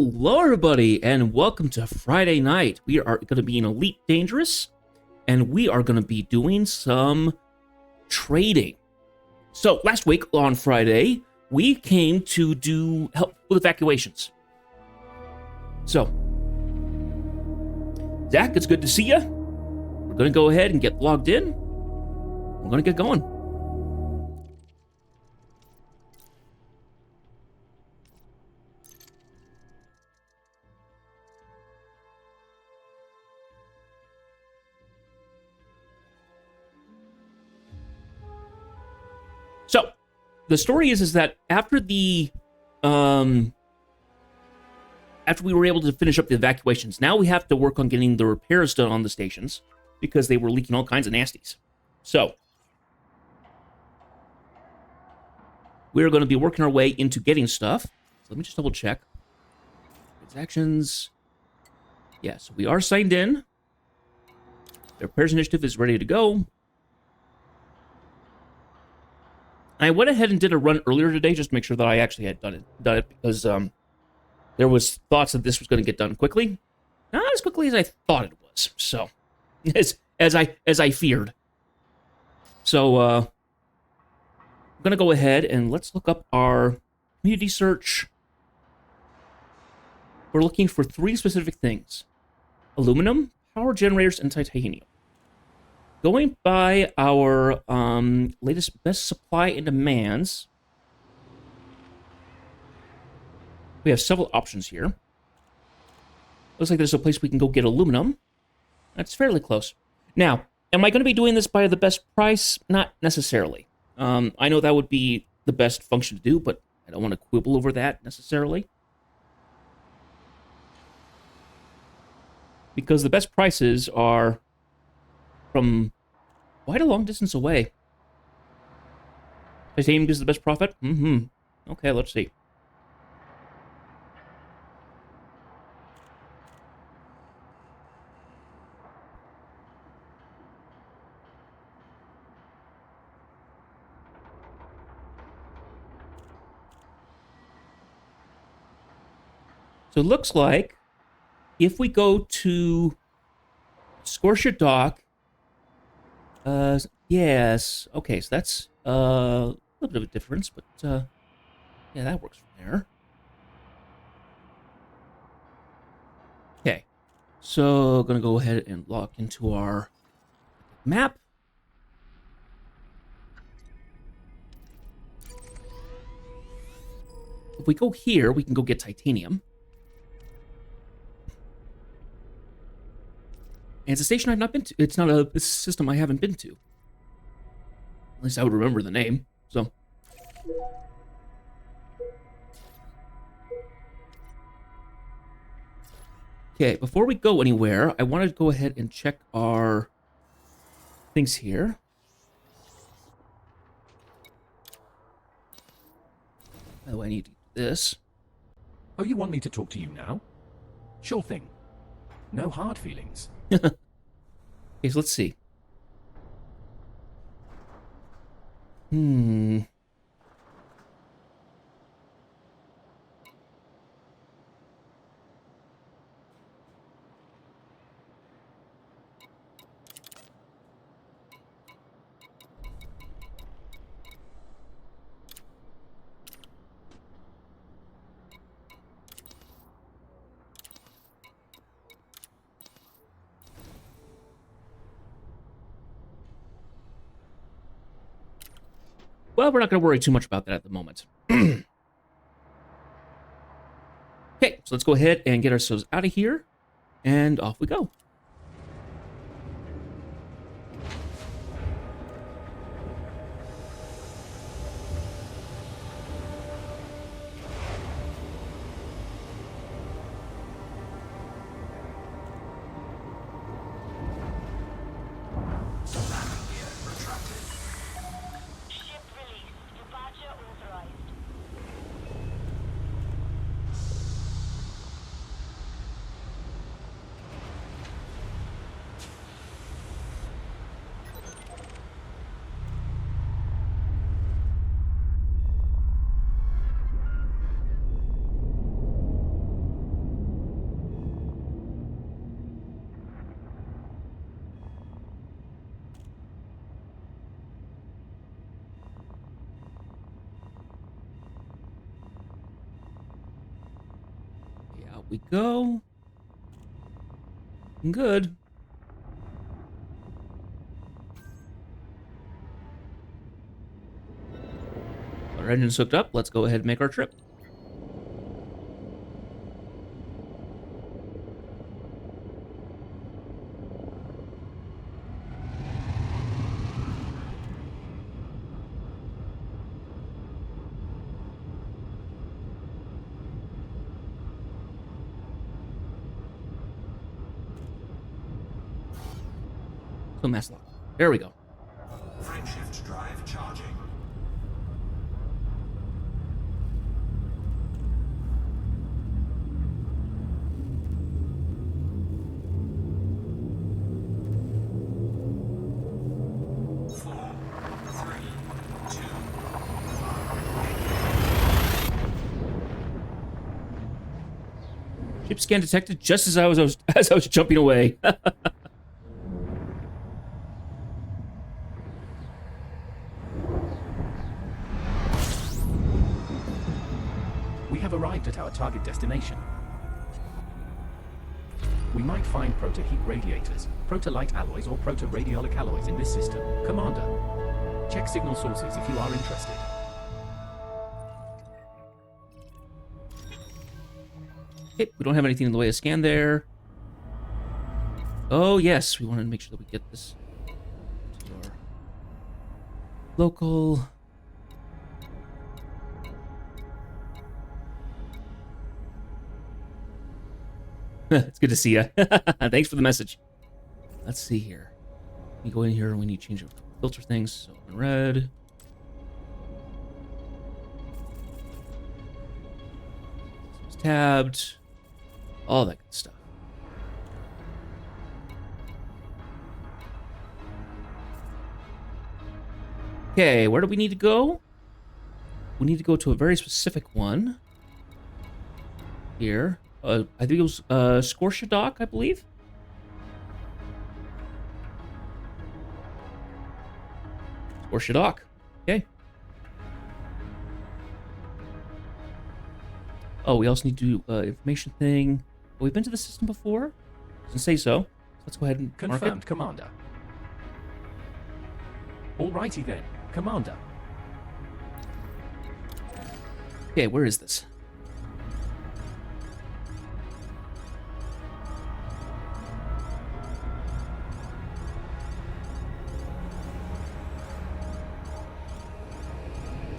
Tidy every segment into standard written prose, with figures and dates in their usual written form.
Hello, everybody, and welcome to Friday night. We are going to be in Elite Dangerous, and we are going to be doing some trading. So, last week on Friday, we came to do help with evacuations. So, Zach, it's good to see you. We're going to go ahead and get logged in. We're going to get going. So, the story is that after the, after we were able to finish up the evacuations, now we have to work on getting the repairs done on the stations because they were leaking all kinds of nasties. So, we're going to be working our way into getting stuff. So let me just double check. Transactions. Yeah, so we are signed in. The repairs initiative is ready to go. I went ahead and did a run earlier today just to make sure that I actually had done it because there was thoughts that this was going to get done quickly. Not as quickly as I thought it was. So, as I feared. So, I'm going to go ahead and let's look up our community search. We're looking for 3 specific things: aluminum, power generators, and titanium. Going by our latest best supply and demands, we have several options here. Looks like there's a place we can go get aluminum. That's fairly close. Now, am I going to be doing this by the best price? Not necessarily. I know that would be the best function to do, but I don't want to quibble over that necessarily. Because the best prices are from quite a long distance away. Titanium gives the best profit? Okay, let's see. So it looks like if we go to Scotia Dock, yes, okay, so that's a little bit of a difference, but yeah, that works from there. Okay, so gonna go ahead and log into our map. If we go here, we can go get titanium. And it's a station I've not been to. It's not a system I haven't been to. At least I would remember the name, so. Okay, before we go anywhere, I want to go ahead and check our things here. By the way, I need to do this. Oh, you want me to talk to you now? Sure thing. No hard feelings. Okay, so let's see. Well, we're not going to worry too much about that at the moment. Okay, so let's go ahead and get ourselves out of here, and off we go. Ship released. Departure authorized. we go. Good. Our engine's hooked up. Let's go ahead and make our trip. So mass lock. There we go. Frameshift drive charging. Four, three, two, Ship scan detected just as I was jumping away. We have arrived at our target destination. We might find proto-heat radiators, proto-light alloys, or proto-radiolic alloys in this system. Commander, check signal sources if you are interested. Okay, we don't have anything in the way of scan there. Oh, yes, we want to make sure that we get this to our local. It's good to see you. Thanks for the message. Let's see here. We go in here and we need to change our filter things. So in red. It's tabbed. All that good stuff. Okay, where do we need to go? We need to go to a very specific one. Here. I think it was Scotia Dock, I believe. Scotia Dock. Okay. Oh, we also need to do information thing. Oh, we've been to the system before? Doesn't say so. Let's go ahead and mark Confirmed, it. Commander. Alrighty then, Commander. Okay, where is this?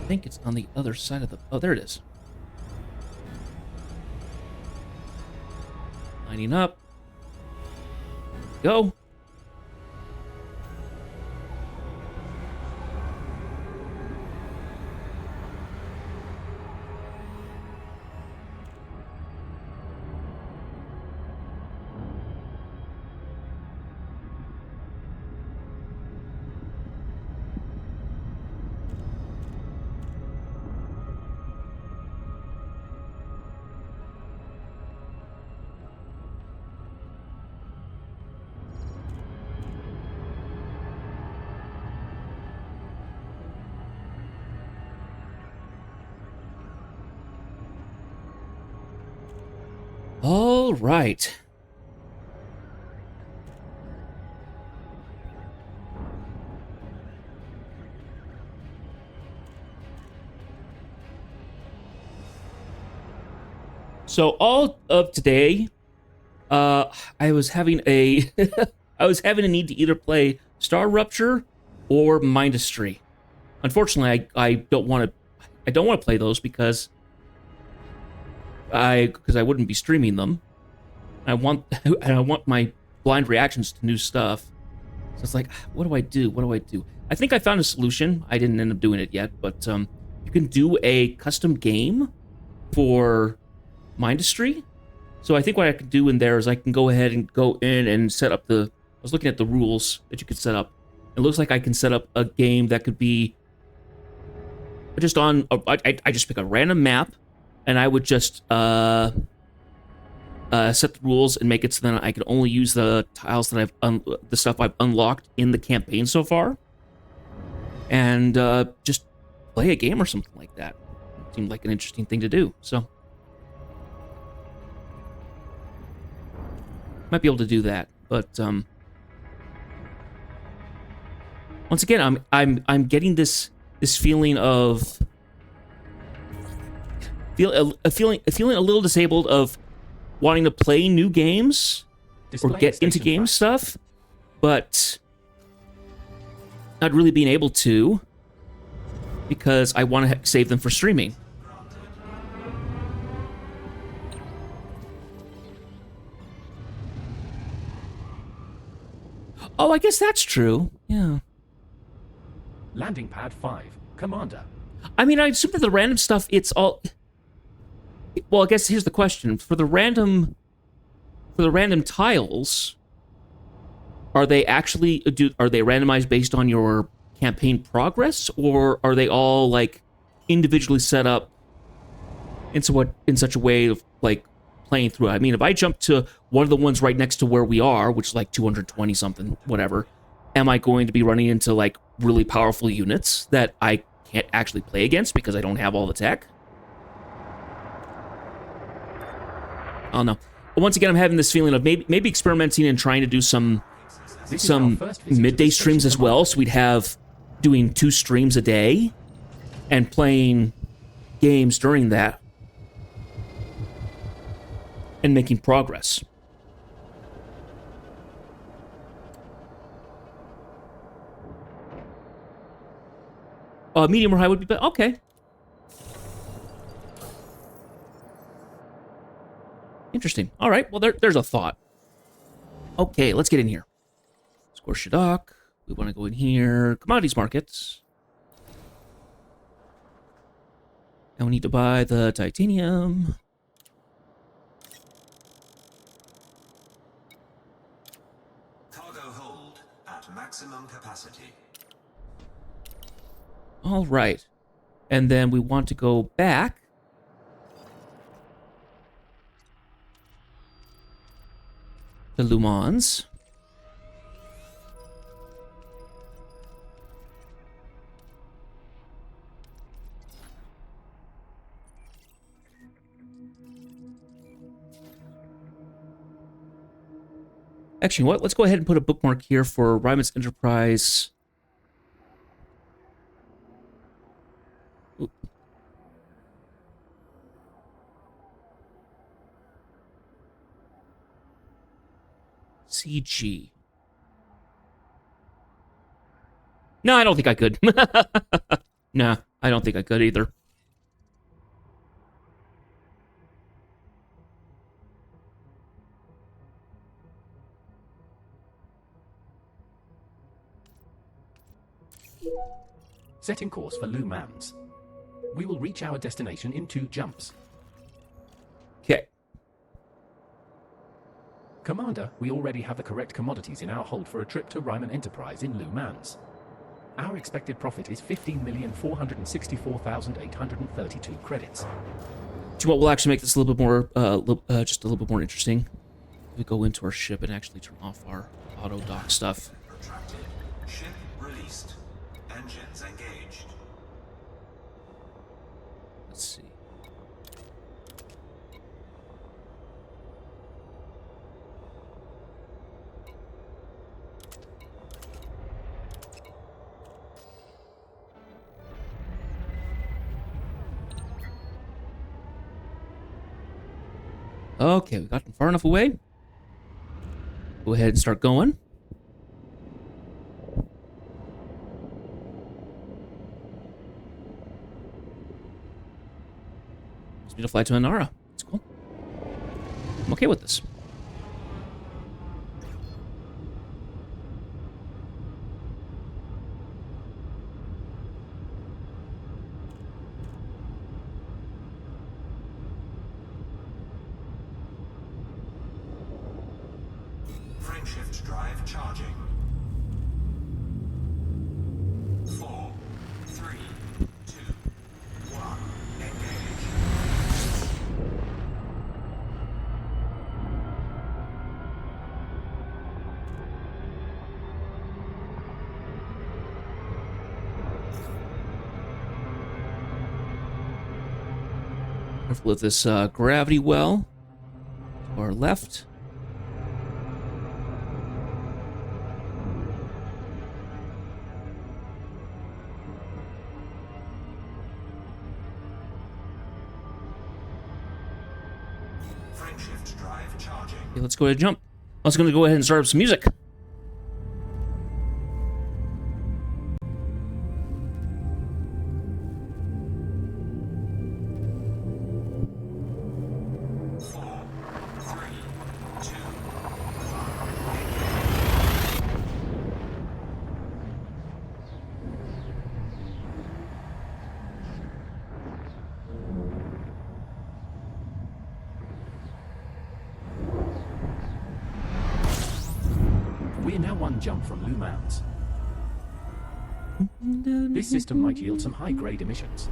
I think it's on the other side of the... Oh, there it is. Lining up. Go. All right. So all of today, I was having a I was having a need to either play Star Rupture or Mindustry. Unfortunately, I don't want to play those because I wouldn't be streaming them. I want my blind reactions to new stuff. So it's like, what do I do? What do I do? I think I found a solution. I didn't end up doing it yet, but you can do a custom game for Mindustry. So I think what I could do in there is I can go ahead and go in and set up the... I was looking at the rules that you could set up. It looks like I can set up a game that could be just on... I just pick a random map, and I would just set the rules and make it so that I can only use the tiles that the stuff I've unlocked in the campaign so far, and just play a game or something like that. It seemed like an interesting thing to do. So Might be able to do that, but once again, I'm getting this feeling of feeling a little disabled of wanting to play new games or Display get into station game facts. stuff, but not really being able to because I want to save them for streaming. Oh, I guess that's true. Yeah. Landing pad 5. Commander. I mean, I assume that the random stuff, it's all... Well, I guess here's the question. For the random tiles, are they actually... Are they randomized based on your campaign progress? Or are they all, like, individually set up in such a way of, like, playing through it? I mean, if I jump to one of the ones right next to where we are, which is like 220 something, whatever, am I going to be running into like really powerful units that I can't actually play against because I don't have all the tech? Oh no. But once again, I'm having this feeling of maybe experimenting and trying to do some This is our first visit to midday the streams station, as well, so we'd have doing 2 streams a day and playing games during that and making progress. Medium or high would be better. Okay. Interesting. All right. Well, there's a thought. Okay, let's get in here. Score Shadok. We want to go in here. Commodities markets. And we need to buy the titanium. Cargo hold at maximum capacity. All right. And then we want to go back. To Lumans. Actually, what? Let's go ahead and put a bookmark here for Ryman's Enterprise. Oop. CG. No, I don't think I could. Nah, I don't think I could either. Setting course for Lumans. We will reach our destination in 2 jumps. Okay. Commander, we already have the correct commodities in our hold for a trip to Ryman Enterprise in Lumans. Our expected profit is 15,464,832 credits. Do you know what will actually make this a little bit more, just a little bit more interesting? We go into our ship and actually turn off our auto dock stuff. Retracted. Ship released. Engines engaged. Let's see. Okay, we got them far enough away. Go ahead and start going. Just need to fly to Anara. That's cool. I'm okay with this. Frameshift drive charging. 4, 3, 2, 1. Engage. Careful with this gravity well. To our left. Frameshift drive charging. Okay, let's go ahead and jump. I was going to go ahead and start up some music. Four, three, two, We're now one jump from Lou Mounds. This system might yield some high-grade emissions.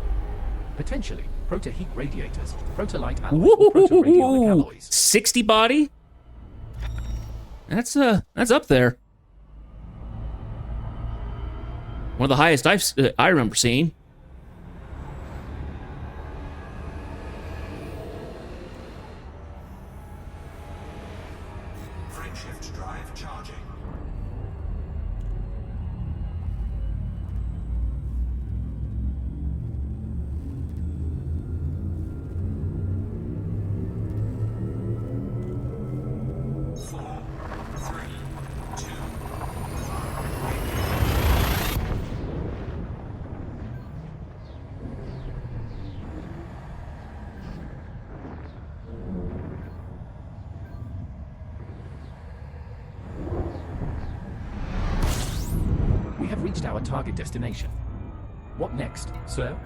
Potentially, proto-heat radiators, proto-light alloys, or proto-radionic Woo! alloys. 60 body? That's up there. One of the highest I remember seeing. Frameshift drive charging. Four, three, two, We have reached our target destination. What next, sir?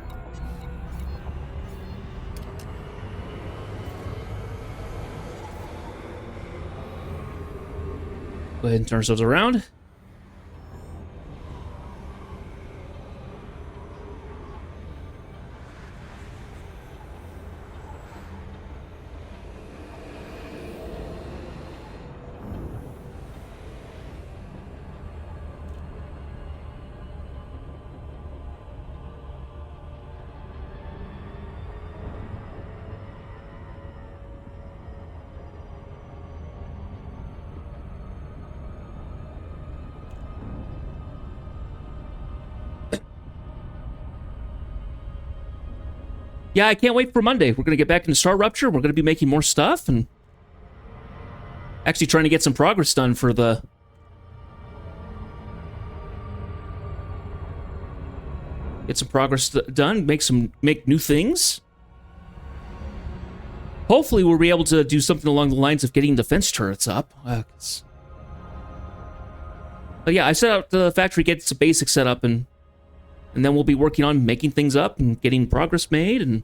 Go ahead and turn ourselves around. Yeah, I can't wait for Monday. We're going to get back into Star Rupture. We're going to be making more stuff and actually trying to get some progress done for the... Get some progress done, make new things. Hopefully we'll be able to do something along the lines of getting defense turrets up. But yeah, I set out the factory, get some basic set up, and then we'll be working on making things up and getting progress made and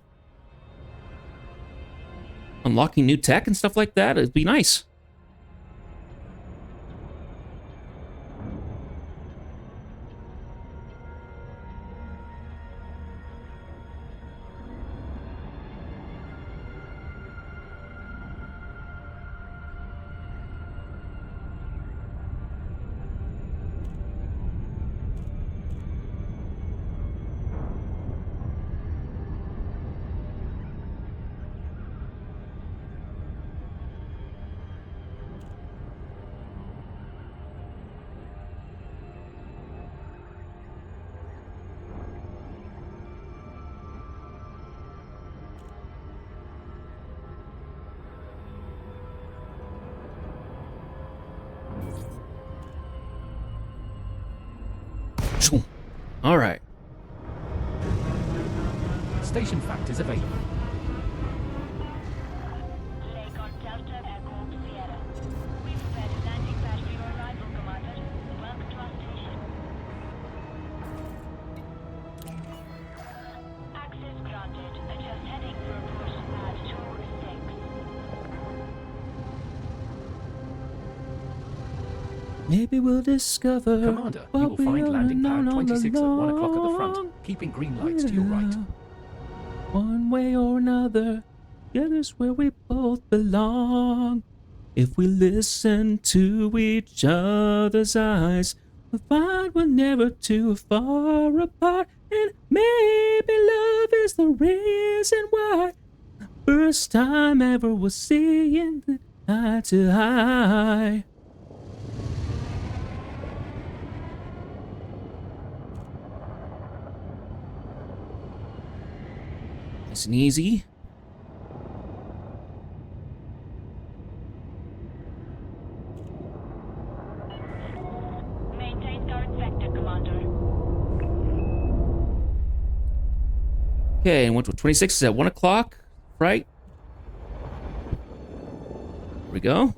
unlocking new tech and stuff like that. It'd be nice. All right. Station factors available. Lake on Delta Echo Sierra. We've prepared a landing pad for your arrival, Commander. Welcome to our station. Access granted. Adjust heading for approach to pad 2 6. Maybe we'll discover. Commander, you will find landing pad 26 at 1 o'clock at the front, keeping green lights to your right. One way or another, together's where we both belong. If we listen to each other's eyes, we'll find we're never too far apart. And maybe love is the reason why. The first time ever we're seeing eye to eye. Nice and easy. Okay, and 126 is at 1 o'clock, right? Here we go.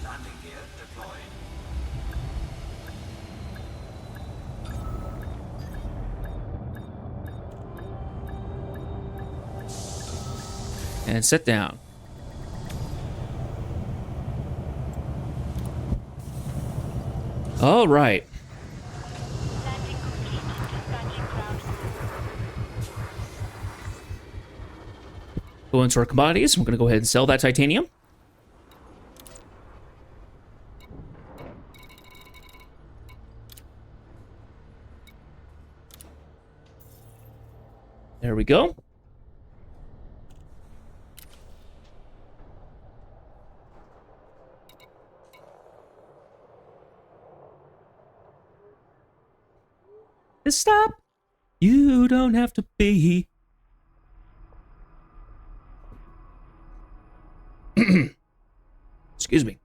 Landing gear deployed. And set down. All right. Landing complete. Dispatching ground crew. Go into our commodities. We're going to go ahead and sell that titanium. There we go. Stop. You don't have to be. Excuse me.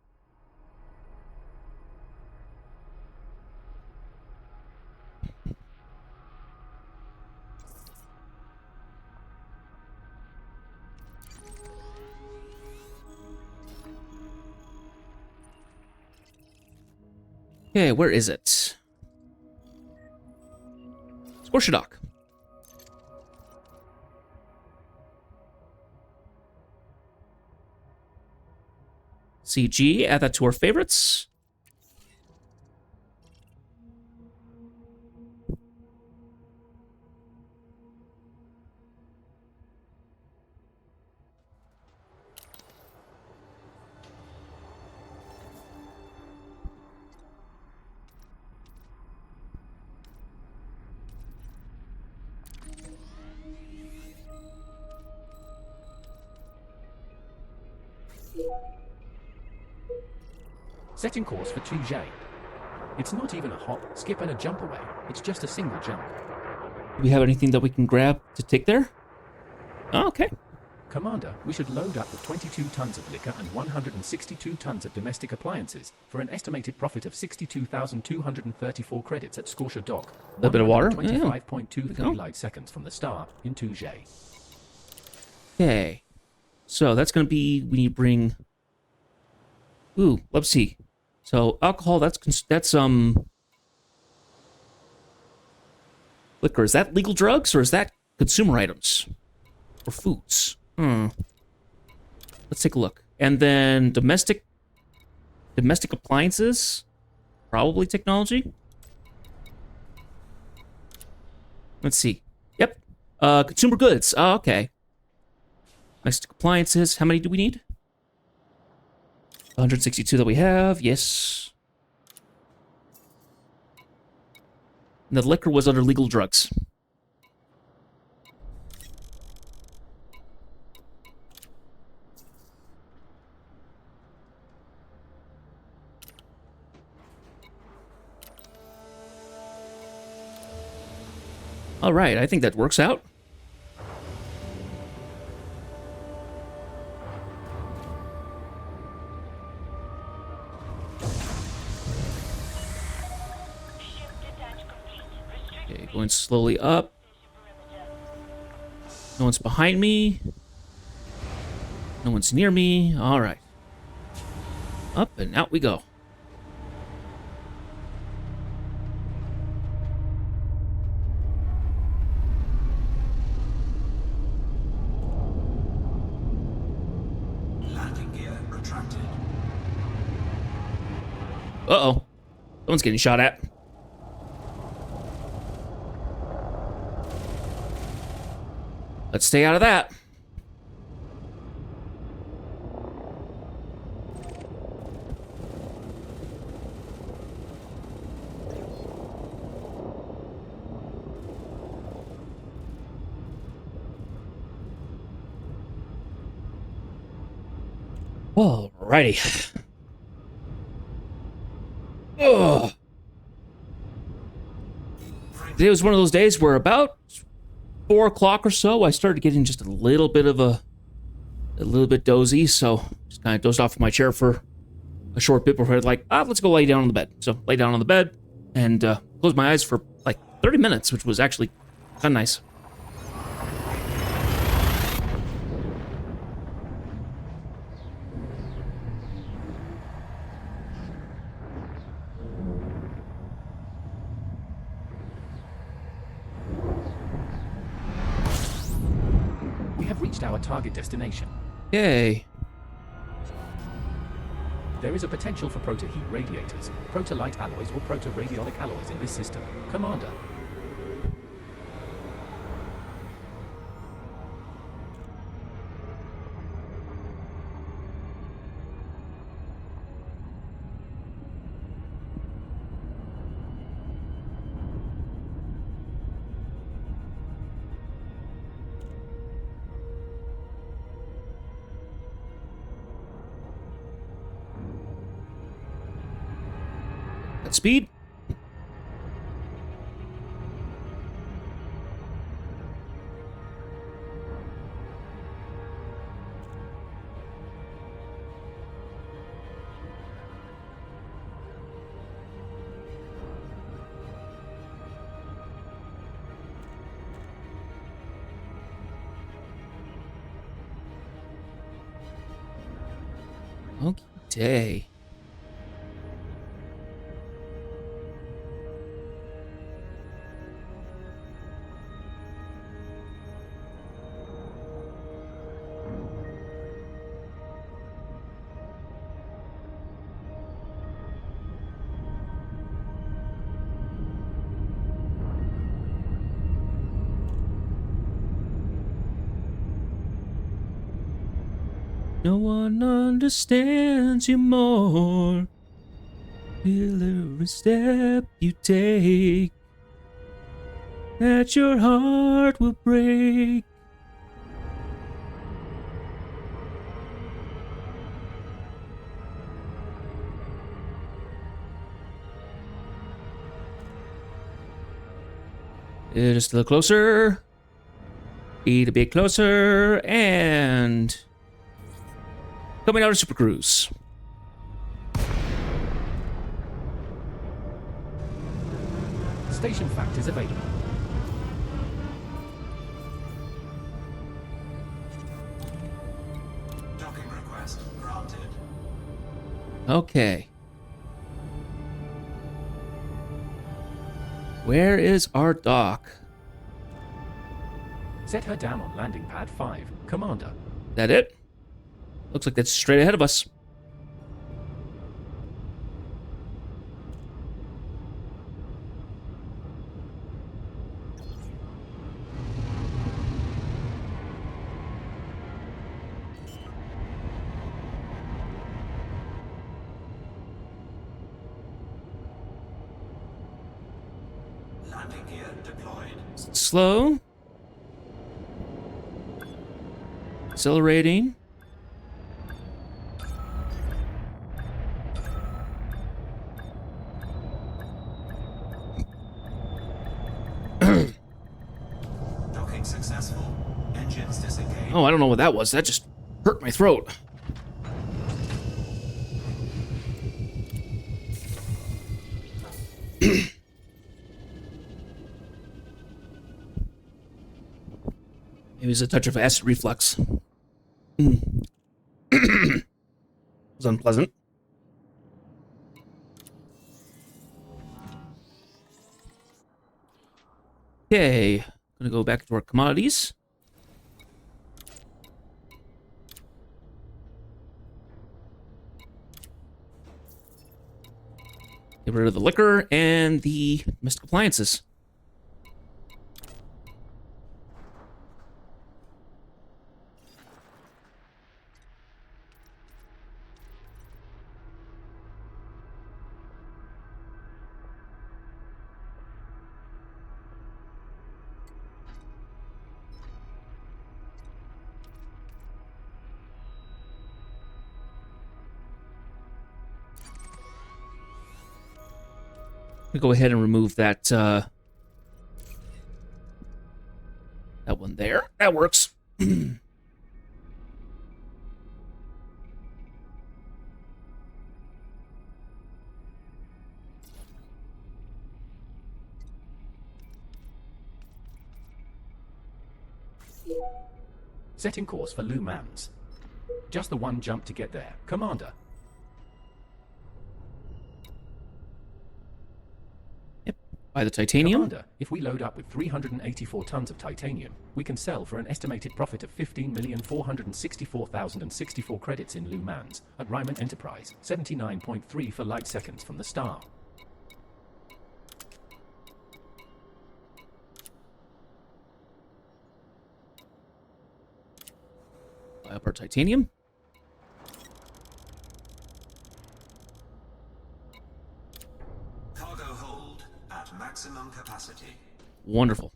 Okay, where is it? Scorshadok. CG, add that to our favorites. Setting course for 2J. It's not even a hop, skip, and a jump away. It's just a single jump. Do we have anything that we can grab to take there? Oh, okay. Commander, we should load up with 22 tons of liquor and 162 tons of domestic appliances for an estimated profit of 62,234 credits at Scortia Dock. A little bit of water? 25.23 go. light seconds from the start in 2J. Okay. So that's going to be, we need to bring... Ooh, let's see. So alcohol, that's liquor. Is that legal drugs or is that consumer items or foods? Let's take a look. And then domestic appliances, probably technology. Let's see. Yep. Consumer goods. Oh, okay. Domestic appliances. How many do we need? 162 that we have. Yes. And the liquor was under legal drugs. All right, I think that works out. Ship detach complete. Restrict Okay, going slowly up. perimeter. No one's behind me. No one's near me. All right. Up and out we go. Landing gear retracted. Uh-oh. Someone's getting shot at. Let's stay out of that. Alrighty. Ugh. Today was one of those days where about 4 o'clock or so, I started getting just a little bit dozy, so just kind of dozed off of my chair for a short bit before I'd like, let's go lay down on the bed. So lay down on the bed and closed my eyes for like 30 minutes, which was actually kind of nice. We have reached our target destination. Yay. There is a potential for proto-heat radiators, proto-light alloys, or proto-radiolic alloys in this system. Commander. At speed. Okay. No one understands you more. Feel every step you take, that your heart will break. Just a little closer. Eat a bit closer. And coming out of Super Cruise. Station factors available. Docking request granted. Okay. Where is our dock? Set her down on landing pad 5, Commander. That it? Looks like that's straight ahead of us. Landing gear deployed. Slow. Accelerating. Docking successful. Engines disengaged. Oh, I don't know what that was. That just hurt my throat. Maybe it's a touch of acid reflux. It was unpleasant. Okay, gonna go back to our commodities. Get rid of the liquor and the domestic appliances. Go ahead and remove that that one there. That works. Setting course for Lumans. Just the one jump to get there, Commander. Yep. Buy the titanium. Commander, if we load up with 384 tons of titanium, we can sell for an estimated profit of 15,464,064 credits in Lumans at Ryman Enterprise, 79.3 for light seconds from the star. Buy up our titanium. Cargo hold at maximum capacity. Wonderful.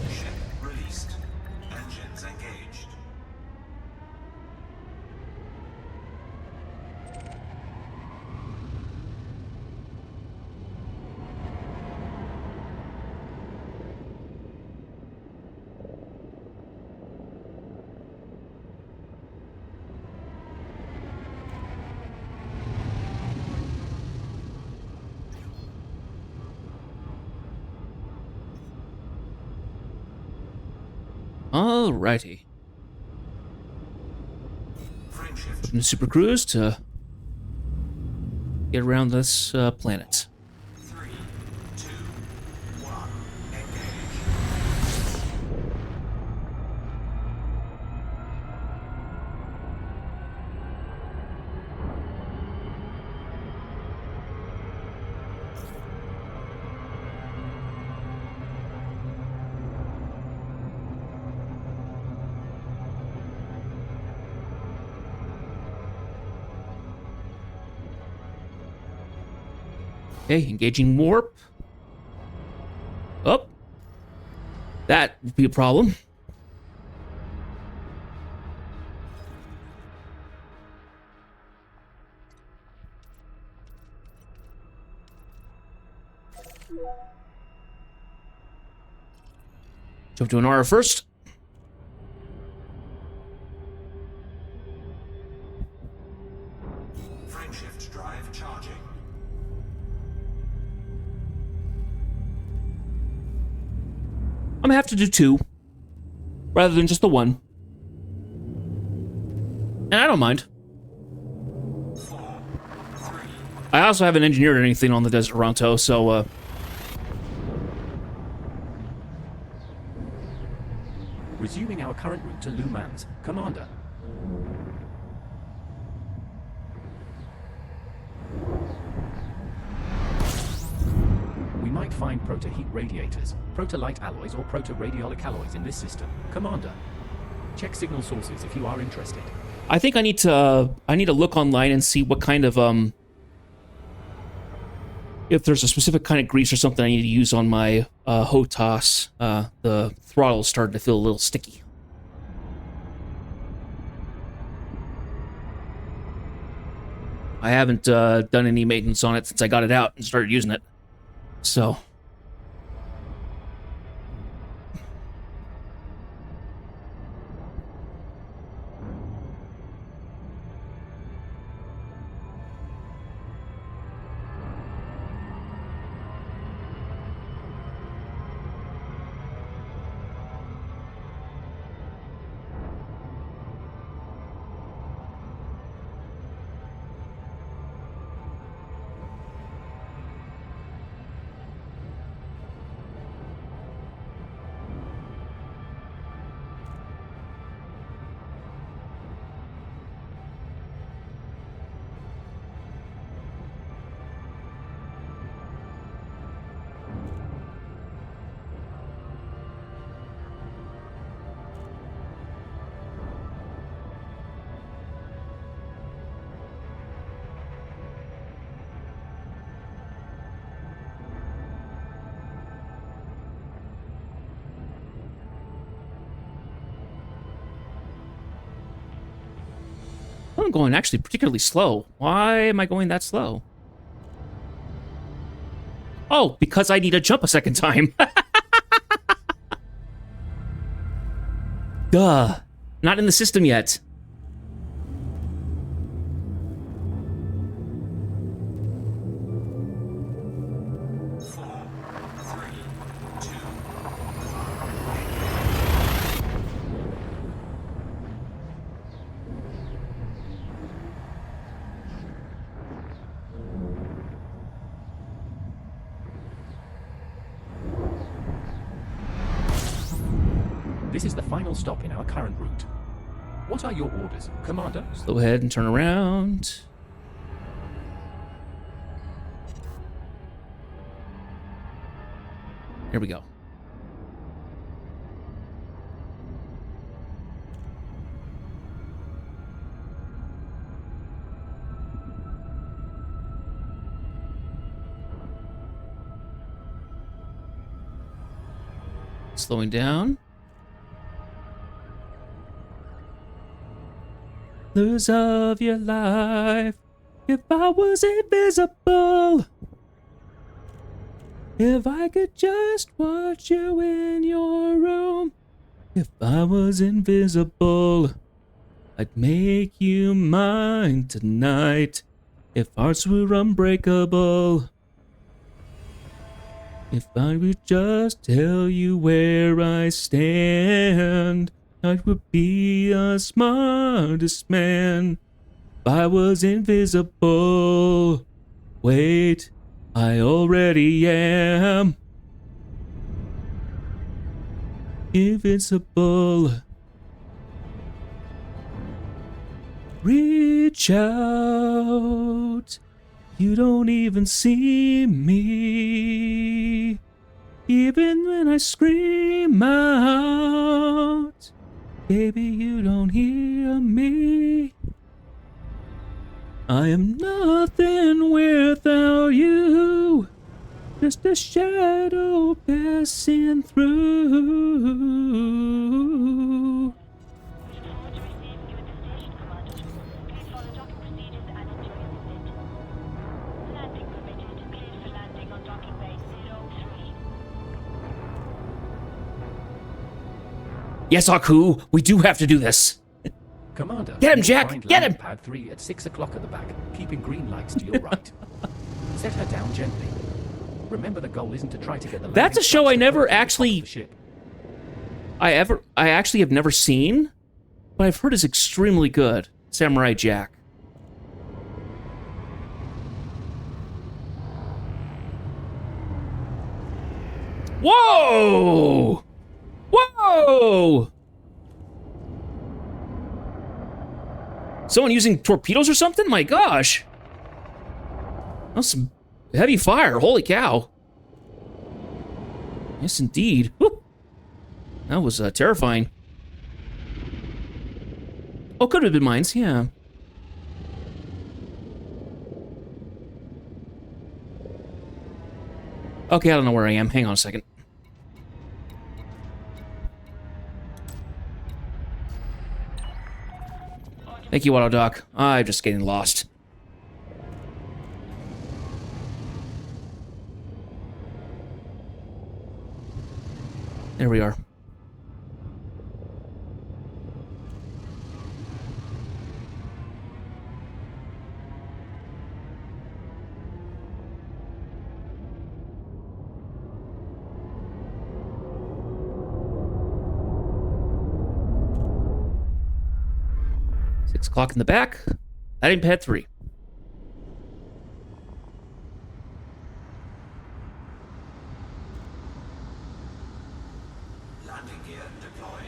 Ship released. Engines engaged. Alrighty. Frameshift. Open the Super Cruise to get around this planet. 3, 2, 1. Engage. Okay, engaging warp. Oh. That would be a problem. Jump to an Aura first. Frameshift drive charging. I'm gonna have to do 2 rather than just the 1. And I don't mind. 4, 3. I also haven't engineered anything on the Desideranto, so Resuming our current route to Lumans, Commander. We might find proto-heat radiators, proto-light alloys, or proto-radiolic alloys in this system, Commander. Check signal sources if you are interested. I think I need to look online and see what kind of if there's a specific kind of grease or something I need to use on my HOTAS. The throttle's starting to feel a little sticky. I haven't done any maintenance on it since I got it out and started using it. So I'm going actually particularly slow. Why am I going that slow? Oh, because I need to jump a second time. Duh. Not in the system yet. Four, three, two, This is the final stop in our current route. What are your orders, Commander? Slow ahead and turn around. Here we go. Slowing down. Lose of your life. If I was invisible. If I could just watch you in your room. If I was invisible. I'd make you mine tonight. If hearts were unbreakable. If I would just tell you where I stand, I would be the smartest man. If I was invisible. Wait, I already am. Invincible. Reach out. You don't even see me. Even when I scream out, baby, you don't hear me. I am nothing without you. Just a shadow passing through. We look forward to receiving you at the station, Commander. Please follow docking procedures and enjoy your visit. Landing permitted. Cleared for landing on docking bay 03. Yes, Aku, we do have to do this. Commander, Get him, you will Jack, find get landing him! Pad 3 at 6 o'clock at the back, keeping green lights to your right. Set her down gently. Remember, the goal isn't to try to get the That's a landing show I struts never to the top of actually- the ship. I actually have never seen, but I've heard is extremely good. Samurai Jack. Whoa! Whoa! Someone using torpedoes or something? My gosh. That's some heavy fire. Holy cow. Yes, indeed. Whew. That was terrifying. Oh, could have been mines, yeah. Okay, I don't know where I am. Hang on a second. Thank you, Autodoc. I'm just getting lost. There we are. Six o'clock in the back. Landing pad 3. landing gear deployed.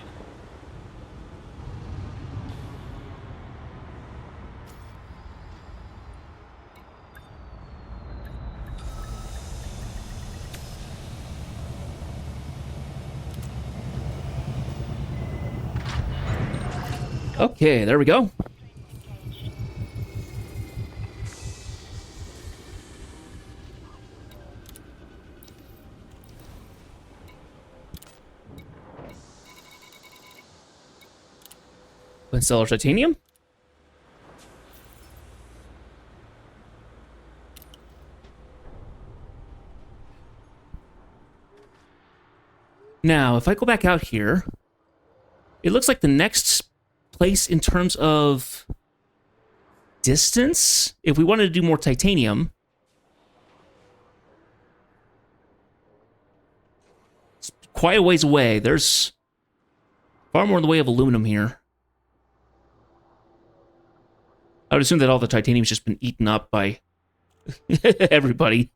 Okay, there we go. Stellar titanium. Now, if I go back out here, It looks like the next place in terms of distance, if we wanted to do more titanium, it's quite a ways away. There's far more in the way of aluminum here. I would assume that all the titanium's just been eaten up by everybody.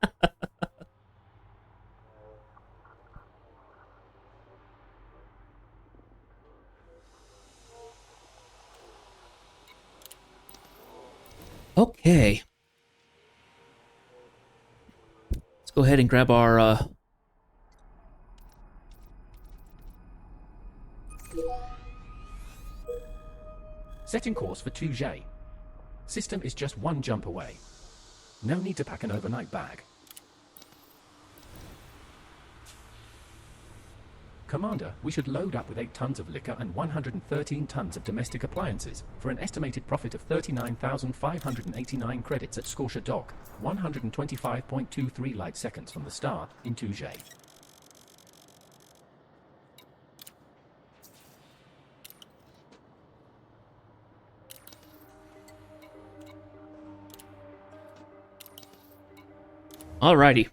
Okay. Let's go ahead and grab our Setting course for 2J. System is just one jump away. No need to pack an overnight bag. Commander, we should load up with 8 tons of liquor and 113 tons of domestic appliances for an estimated profit of 39,589 credits at Scortia Dock, 125.23 light seconds from the start in 2J. Alrighty.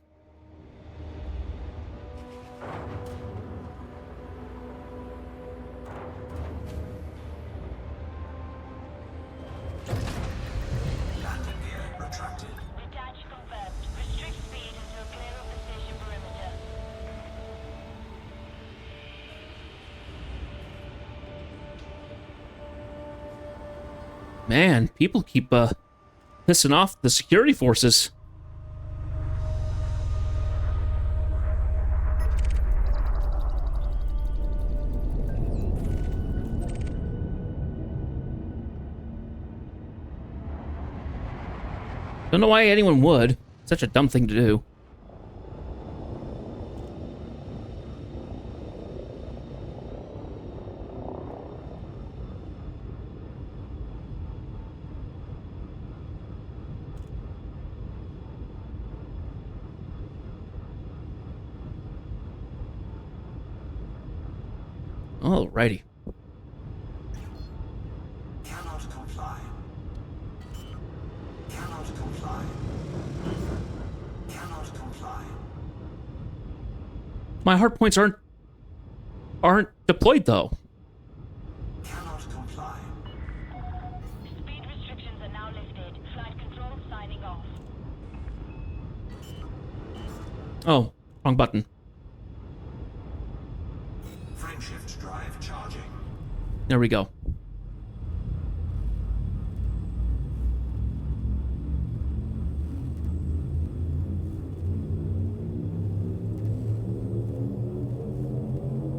Landing gear retracted. Detach confirmed. Restrict speed until clear of the station perimeter. Man, people keep pissing off the security forces. Don't know why anyone would. Such a dumb thing to do. Alrighty. Cannot comply. Cannot comply. Cannot comply. My hard points aren't deployed though. Cannot comply. Speed restrictions are now lifted. Flight control signing off. Oh, wrong button. Frameshift drive charging. There we go.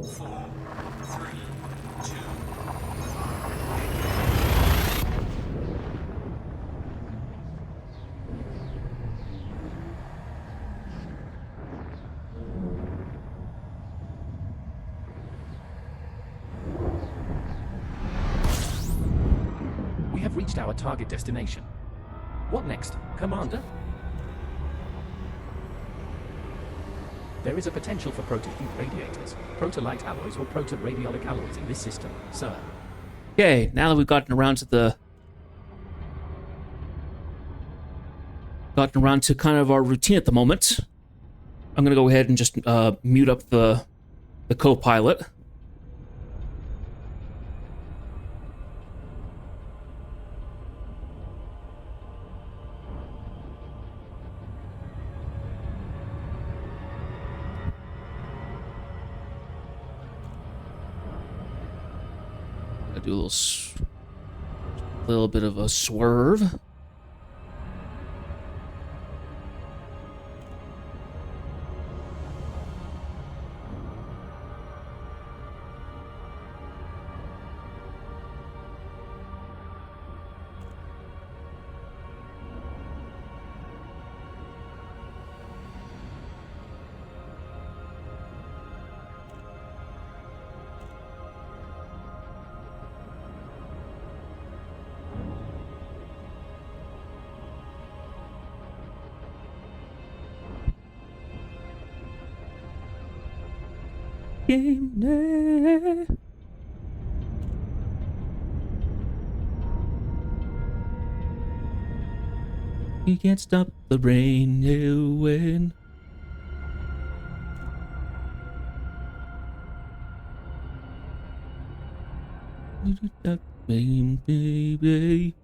Four, three, two. We have reached our target destination. What next, Commander? There is a potential for proto-heat radiators, proto-light alloys or proto-radiolic alloys in this system, sir. Okay, now that we've gotten around to kind of our routine at the moment, I'm gonna go ahead and just mute up the co-pilot. Do a little bit of a swerve. Game day. You can't stop the rain, you win. Baby.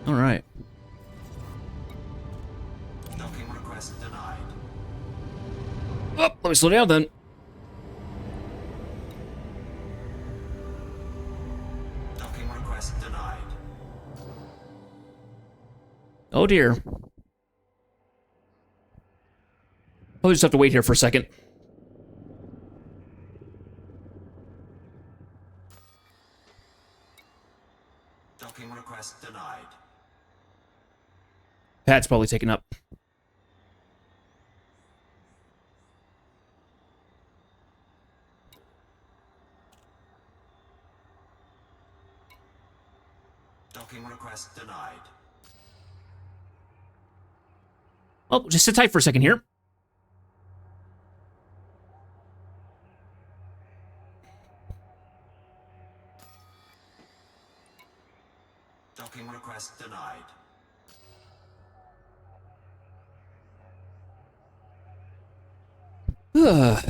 All right. Docking request denied. Oh, let me slow down then. Docking request denied. Oh dear. I'll just have to wait here for a second. Docking request denied. Pat's probably taken up. Docking request denied. Oh, just sit tight for a second here. Docking request denied. Ugh.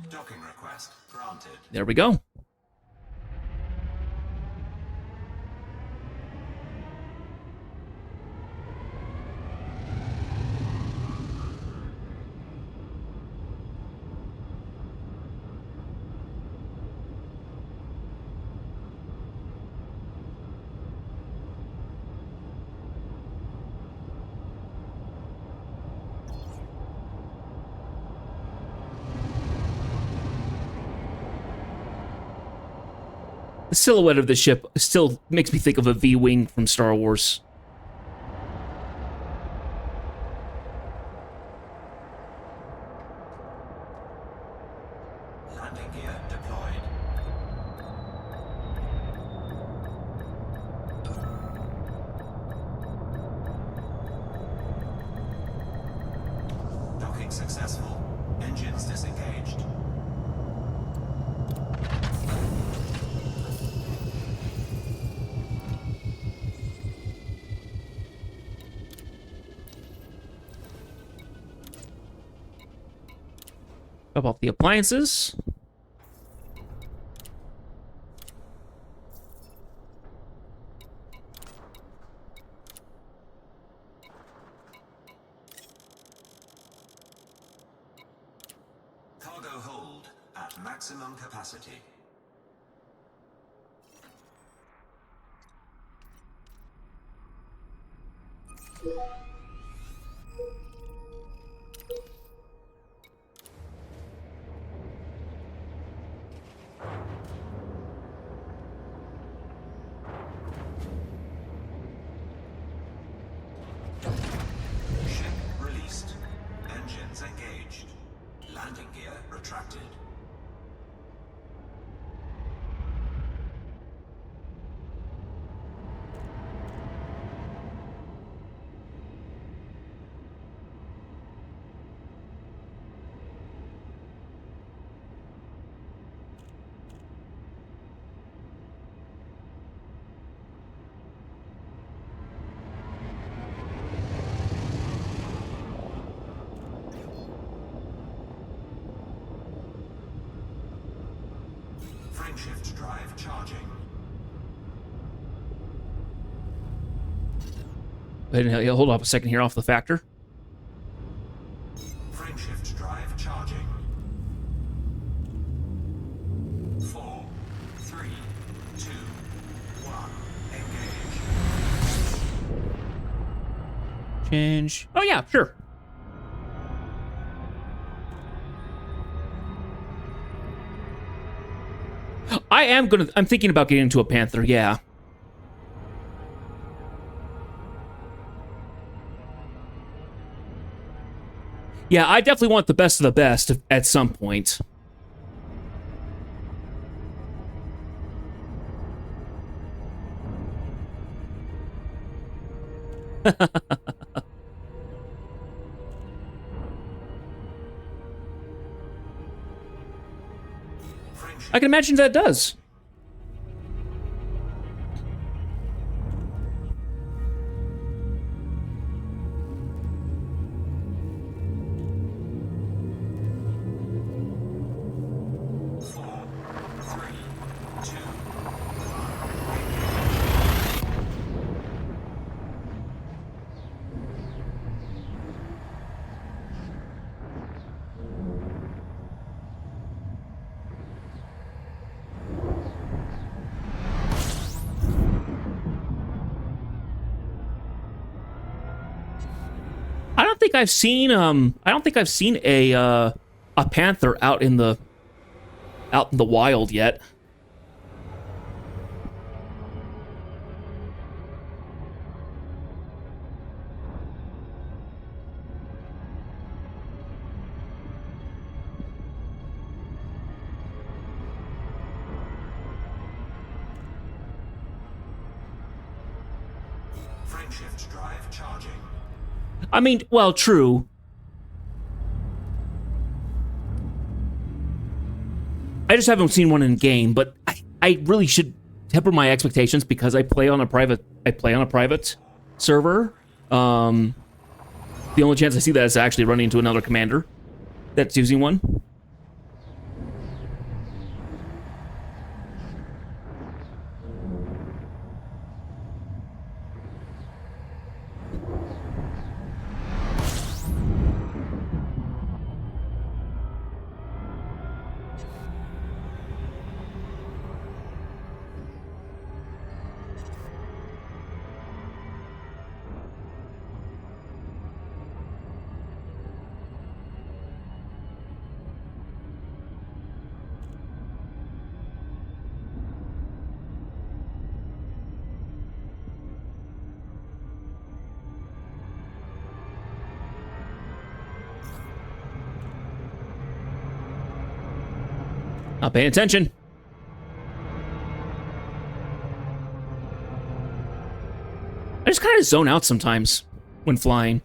Docking request granted. There we go. The silhouette of the ship still makes me think of a V-Wing from Star Wars. Landing gear deployed. Docking successful. Engines disengaged. Drop off the appliances. Cargo hold at maximum capacity. Ship released. Engines engaged. Landing gear retracted. Frameshift drive charging. Hold up a second here off the factor. Change. Oh, yeah, sure. I'm thinking about getting into a Panther, yeah. Yeah, I definitely want the best of the best at some point. I can imagine that does. I don't think I've seen a panther out in the wild yet. Frameshift drive charging. I mean, well, true. I just haven't seen one in game, but I really should temper my expectations because I play on a private server. The only chance I see that is actually running into another commander that's using one. Not paying attention. I just kind of zone out sometimes when flying.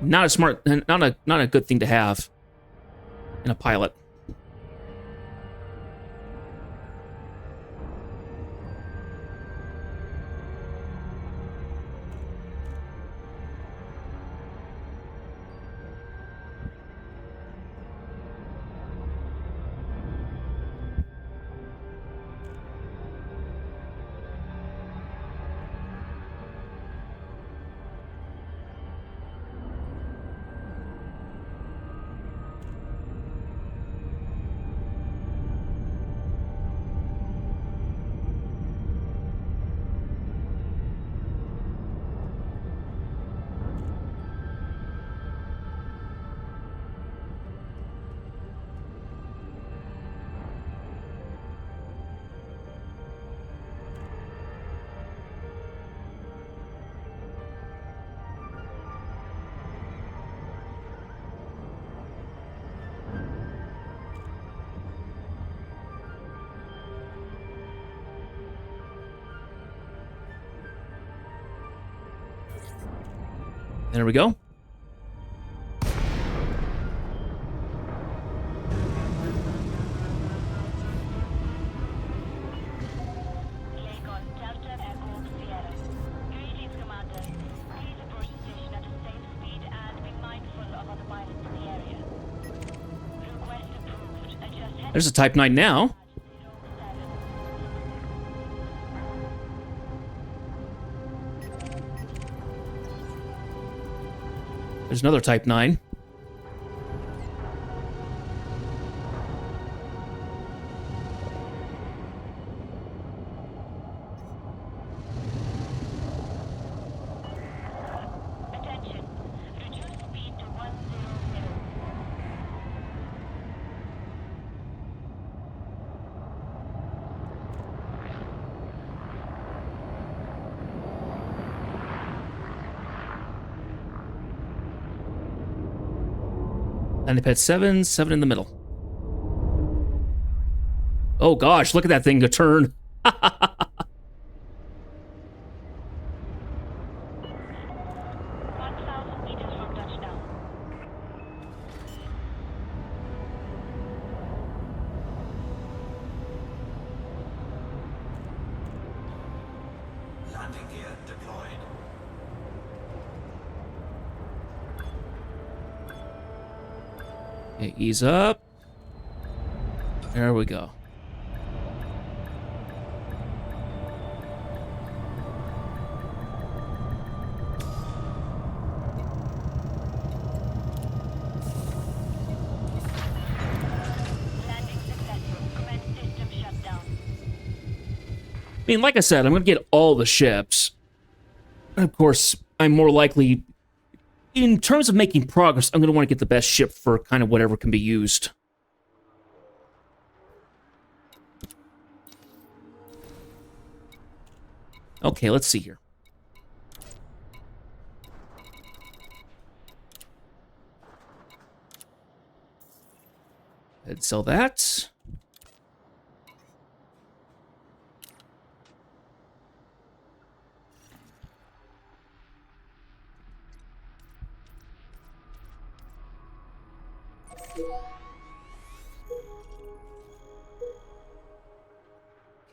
Not a smart, not a good thing to have in a pilot. There we go. Lagos Delta Echo Sierra. Greetings, Commander. Please approach the station at a safe speed and be mindful of other pilots in the area. Request approved. Adjust head There's a Type 9 now. 07. There's another Type 9. Landing pad 7, 7 in the middle. Oh gosh, look at that thing to turn. 1,000 meters from touchdown. Landing gear deployed. Okay, ease up. There we go. Landing successful. Command system shut down. I mean, like I said, I'm going to get all the ships. And of course, I'm more likely, in terms of making progress, I'm going to want to get the best ship for kind of whatever can be used. Okay, let's see here. Let's sell that.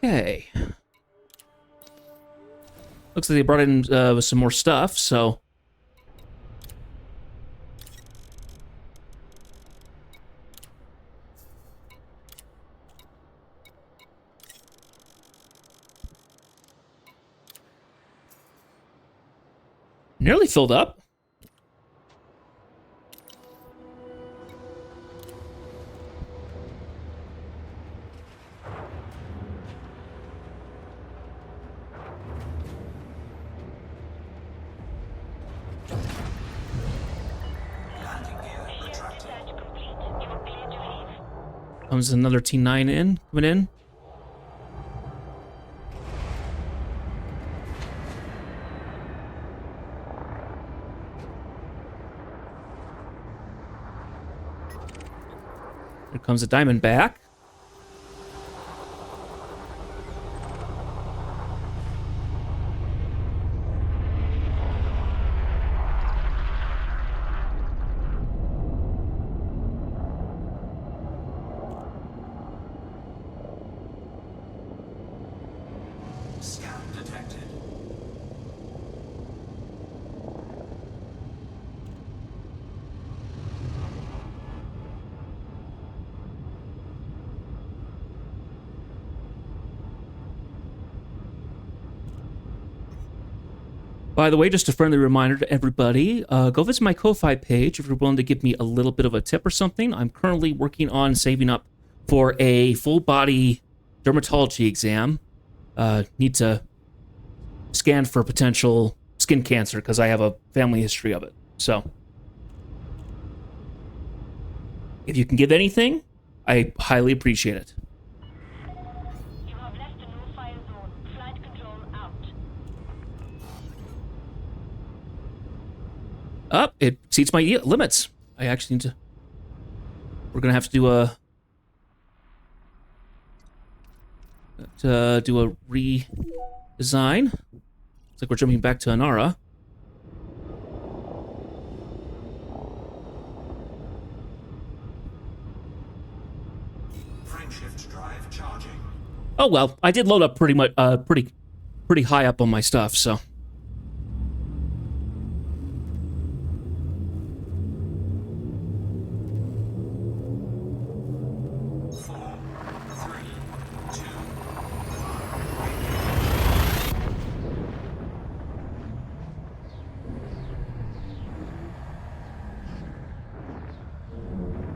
Okay. Looks like they brought in some more stuff, so... Nearly filled up. Landing gear Ship retracted. dispatch complete. You are cleared to leave. Comes another T9 in, coming in. Here comes a Diamondback. Scan detected. By the way, just a friendly reminder to everybody, go visit my Ko-Fi page if you're willing to give me a little bit of a tip or something. I'm currently working on saving up for a full-body dermatology exam. Need to scan for potential skin cancer because I have a family history of it. So, if you can give anything, I highly appreciate it. You have left the no-fire zone. Flight control out. Up, it exceeds my limits. I actually need to. We're gonna have to do a redesign. Looks like we're jumping back to Anara. Frameshift drive charging. Oh well, I did load up pretty much, pretty high up on my stuff, so.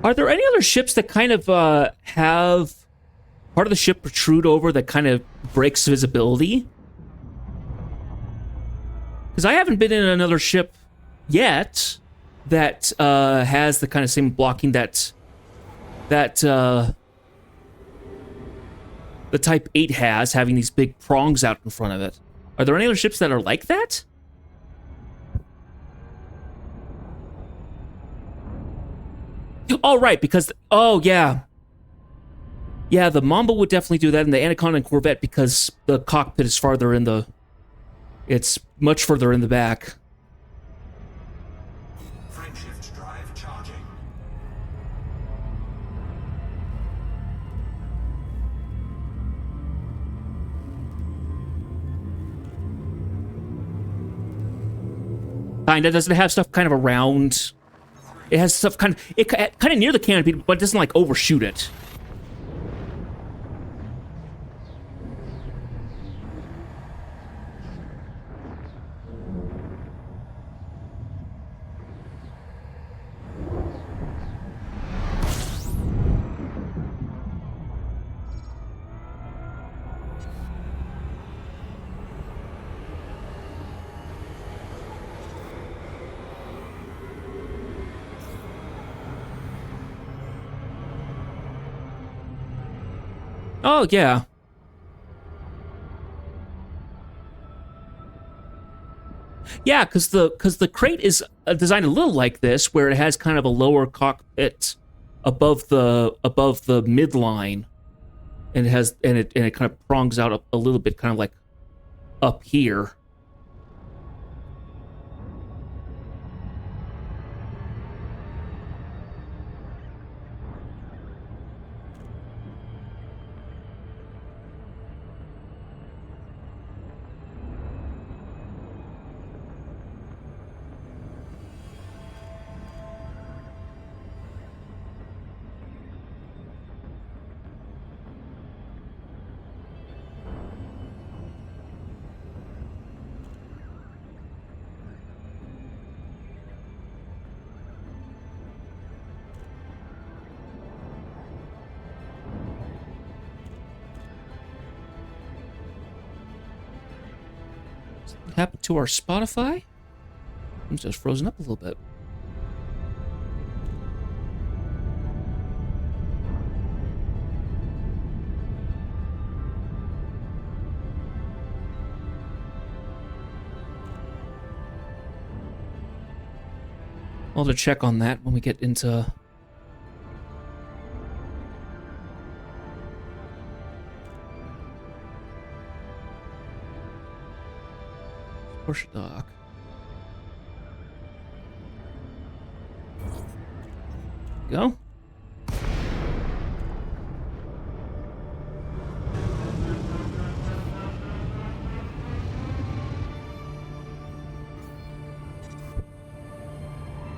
Are there any other ships that kind of have part of the ship protrude over that kind of breaks visibility? Because I haven't been in another ship yet that has the kind of same blocking that the Type 8 has, having these big prongs out in front of it. Are there any other ships that are like that? Oh, right, because... Oh, yeah. Yeah, the Mamba would definitely do that, and the Anaconda and Corvette, because the cockpit is farther in the... It's much further in the back. Frameshift drive charging. Kinda doesn't have stuff kind of around. It has stuff kind of near the canopy, but it doesn't like overshoot it. Oh, yeah. Yeah, because the crate is designed a little like this, where it has kind of a lower cockpit above the midline, and it kind of prongs out a little bit, kind of like up here. What happened to our Spotify? It's just frozen up a little bit. I'll have to check on that when we get into... Porsche dock. Go.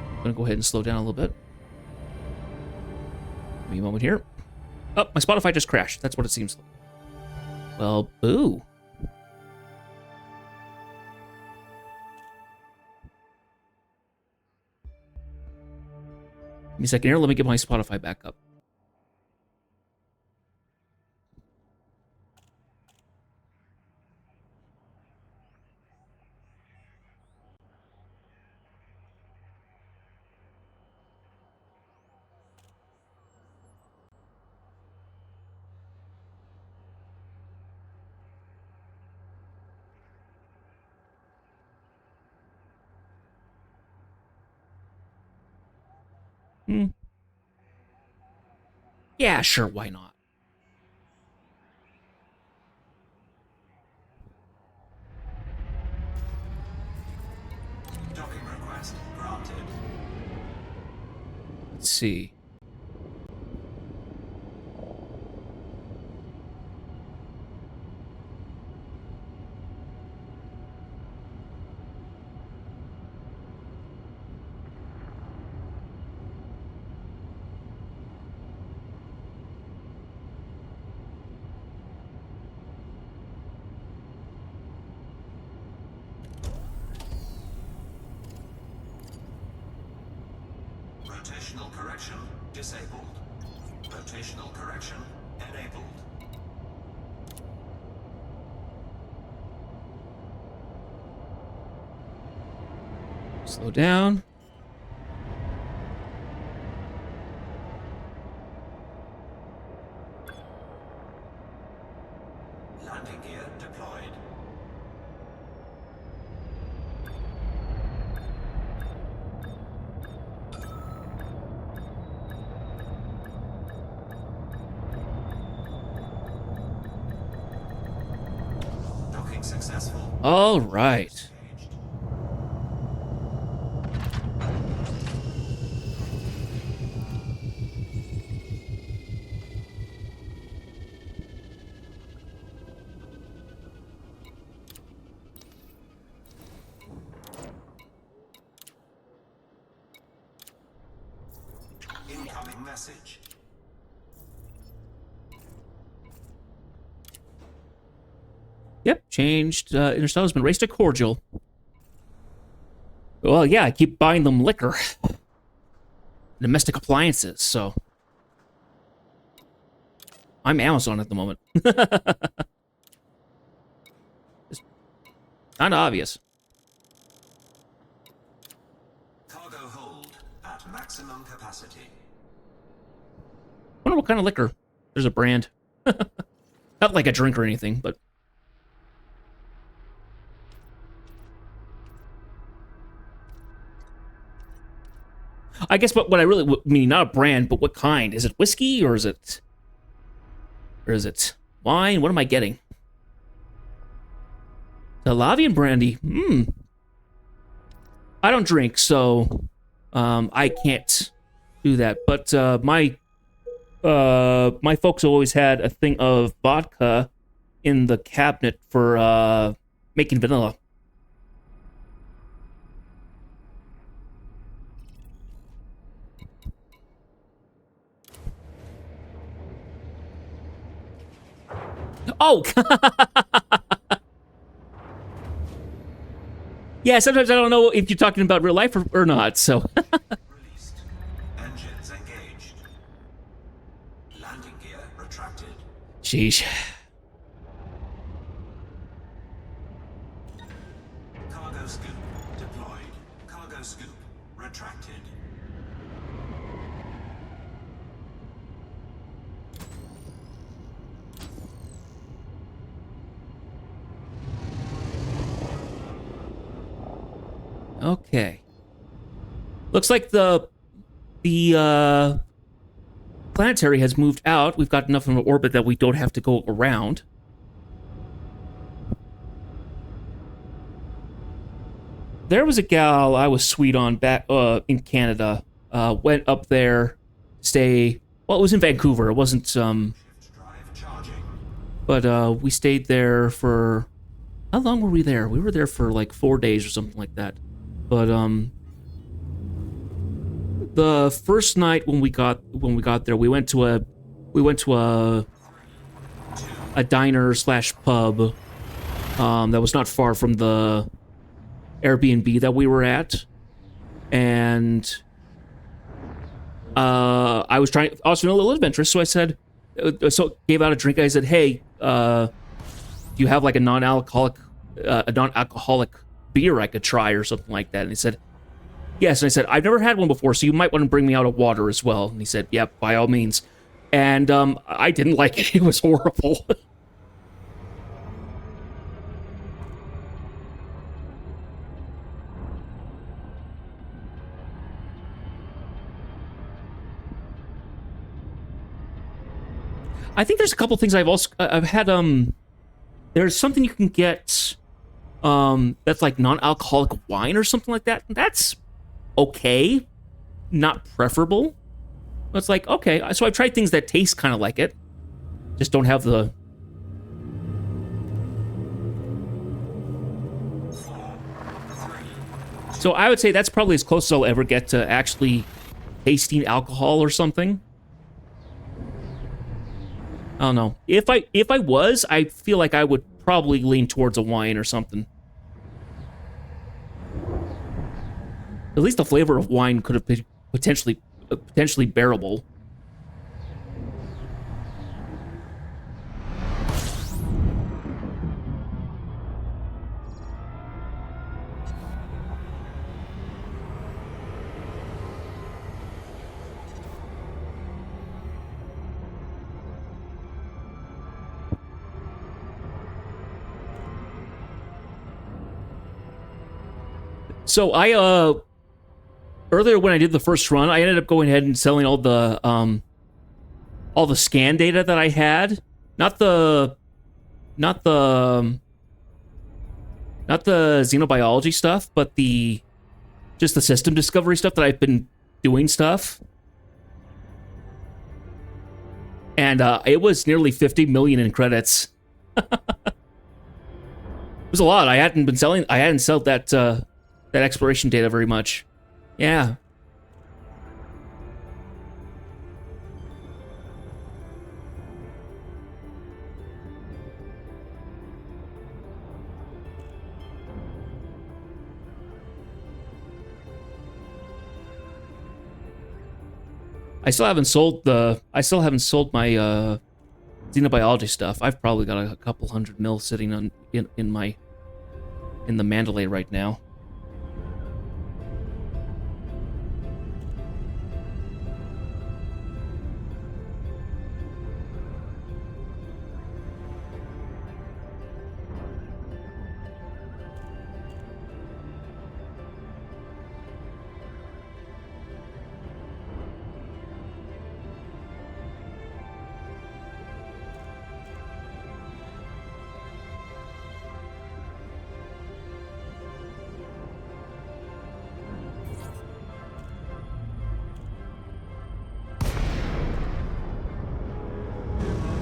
I'm gonna go ahead and slow down a little bit. Give me a moment here. Oh, my Spotify just crashed. That's what it seems like. Well, boo. Give me a second here. Let me get my Spotify back up. Yeah, sure, why not? Docking request granted. Let's see. Rotational correction disabled. Rotational correction enabled. Slow down. Landing gear deployed. Docking successful. All right. Engaged. Incoming message. Yep, changed. Interstellar's been raised to cordial. Well, yeah, I keep buying them liquor. Domestic appliances, so. I'm Amazon at the moment. It's kind of obvious. Cargo hold at maximum capacity. Wonder what kind of liquor. There's a brand. Not like a drink or anything, but. I guess what I really mean, not a brand, but what kind? Is it whiskey or is it wine? What am I getting? The Lavian brandy. I don't drink, so I can't do that. But my folks always had a thing of vodka in the cabinet for making vanilla. Oh! Yeah, sometimes I don't know if you're talking about real life or not, so. Released. Engines engaged. Landing gear retracted. Sheesh. Cargo scoop deployed. Cargo scoop retracted. Okay. Looks like the planetary has moved out. We've got enough of an orbit that we don't have to go around. There was a gal I was sweet on back in Canada. Went up there, stay. Well, it was in Vancouver. It wasn't Shift drive charging. but we stayed there for how long were we there? We were there for like 4 days or something like that. But the first night when we got there, we went to a diner slash pub that was not far from the Airbnb that we were at, and I was feeling a little adventurous, so I said, gave out a drink. I said, "Hey, do you have like a non-alcoholic beer I could try or something like that?" And he said, "Yes." And I said, "I've never had one before, so you might want to bring me out a water as well." And he said, "Yep, by all means." And I didn't like it. It was horrible. I think there's a couple things I've had there's something you can get that's like non-alcoholic wine or something like that. That's okay, not preferable. But it's like, okay, so I've tried things that taste kind of like it, just don't have the. So I would say that's probably as close as I'll ever get to actually tasting alcohol or something. I don't know. If I was, I feel like I would probably lean towards a wine or something. At least the flavor of wine could have been potentially bearable. So I earlier when I did the first run, I ended up going ahead and selling all the scan data that I had, not the Not the xenobiology stuff, but just the system discovery stuff that I've been doing stuff. And it was nearly 50 million in credits. It was a lot. I hadn't sold that exploration data very much. Yeah. I still haven't sold my xenobiology stuff. I've probably got a couple hundred mil sitting in the Mandalay right now.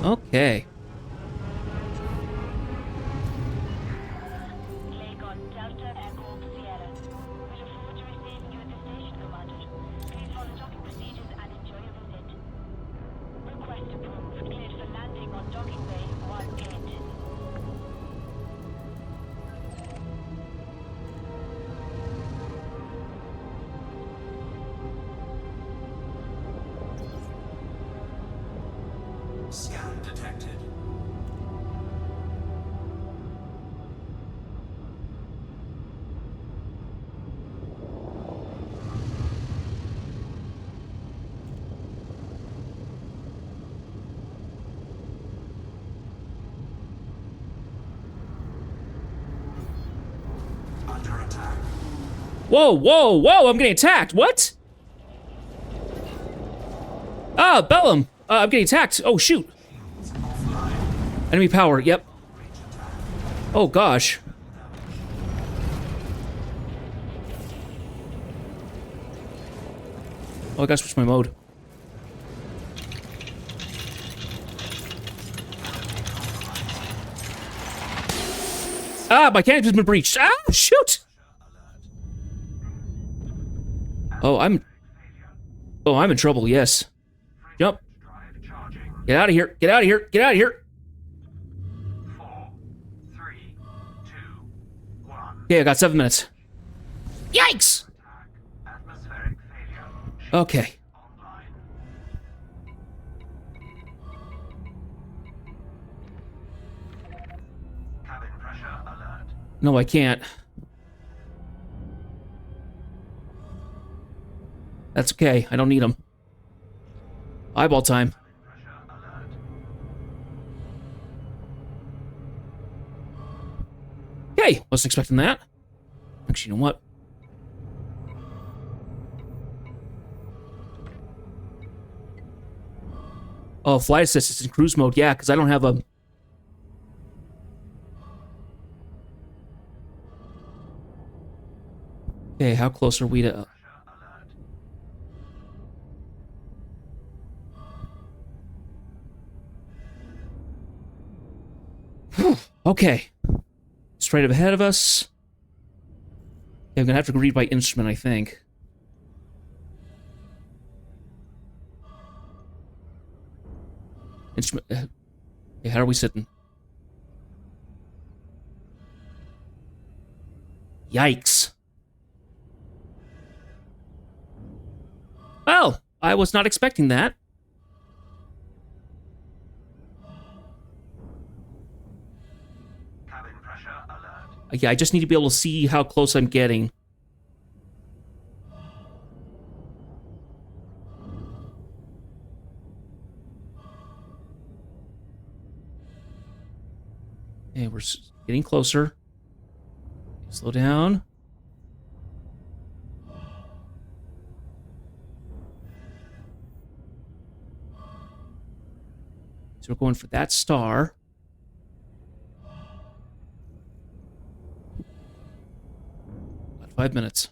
Okay. Lagos Delta Echo Sierra. We look forward to receiving you at the station, Commander. Please follow docking procedures and enjoy your visit. Request approved. Cleared for landing on docking bay 1 gate. Scan detected. Under attack. Whoa, whoa, whoa! I'm getting attacked. What? Ah, Bellum. I'm getting attacked. Oh shoot. Enemy power. Yep. Oh gosh. Oh, I gotta switch my mode. Ah, my cannon's been breached. Ah, shoot! Oh, I'm in trouble. Yes. Jump. Drive charging. Get out of here. Get out of here. Get out of here. 4, 3, 2, 1. Okay, I got 7 minutes. Yikes! Attack. Atmospheric failure. Okay. Online. Cabin pressure alert. No, I can't. That's okay. I don't need them. Eyeball time. Pressure alert. Okay, wasn't expecting that. Actually, you know what? Oh, flight assist is in cruise mode. Yeah, because I don't have a... Okay, how close are we to... Okay. Straight up ahead of us. Yeah, I'm gonna have to read by instrument, I think. Instrument... Okay, how are we sitting? Yikes. Well, I was not expecting that. Cabin pressure alert. Yeah, I just need to be able to see how close I'm getting. Okay, we're getting closer. Slow down. So we're going for that star. 5 minutes.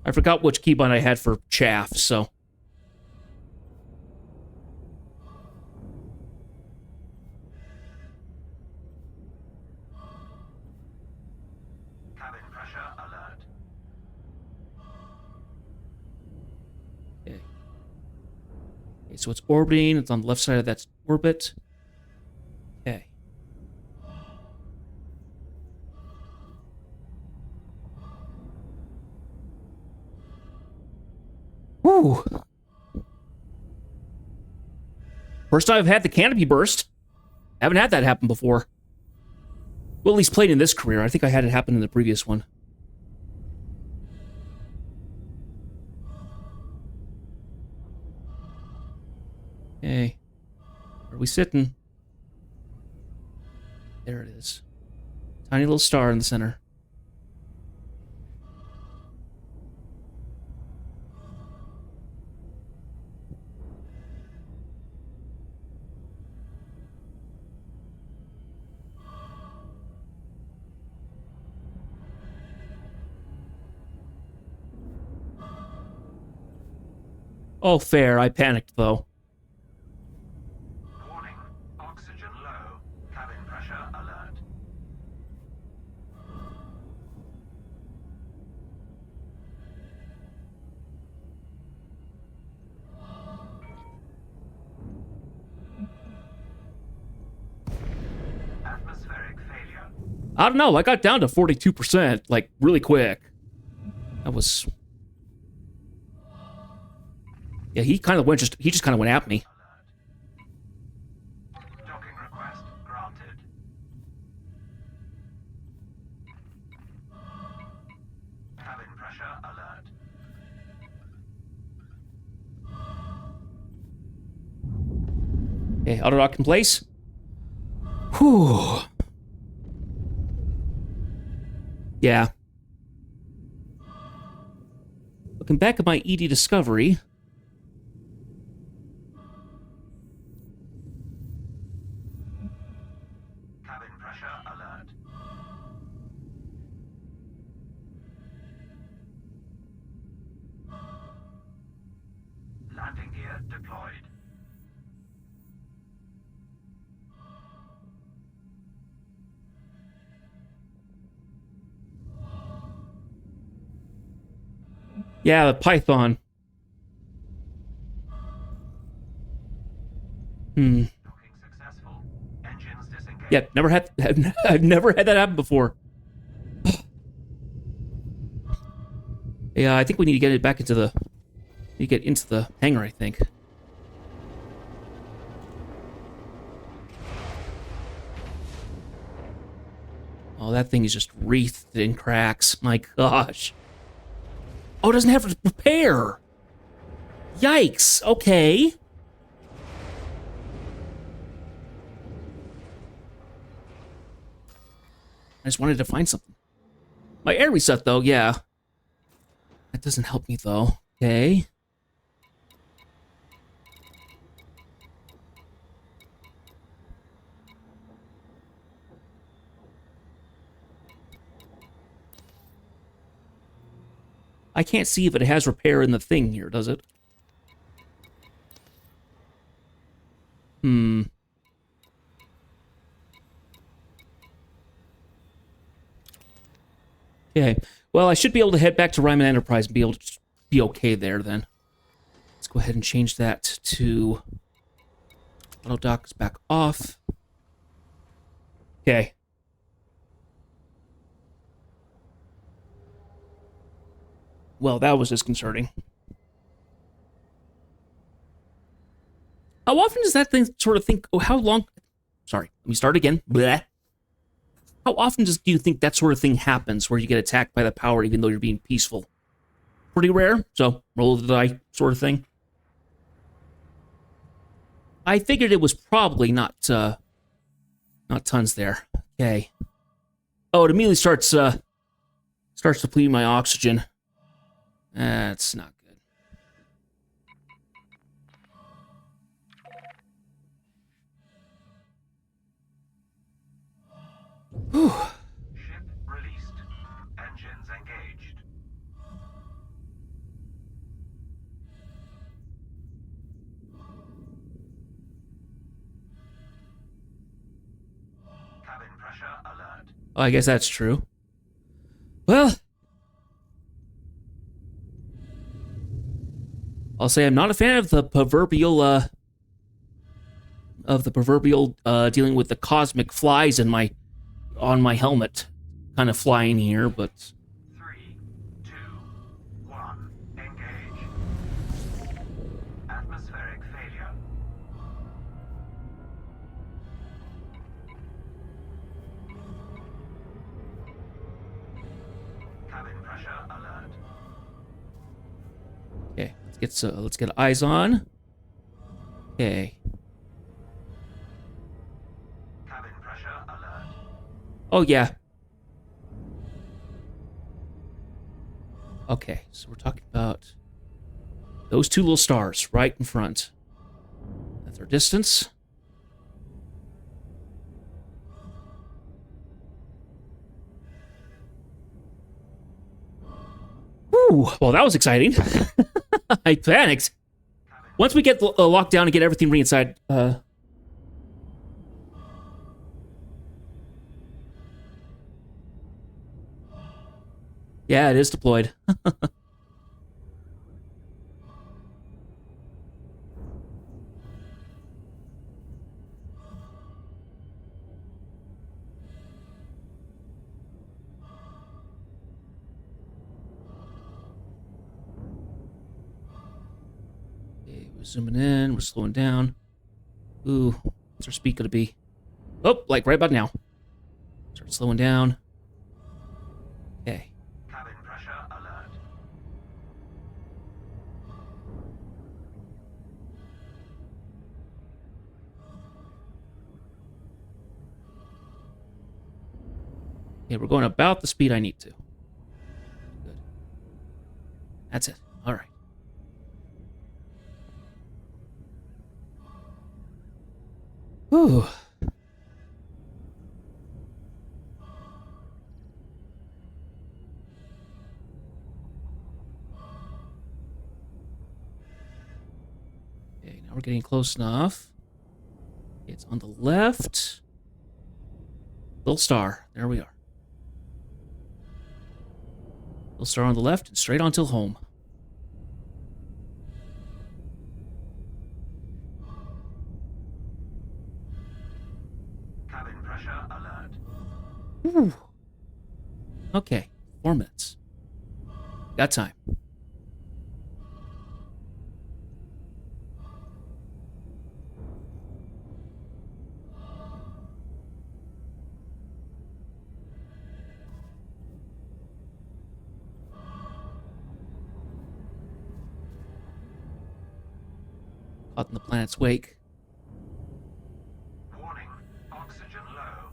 I forgot which keybind I had for chaff, so... Cabin pressure alert. Okay. Okay, so it's orbiting. It's on the left side of that orbit. Okay. Whew. First time I've had the canopy burst. Haven't had that happen before. Well, at least played in this career. I think I had it happen in the previous one. Okay. Where are we sitting? There it is. Tiny little star in the center. Oh, fair. I panicked, though. Warning. Oxygen low. Cabin pressure alert. Atmospheric failure. I don't know. I got down to 42%, like, really quick. That was... Yeah, he just kind of went at me. Docking request granted. Cabin pressure alert. Okay, auto dock in place. Whew. Yeah. Looking back at my ED Discovery... Cabin pressure alert. Landing gear deployed. Yeah, the Python. Docking successful. Engines disengaged. Yeah, I've never had that happen before. Yeah, I think we need to get it back into the... Need to get into the hangar, I think. Oh, that thing is just wreathed in cracks. My gosh. Oh, it doesn't have to repair. Yikes. Okay. I just wanted to find something. My air reset, though, yeah. That doesn't help me, though. Okay. I can't see if it has repair in the thing here, does it? Okay. Well, I should be able to head back to Ryman Enterprise and be able to be okay there, then. Let's go ahead and change that to... Auto dock is back off. Okay. Well, that was disconcerting. How often does that thing sort of think... Oh, how long... Sorry, let me start again. Bleh. How often do you think that sort of thing happens, where you get attacked by the power even though you're being peaceful? Pretty rare, so roll the die sort of thing. I figured it was probably not tons there. Okay. Oh, it immediately starts depleting my oxygen. That's not good. Oh, I guess that's true. Well, I'll say I'm not a fan of the proverbial dealing with the cosmic flies on my helmet, kind of flying here, but 3, 2, 1, engage. Atmospheric failure. Cabin pressure alert. okay, let's get eyes on. Okay. Cabin pressure alert. Oh yeah. Okay, so we're talking about those two little stars right in front. That's our distance. Whew, well, that was exciting. I panicked. Once we get locked down and get everything reinside, yeah, it is deployed. Okay, we're zooming in, we're slowing down. Ooh, what's our speed gonna be? Oh, like right about now. Start slowing down. Okay. Cabin pressure alert. Okay, we're going about the speed I need to. Good. That's it. All right. Whew. Okay, now we're getting close enough. It's on the left. Little star. There we are. Little star on the left and straight on till home. Cabin pressure alert. Ooh. Okay, 4 minutes. Got time. Caught in the planet's wake. Warning. Oxygen low.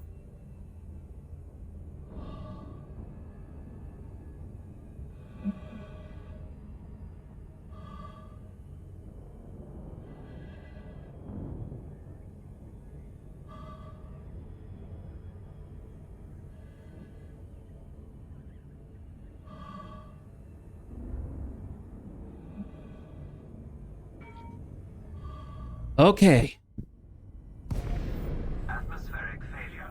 Okay. Atmospheric failure.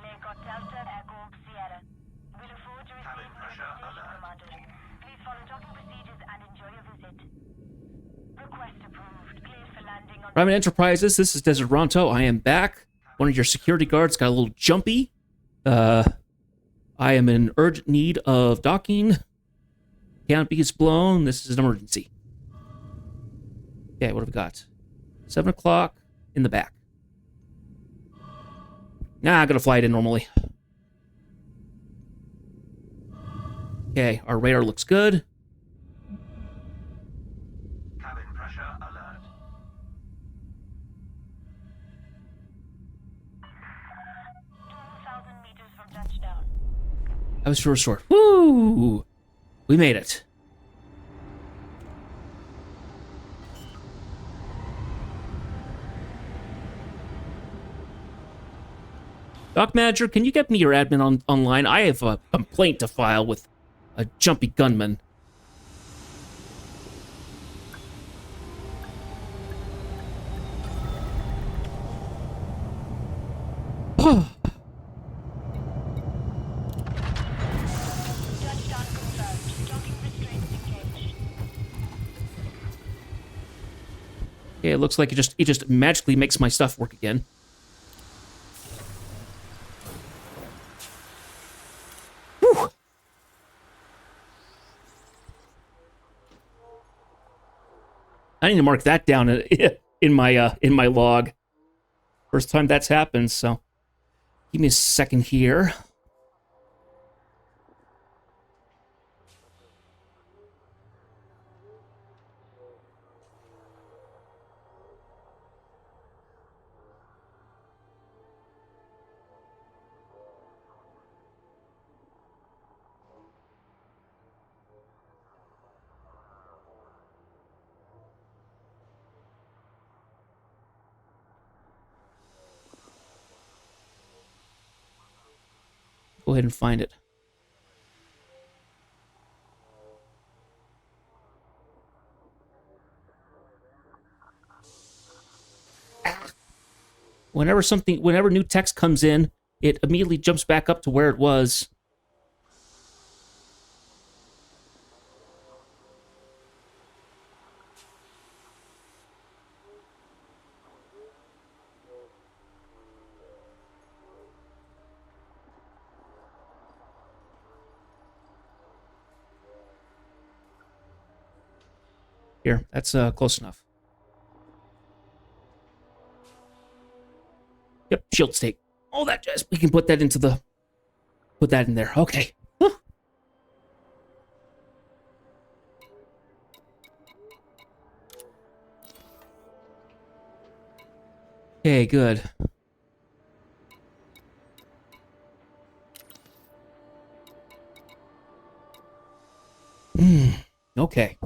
Lake Delta, Echo Sierra. We look forward to Cabin receiving pressure your invitation, alert. Commander. Please follow docking procedures and enjoy your visit. Request approved. Cleared for landing on... Private Enterprises, this is Desert Ronto. I am back. One of your security guards got a little jumpy. I am in urgent need of docking. Canopy is blown. This is an emergency. Okay, what have we got? 7 o'clock in the back. Nah, I'm gonna fly it in normally. Okay, our radar looks good. Cabin pressure alert. 2,000 meters from touchdown. I was short. Woo! We made it. Dock Manager, can you get me your admin online? I have a complaint to file with a jumpy gunman. Okay, it looks like it just magically makes my stuff work again. Whew. I need to mark that down in my log. First time that's happened, so give me a second here. Go ahead and find it. Whenever new text comes in, it immediately jumps back up to where it was. Here, that's close enough. Yep, shield stake. All that jazz. We can put that in there. Okay. Huh. Okay, good. Okay.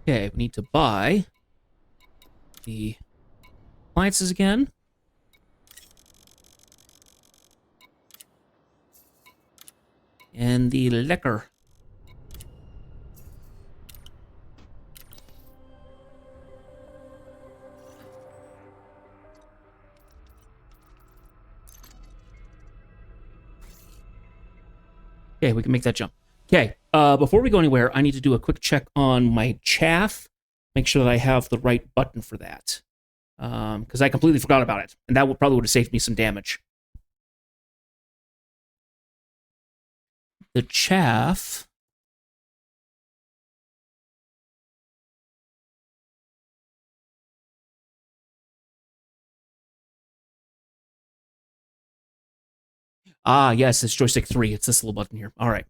Okay, we need to buy the appliances again. And the liquor. Okay, we can make that jump. Okay, before we go anywhere, I need to do a quick check on my chaff. Make sure that I have the right button for that. Because I completely forgot about it. And that probably would have saved me some damage. The chaff... Ah, yes, it's joystick 3. It's this little button here. All right.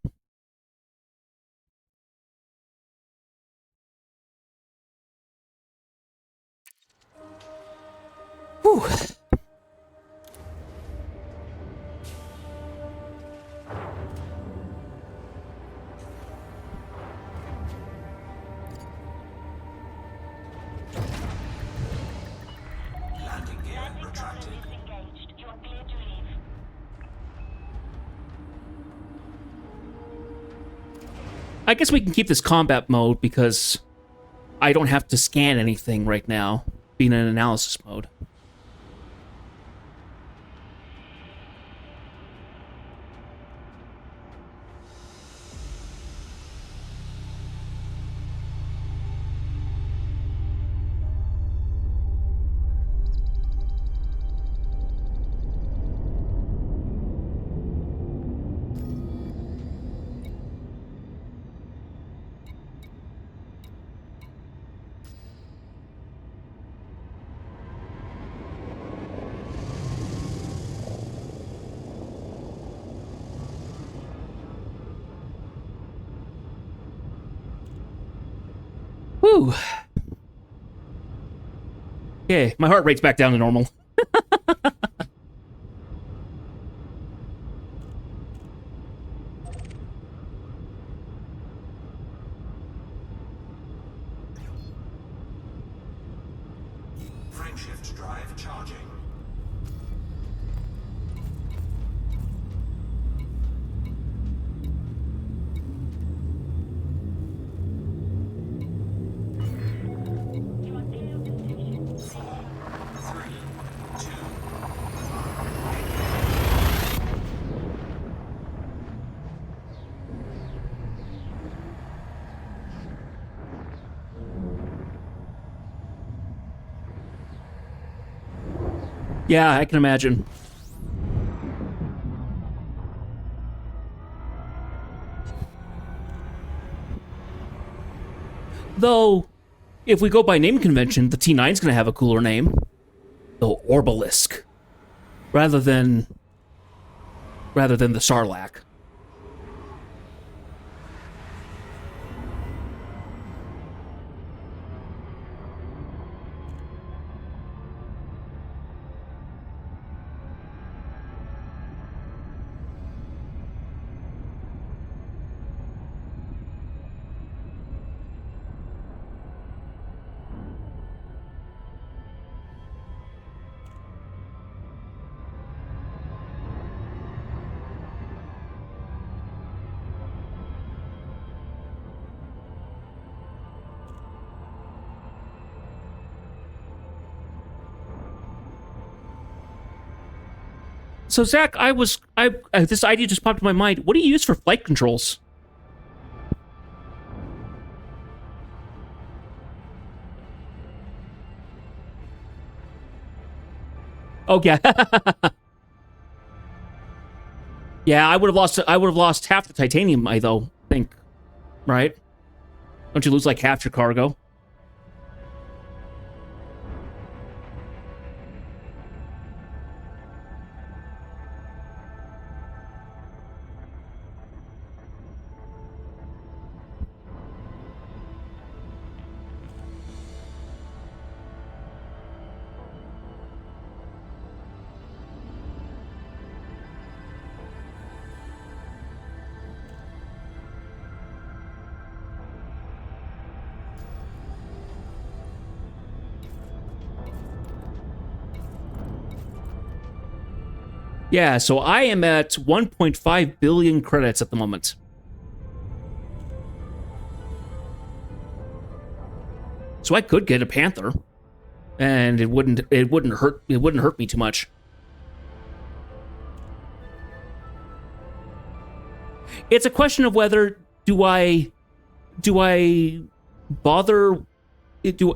Whew. Landing gear Landing retracted. button is engaged. You are clear to leave. I guess we can keep this combat mode because I don't have to scan anything right now, being in analysis mode. Whew. Okay, my heart rate's back down to normal. Frameshift drive charging. You are clear of the station. 4, 3, 2, Yeah, I can imagine. Though, if we go by name convention, the T9's going to have a cooler name. The Orbalisk. Rather than the Sarlacc. So Zach, this idea just popped in my mind. What do you use for flight controls? Oh yeah. Yeah, I would have lost half the titanium, I think. Right? Don't you lose like half your cargo? Yeah, so I am at 1.5 billion credits at the moment. So I could get a Panther, and it wouldn't hurt me too much. It's a question of whether do I bother,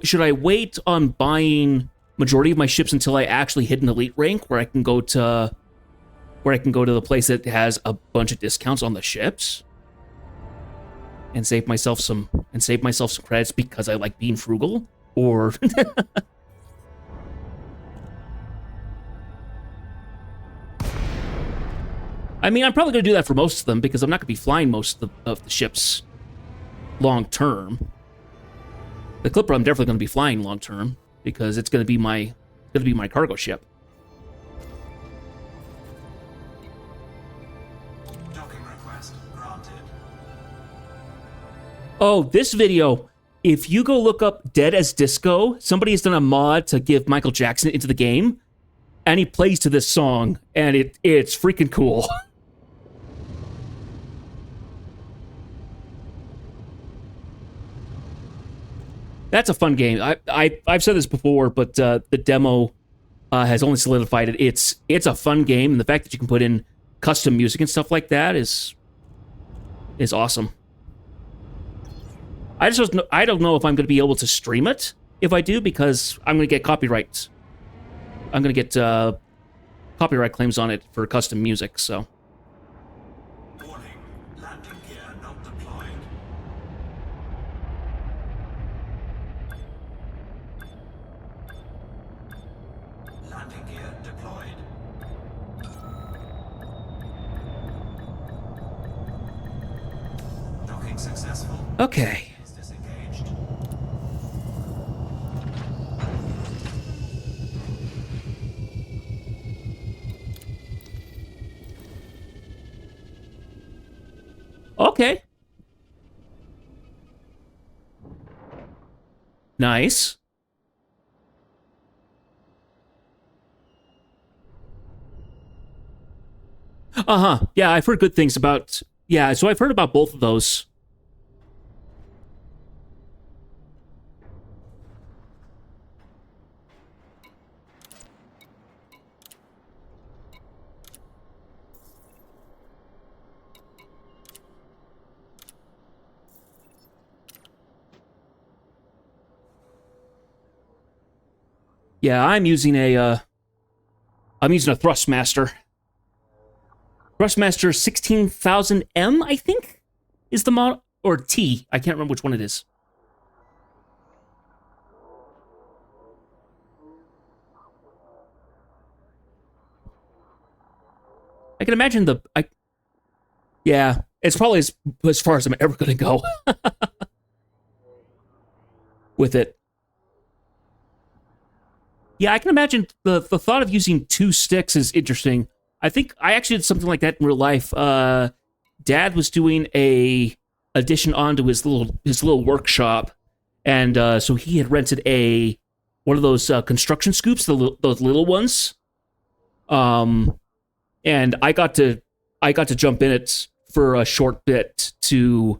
should I wait on buying majority of my ships until I actually hit an elite rank where I can go to the place that has a bunch of discounts on the ships and save myself some credits because I like being frugal, or I mean, I'm probably going to do that for most of them because I'm not going to be flying most of the ships long term. The Clipper I'm definitely going to be flying long term because it's going to be my cargo ship. docking request granted. Oh, this video, if you go look up Dead as Disco, somebody has done a mod to give Michael Jackson into the game, and he plays to this song, and it's freaking cool. That's a fun game. I've said this before, but the demo has only solidified it. It's a fun game, and the fact that you can put in custom music and stuff like that is awesome. I don't know if I'm going to be able to stream it if I do, because I'm going to get copyright. I'm going to get copyright claims on it for custom music, so. Warning, landing gear not deployed. Landing gear deployed. Docking successful. Okay. Is disengaged. Okay. Nice. Uh-huh. Yeah, I've heard good things about... Yeah, so I've heard about both of those. Yeah, I'm using a Thrustmaster. Thrustmaster 16,000M, I think, is the model, or T. I can't remember which one it is. I can imagine yeah, it's probably as far as I'm ever going to go with it. Yeah, I can imagine the thought of using two sticks is interesting. I think I actually did something like that in real life. Dad was doing a addition onto his little workshop, and so he had rented one of those construction scoops, those little ones. And I got to jump in it for a short bit to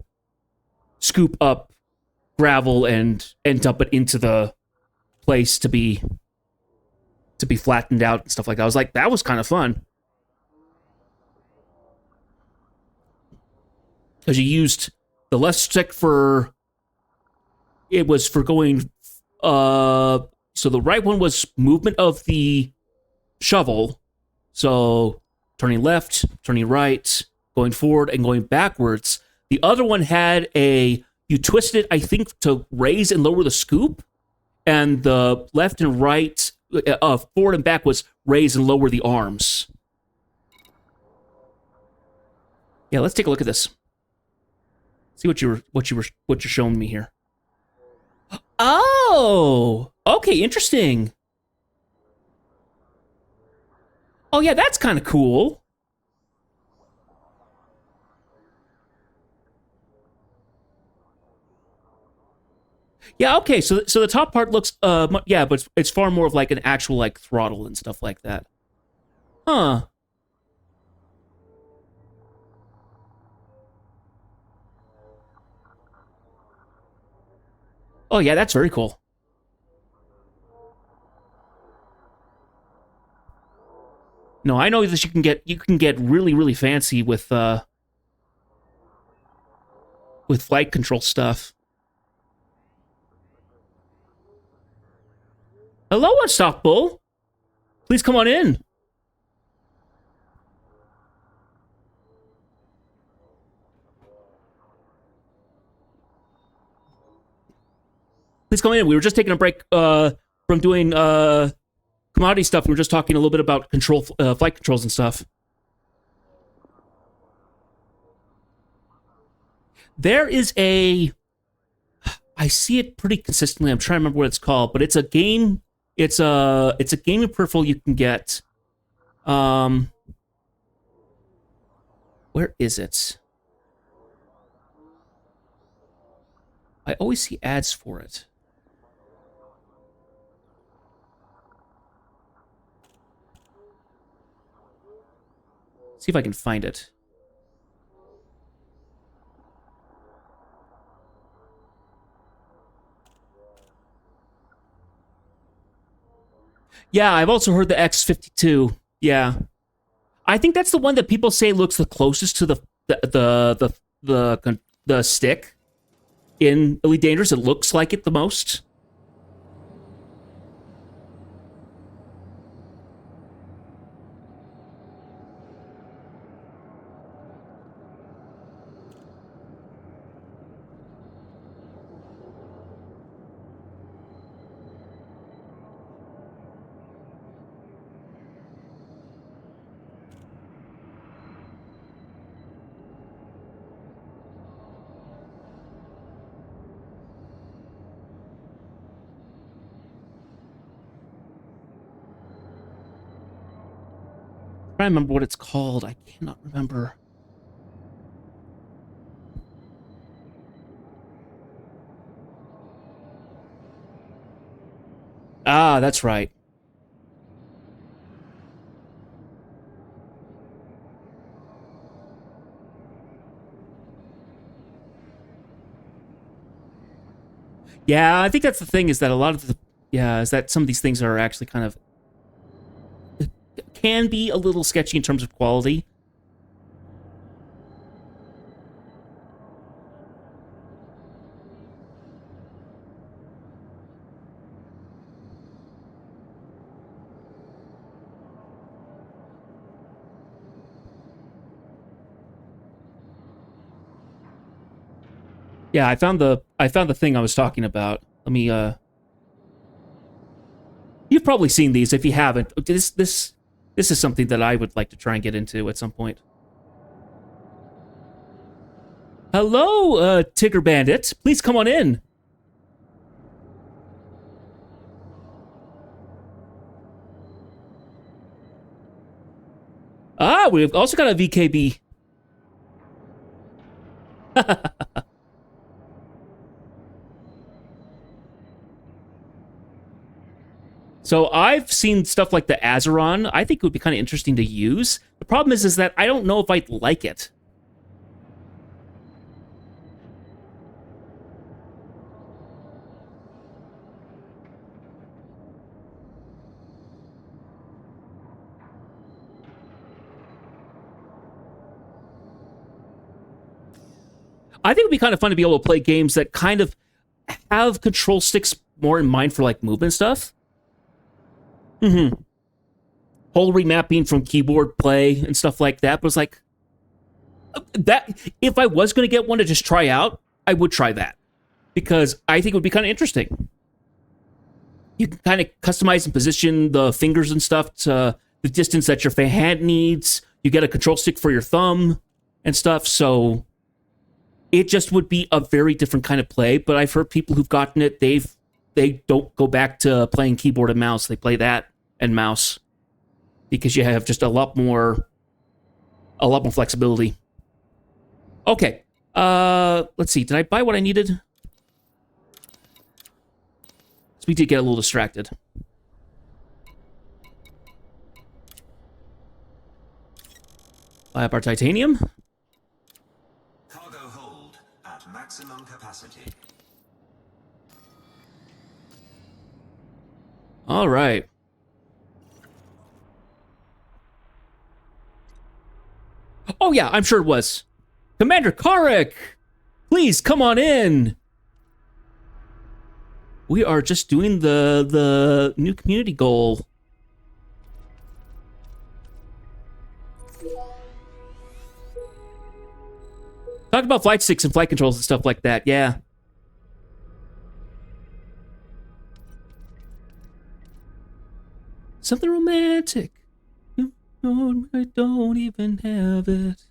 scoop up gravel and dump it into the place to be flattened out and stuff like that. I was like, that was kind of fun. Because you used the left stick for going, so the right one was movement of the shovel, so turning left, turning right, going forward, and going backwards. The other one had you twisted it, I think, to raise and lower the scoop, and the left and right, forward and back was raise and lower the arms. Yeah, let's take a look at this. See what you're showing me here. Oh, okay, interesting. Oh yeah, that's kind of cool. Yeah, okay. So the top part looks yeah, but it's far more of like an actual like throttle and stuff like that. Huh. Oh yeah, that's very cool. No, I know that you can get really really fancy with flight control stuff. Hello, Unstopped Bull. Please come on in. Please come in. We were just taking a break from doing commodity stuff. We were just talking a little bit about flight controls and stuff. There is I see it pretty consistently. I'm trying to remember what it's called, but it's a game. It's a gaming peripheral you can get. Where is it? I always see ads for it. See if I can find it. Yeah, I've also heard the X52. Yeah, I think that's the one that people say looks the closest to the stick in Elite Dangerous. It looks like it the most. I remember what it's called. I cannot remember. Ah, that's right. Yeah, I think that's the thing, is that a lot of the... Yeah, is that some of these things are actually kind of... can be a little sketchy in terms of quality. Yeah, I found the thing I was talking about. Let me You've probably seen these. If you haven't, this is something that I would like to try and get into at some point. Hello, Tigger Bandit. Please come on in. Ah, we've also got a VKB. So I've seen stuff like the Azeron. I think it would be kind of interesting to use. The problem is that I don't know if I'd like it. I think it would be kind of fun to be able to play games that kind of have control sticks more in mind for like movement stuff. Whole remapping from keyboard play and stuff like that. But it's like that. If I was going to get one to just try out, I would try that, because I think it would be kind of interesting. You can kind of customize and position the fingers and stuff to the distance that your hand needs. You get a control stick for your thumb and stuff. So it just would be a very different kind of play. But I've heard people who've gotten it, they don't go back to playing keyboard and mouse. They play that and mouse, because you have just a lot more flexibility. Okay. Let's see. Did I buy what I needed? So we did get a little distracted. Buy up our titanium. Cargo hold at maximum capacity. All right. Oh yeah, I'm sure it was. Commander Karek! Please, come on in! We are just doing the new community goal. Talk about flight sticks and flight controls and stuff like that, yeah. Something romantic. No, I don't even have it.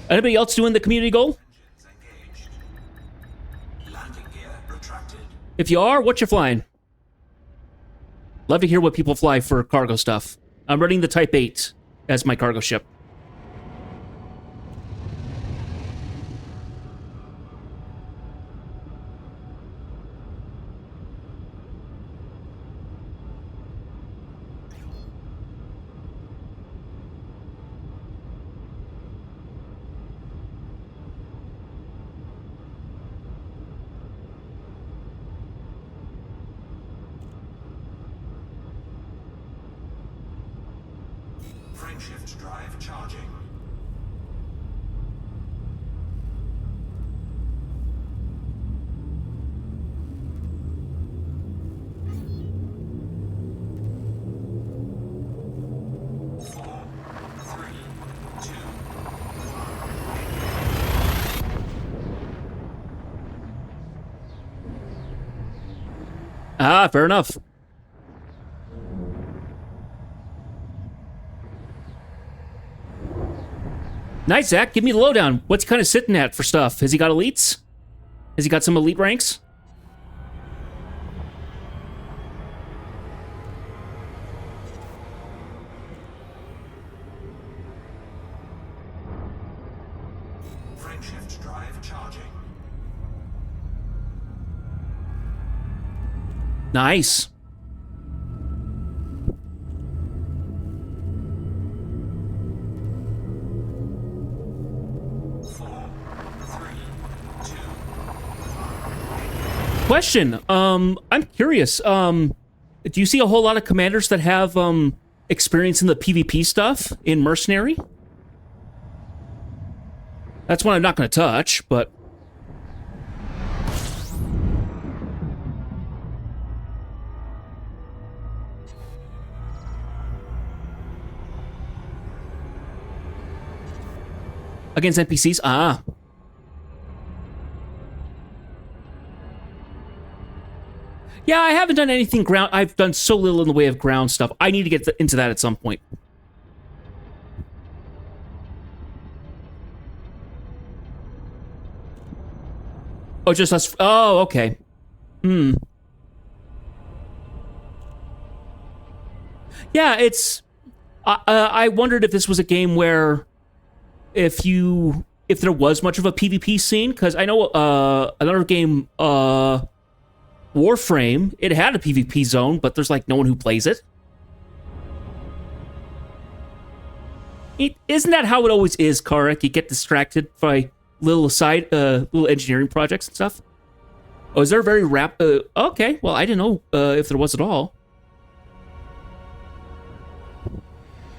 Anybody else doing the community goal? Engaged. Landing gear retracted. If you are, what you flying? Love to hear what people fly for cargo stuff. I'm running the Type 8 as my cargo ship. Frameshift drive charging. Four, three, two. Ah, fair enough. Nice, Zach. Give me the lowdown. What's he kind of sitting at for stuff? Has he got elites? Has he got some elite ranks? Frameshift drive charging. Nice. Question. I'm curious. Do you see a whole lot of commanders that have experience in the PvP stuff in Mercenary? That's one I'm not going to touch, but against NPCs? Ah. Yeah, I haven't done anything ground. I've done so little in the way of ground stuff. I need to get into that at some point. Oh, just us. Oh, okay. Hmm. Yeah, it's. I wondered if this was a game where, if there was much of a PvP scene, because I know another game, Warframe, it had a PvP zone, but there's like no one who plays it. Isn't that how it always is, Karek? You get distracted by little little engineering projects and stuff. Oh, is there a very okay, well, I didn't know if there was at all.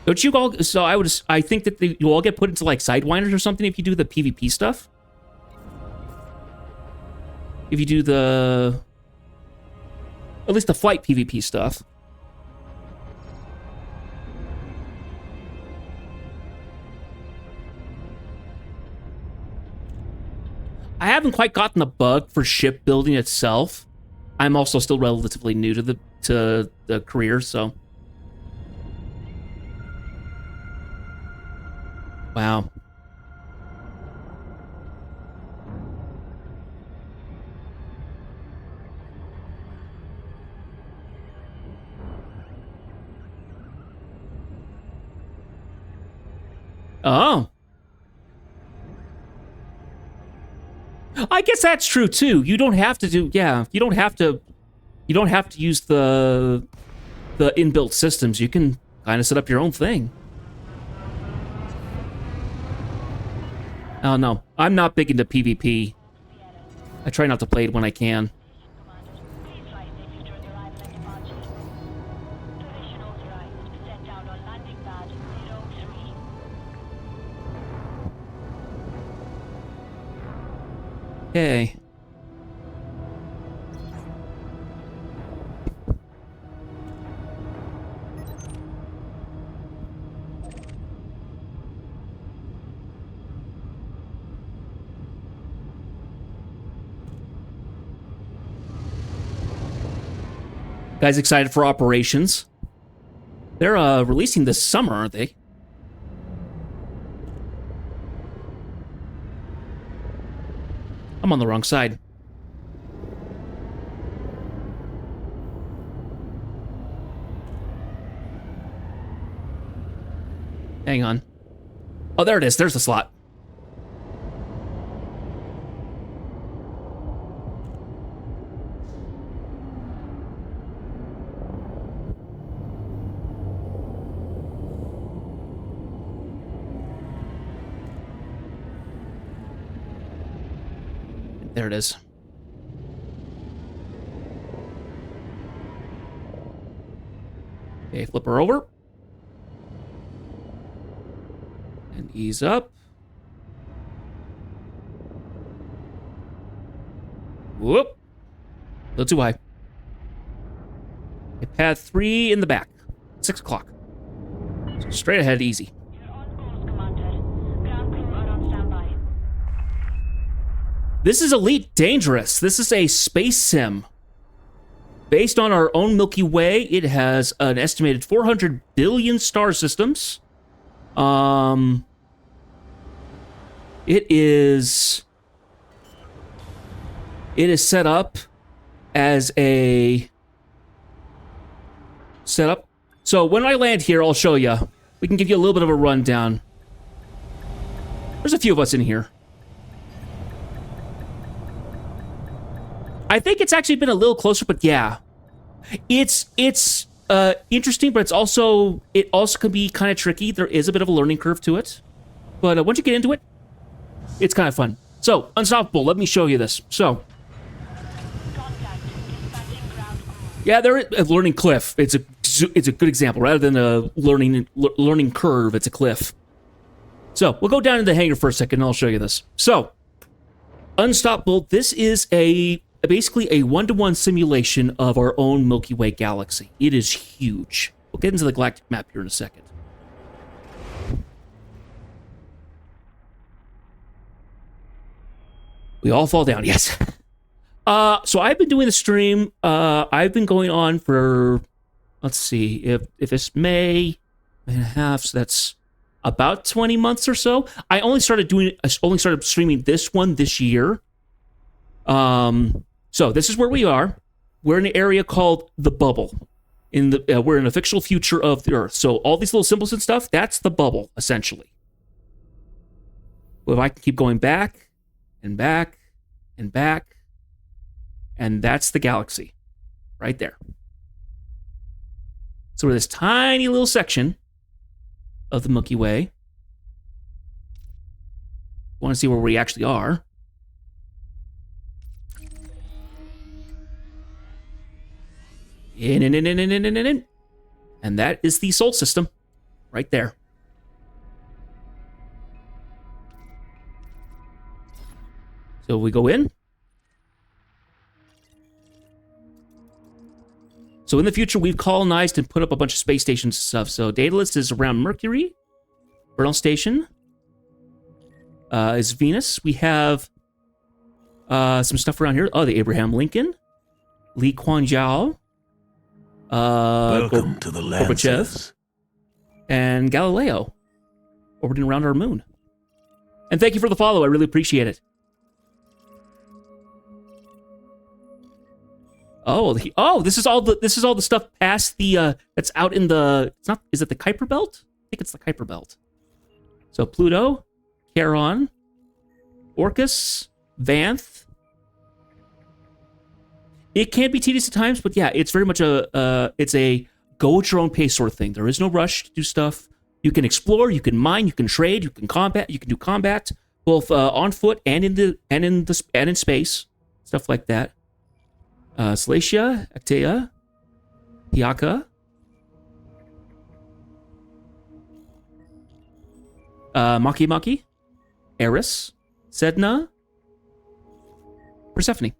Don't you all? So I think that you all get put into like Sidewinders or something if you do the PvP stuff. If you do at least the flight PvP stuff. I haven't quite gotten the bug for shipbuilding itself. I'm also still relatively new to the career, so. Wow. Oh. I guess that's true too. You don't have to do, yeah, you don't have to use the inbuilt systems. You can kind of set up your own thing. Oh no, I'm not big into PvP. I try not to play it when I can. Please fly safely during arrival and departure. Duration authorized. Set down on landing pad 03. Okay. Guys excited for Operations? They're releasing this summer, aren't they? I'm on the wrong side. Hang on. Oh, there it is. There's the slot. There it is. Okay, flip her over. And ease up. Whoop. A little too high. Okay, pad 3 in the back. 6 o'clock. Straight ahead, easy. You're on course, Commander. Ground crew are on standby. This is Elite Dangerous. This is a space sim. Based on our own Milky Way, it has an estimated 400 billion star systems. It is set up as a setup. So when I land here, I'll show you. We can give you a little bit of a rundown. There's a few of us in here. I think it's actually been a little closer, but yeah. It's interesting, but it also can be kind of tricky. There is a bit of a learning curve to it, but once you get into it, it's kind of fun. So, Unstoppable, let me show you this. So, Contact. Dispatching ground crew. yeah, there is learning cliff. It's a good example rather than a learning curve. It's a cliff. So we'll go down to the hangar for a second, and I'll show you this. So, Unstoppable. This is basically a one-to-one simulation of our own Milky Way galaxy. It is huge. We'll get into the galactic map here in a second. We all fall down. Yes. So I've been doing the stream. I've been going on for, let's see, if it's May and a half, so that's about 20 months or so. I only started streaming this one this year. So this is where we are. We're in an area called the Bubble. We're in a fictional future of the Earth. So all these little symbols and stuff, that's the bubble, essentially. Well, if I can keep going back and back and back, and that's the galaxy right there. So we're this tiny little section of the Milky Way. Want to see where we actually are? In. And that is the Sol system right there. So we go in. So in the future, we've colonized and put up a bunch of space stations and stuff. So Daedalus is around Mercury. Bernal Station is Venus. We have some stuff around here. Oh, the Abraham Lincoln. Lee Kuan Yew. Welcome to the Gorbachev. Lancers. And Galileo. Orbiting around our moon. And thank you for the follow. I really appreciate it. Oh, this is all the stuff past the that's out in the, it's not, is it the Kuiper Belt? I think it's the Kuiper Belt. So Pluto, Charon, Orcus, Vanth. It can be tedious at times, but yeah, it's very much it's a go at your own pace sort of thing. There is no rush to do stuff. You can explore, you can mine, you can trade, you can combat, you can do combat both on foot and in space, stuff like that. Salacia, Actea, Piaka, Maki Maki, Eris, Sedna, Persephone.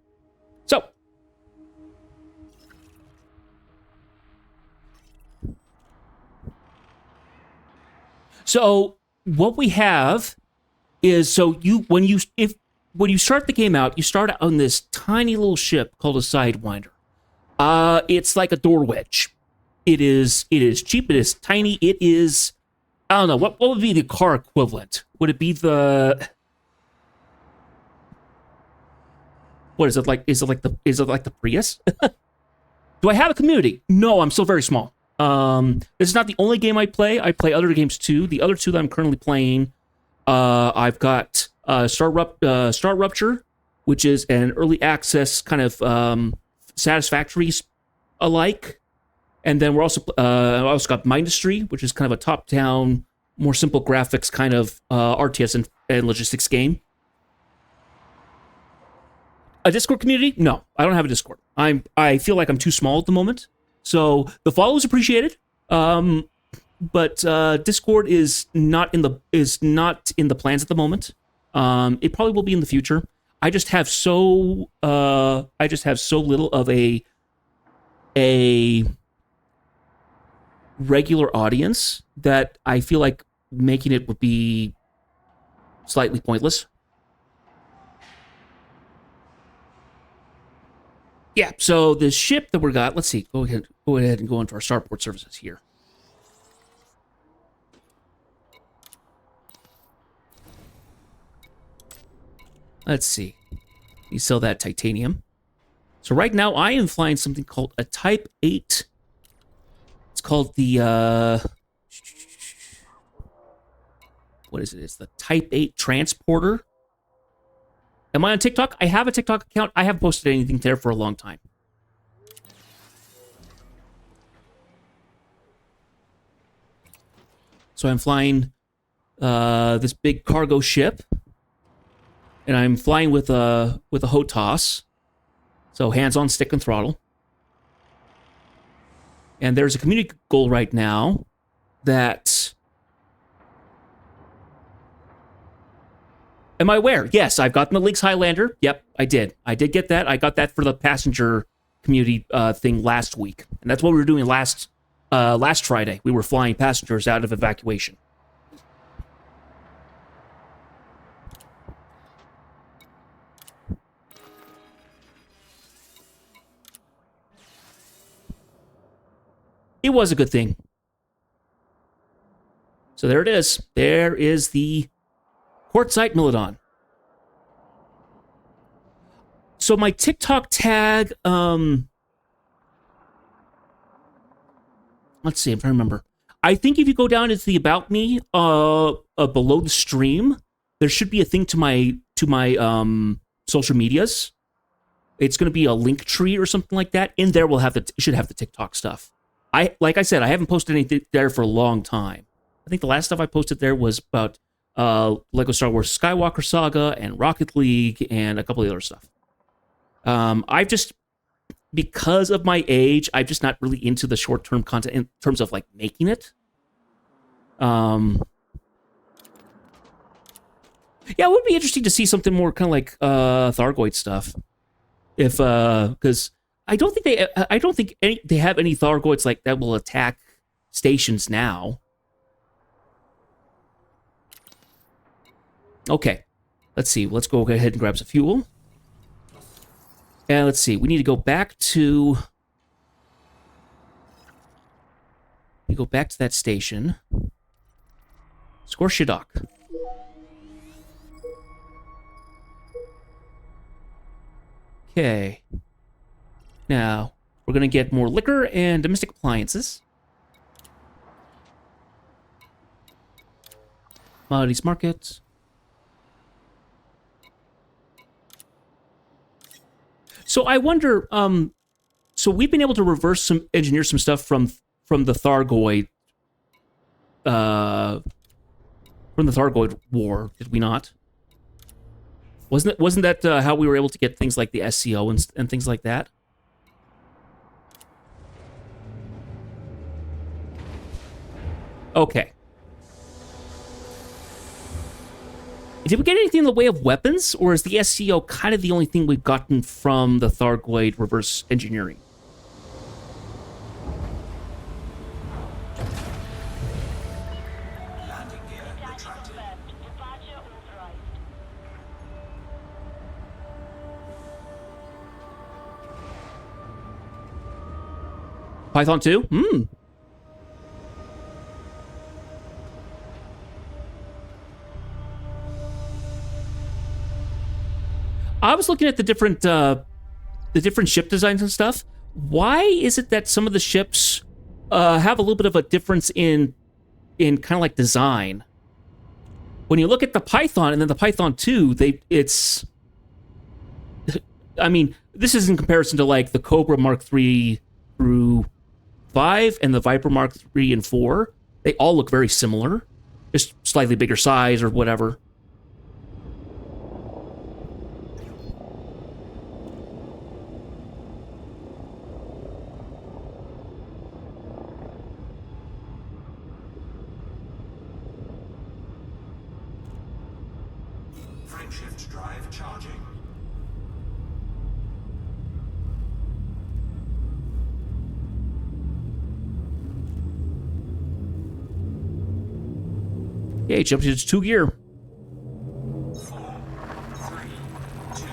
So what we have is, when you start the game out, you start out on this tiny little ship called a Sidewinder. It's like a door wedge. It is cheap. It is tiny. It is, I don't know, what would be the car equivalent? Would it be the, what is it like? Is it like the Prius? Do I have a community? No, I'm still very small. This is not the only game I play. I play other games too. The other two that I'm currently playing, I've got Star Rupture, which is an early access kind of Satisfactory alike, and then we're also I also got Mindustry, which is kind of a top-down, more simple graphics kind of RTS and logistics game. A Discord community? No, I don't have a Discord. I feel like I'm too small at the moment. So the follow is appreciated, but Discord is not in the plans at the moment. It probably will be in the future. I just have so little of a regular audience that I feel like making it would be slightly pointless. Yeah, so the ship that we got, let's see, go ahead and go into our starport services here. Let's see. You sell that titanium. So right now I am flying something called a Type 8. It's called the, what is it? It's the Type 8 Transporter. Am I on TikTok? I have a TikTok account. I haven't posted anything there for a long time. So I'm flying this big cargo ship, and I'm flying with a HOTAS, so hands on stick and throttle. And there's a community goal right now that... Am I aware? Yes, I've gotten the Lynx Highlander. Yep, I did. I did get that. I got that for the passenger community thing last week. And that's what we were doing last Friday. We were flying passengers out of evacuation. It was a good thing. So there it is. There is the Quartzite Milodon. So my TikTok tag, let's see, I'm trying to remember. I think if you go down into the About Me, below the stream, there should be a thing to my social medias. It's going to be a link tree or something like that. In there, should have the TikTok stuff. Like I said, I haven't posted anything there for a long time. I think the last stuff I posted there was about Lego Star Wars Skywalker Saga and Rocket League and a couple of other stuff. I've just, because of my age, I'm just not really into the short-term content in terms of like making it. Yeah, it would be interesting to see something more kind of like Thargoid stuff. If because I don't think they have any Thargoids like that will attack stations now. Okay, let's see. Let's go ahead and grab some fuel. And let's see. We need to go back to... We go back to that station. Score Shidok. Okay. Now, we're going to get more liquor and domestic appliances. Commodities market. So I wonder, so we've been able to engineer some stuff from the Thargoid, from the Thargoid War, did we not? Wasn't that how we were able to get things like the SCO and things like that? Okay. Did we get anything in the way of weapons, or is the SCO kind of the only thing we've gotten from the Thargoid reverse engineering? Landing gear retracted. Departure authorized. Python 2? I was looking at the different ship designs and stuff. Why is it that some of the ships have a little bit of a difference in kind of like design? When you look at the Python and then the Python 2, it's... I mean, this is in comparison to like the Cobra Mark 3 through 5 and the Viper Mark 3 and 4. They all look very similar, just slightly bigger size or whatever. Frameshift drive charging. Yeah, he jumped into 2 gear. 4, 3, 2.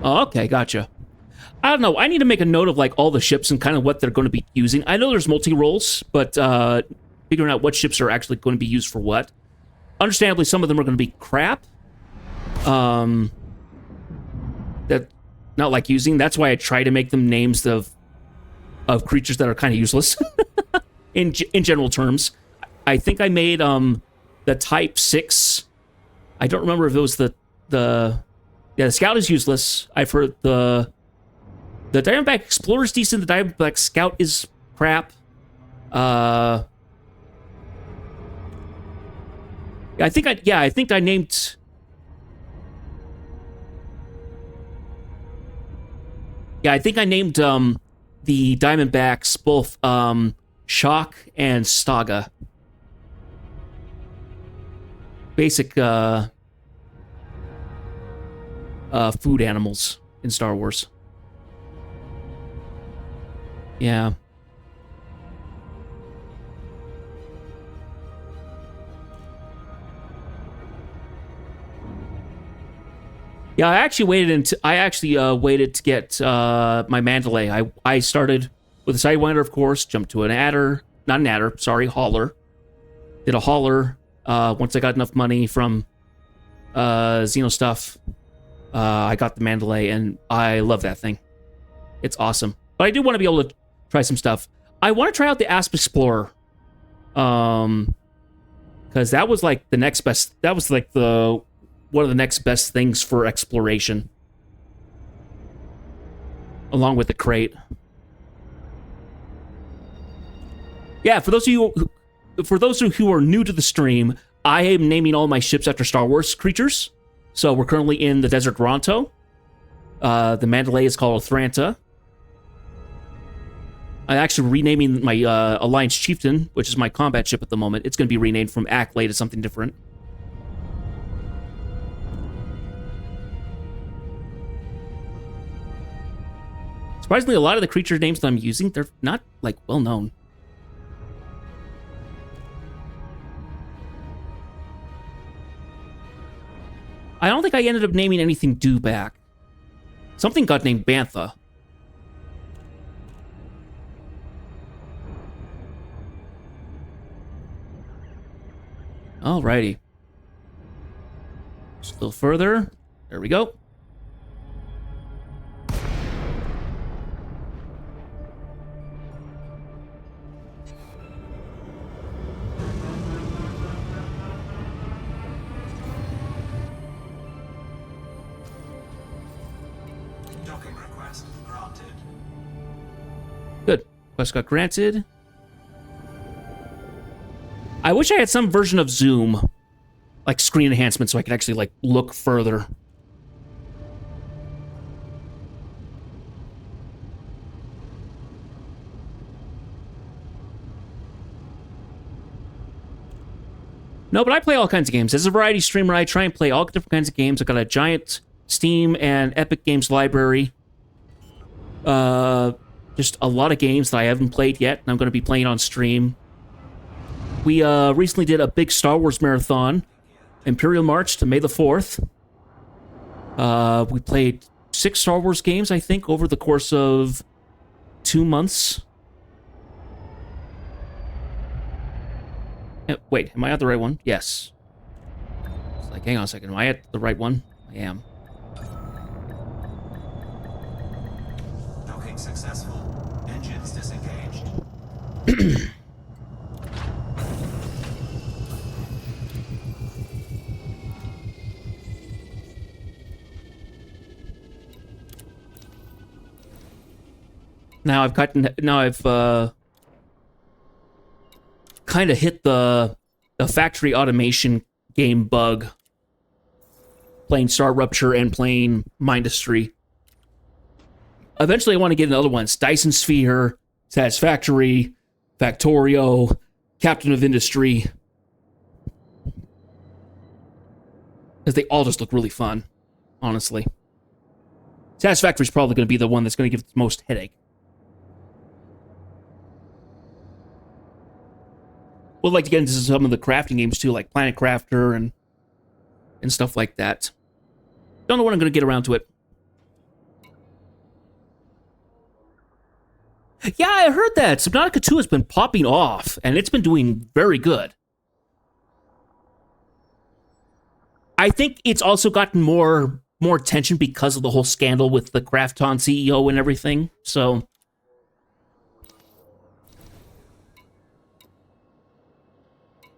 Oh, okay, gotcha. I don't know. I need to make a note of like all the ships and kind of what they're going to be using. I know there's multi-roles, but figuring out what ships are actually going to be used for what. Understandably, some of them are going to be crap. That not like using. That's why I try to make them names of creatures that are kind of useless in general terms. I think I made the Type 6. I don't remember if it was the Scout is useless. I've heard the Diamondback Explorer is decent. The Diamondback Scout is crap. Yeah, I think I named. Yeah, I think I named the Diamondbacks both Shock and Staga. Basic food animals in Star Wars. Yeah. Yeah, I actually waited to get my Mandalay. I started with a Sidewinder, of course, jumped to an adder, not an adder, sorry, hauler. Did a hauler once I got enough money from Xeno stuff. I got the Mandalay, and I love that thing. It's awesome. But I do want to be able to try some stuff. I want to try out the Asp Explorer. Because that was like the next best. That was like one of the next best things for exploration, along with the crate. Yeah, for those of you who are new to the stream, I am naming all my ships after Star Wars creatures. So we're currently in the Desert Ronto. The Mandalay is called Thranta. I'm actually renaming my Alliance Chieftain, which is my combat ship at the moment. It's going to be renamed from Acklay to something different. Surprisingly, a lot of the creature names that I'm using, they're not, like, well known. I don't think I ended up naming anything Dewback. Something got named Bantha. Alrighty. Just a little further. There we go. Docking request granted. Good. Quest got granted. I wish I had some version of zoom, like screen enhancement, so I could actually like look further. No, but I play all kinds of games. As a variety streamer, I try and play all different kinds of games. I've got a giant Steam and Epic Games library. Just a lot of games that I haven't played yet, and I'm going to be playing on stream. We recently did a big Star Wars marathon, Imperial March to May the 4th. We played 6 Star Wars games, I think, over the course of 2 months. Wait, am I at the right one? Yes. It's like, hang on a second, am I at the right one? I am. Docking successful. Engines disengaged. Now I've kind of hit the factory automation game bug, playing Star Rupture and playing Mindustry. Eventually I want to get into other ones. Dyson Sphere, Satisfactory, Factorio, Captain of Industry. Because they all just look really fun, honestly. Satisfactory is probably going to be the one that's going to give the most headache. Would like to get into some of the crafting games too, like Planet Crafter and stuff like that. Don't know when I'm going to get around to it. Yeah, I heard that. Subnautica 2 has been popping off, and it's been doing very good. I think it's also gotten more attention because of the whole scandal with the Krafton CEO and everything, so...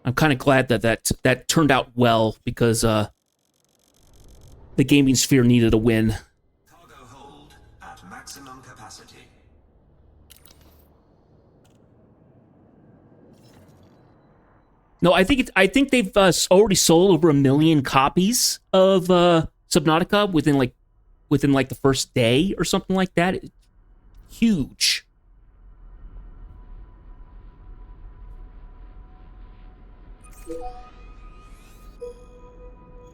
I'm kind of glad that turned out well, because the gaming sphere needed a win. Cargo hold at maximum capacity. No, I think they've already sold over 1 million copies of Subnautica within like the first day or something like that. It's huge.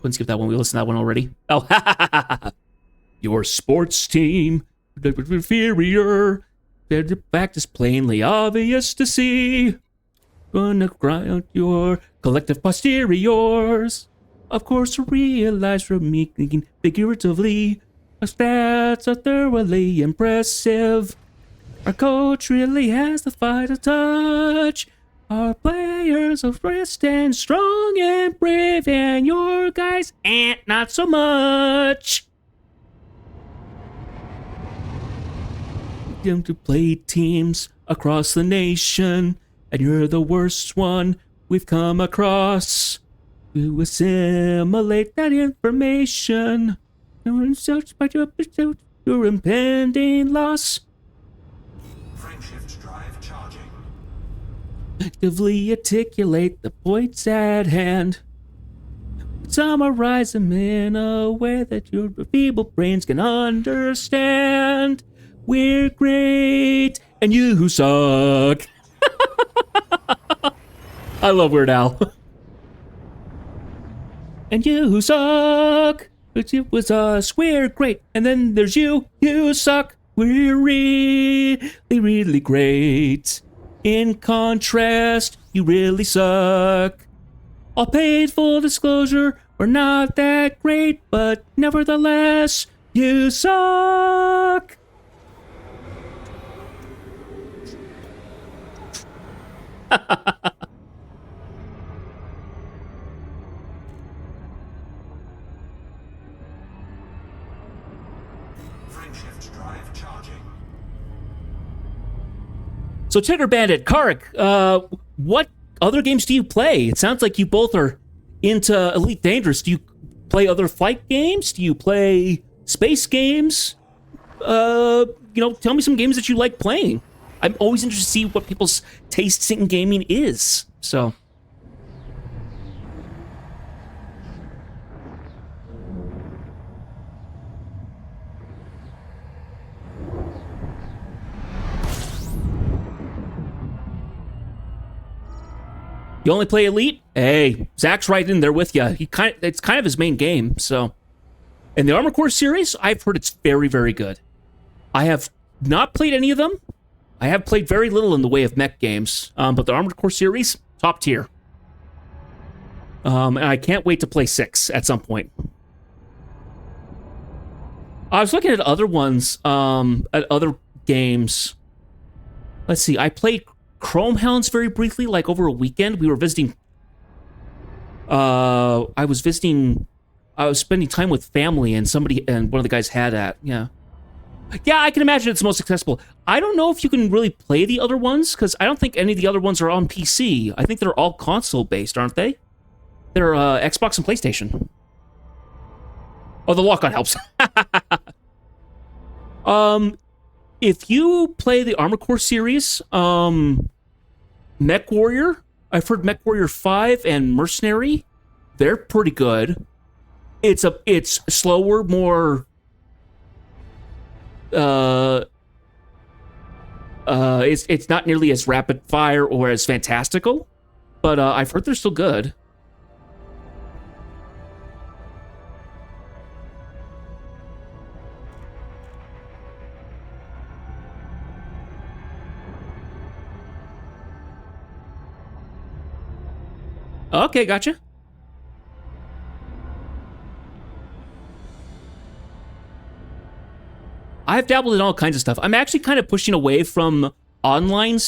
Couldn't skip that one. We listened to that one already. Oh, your sports team inferior. The fact is plainly obvious to see. Gonna grind out your collective posteriors. Of course, realize from me thinking figuratively. Our stats are thoroughly impressive. Our coach really has the fighter touch. Our players are fast and strong and brave, and your guys ain't not so much. Them to play teams across the nation, and you're the worst one we've come across. To assimilate that information, and search by your impending loss. Frameshift drive charging. Actively articulate the points at hand. Summarize them in a way that your feeble brains can understand. We're great, and you suck. I love Weird Al. And you suck. But it was us. We're great. And then there's you. You suck. We're really, really great. In contrast, you really suck. All paid full disclosure, we're not that great, but nevertheless, you suck. Frameshift drive charging. So, Tigger Bandit, Karik, what other games do you play? It sounds like you both are into Elite Dangerous. Do you play other flight games? Do you play space games? Tell me some games that you like playing. I'm always interested to see what people's tastes in gaming is. So. You only play Elite? Hey, Zach's right in there with you. It's kind of his main game, so. And the Armored Core series, I've heard it's very, very good. I have not played any of them. I have played very little in the way of mech games, but the Armored Core series, top tier. And I can't wait to play 6 at some point. I was looking at other ones, at other games. Let's see, I played Chrome Hounds very briefly, like over a weekend. We were visiting. I was spending time with family, and one of the guys had that. Yeah, I can imagine it's the most accessible. I don't know if you can really play the other ones because I don't think any of the other ones are on PC. I think they're all console based, aren't they? They're Xbox and PlayStation. Oh, the lock-on helps. If you play the Armored Core series, Mech Warrior, I've heard Mech Warrior 5 and Mercenary, they're pretty good. It's slower, more it's not nearly as rapid fire or as fantastical, but I've heard they're still good. Okay, gotcha. I've dabbled in all kinds of stuff. I'm actually kind of pushing away from online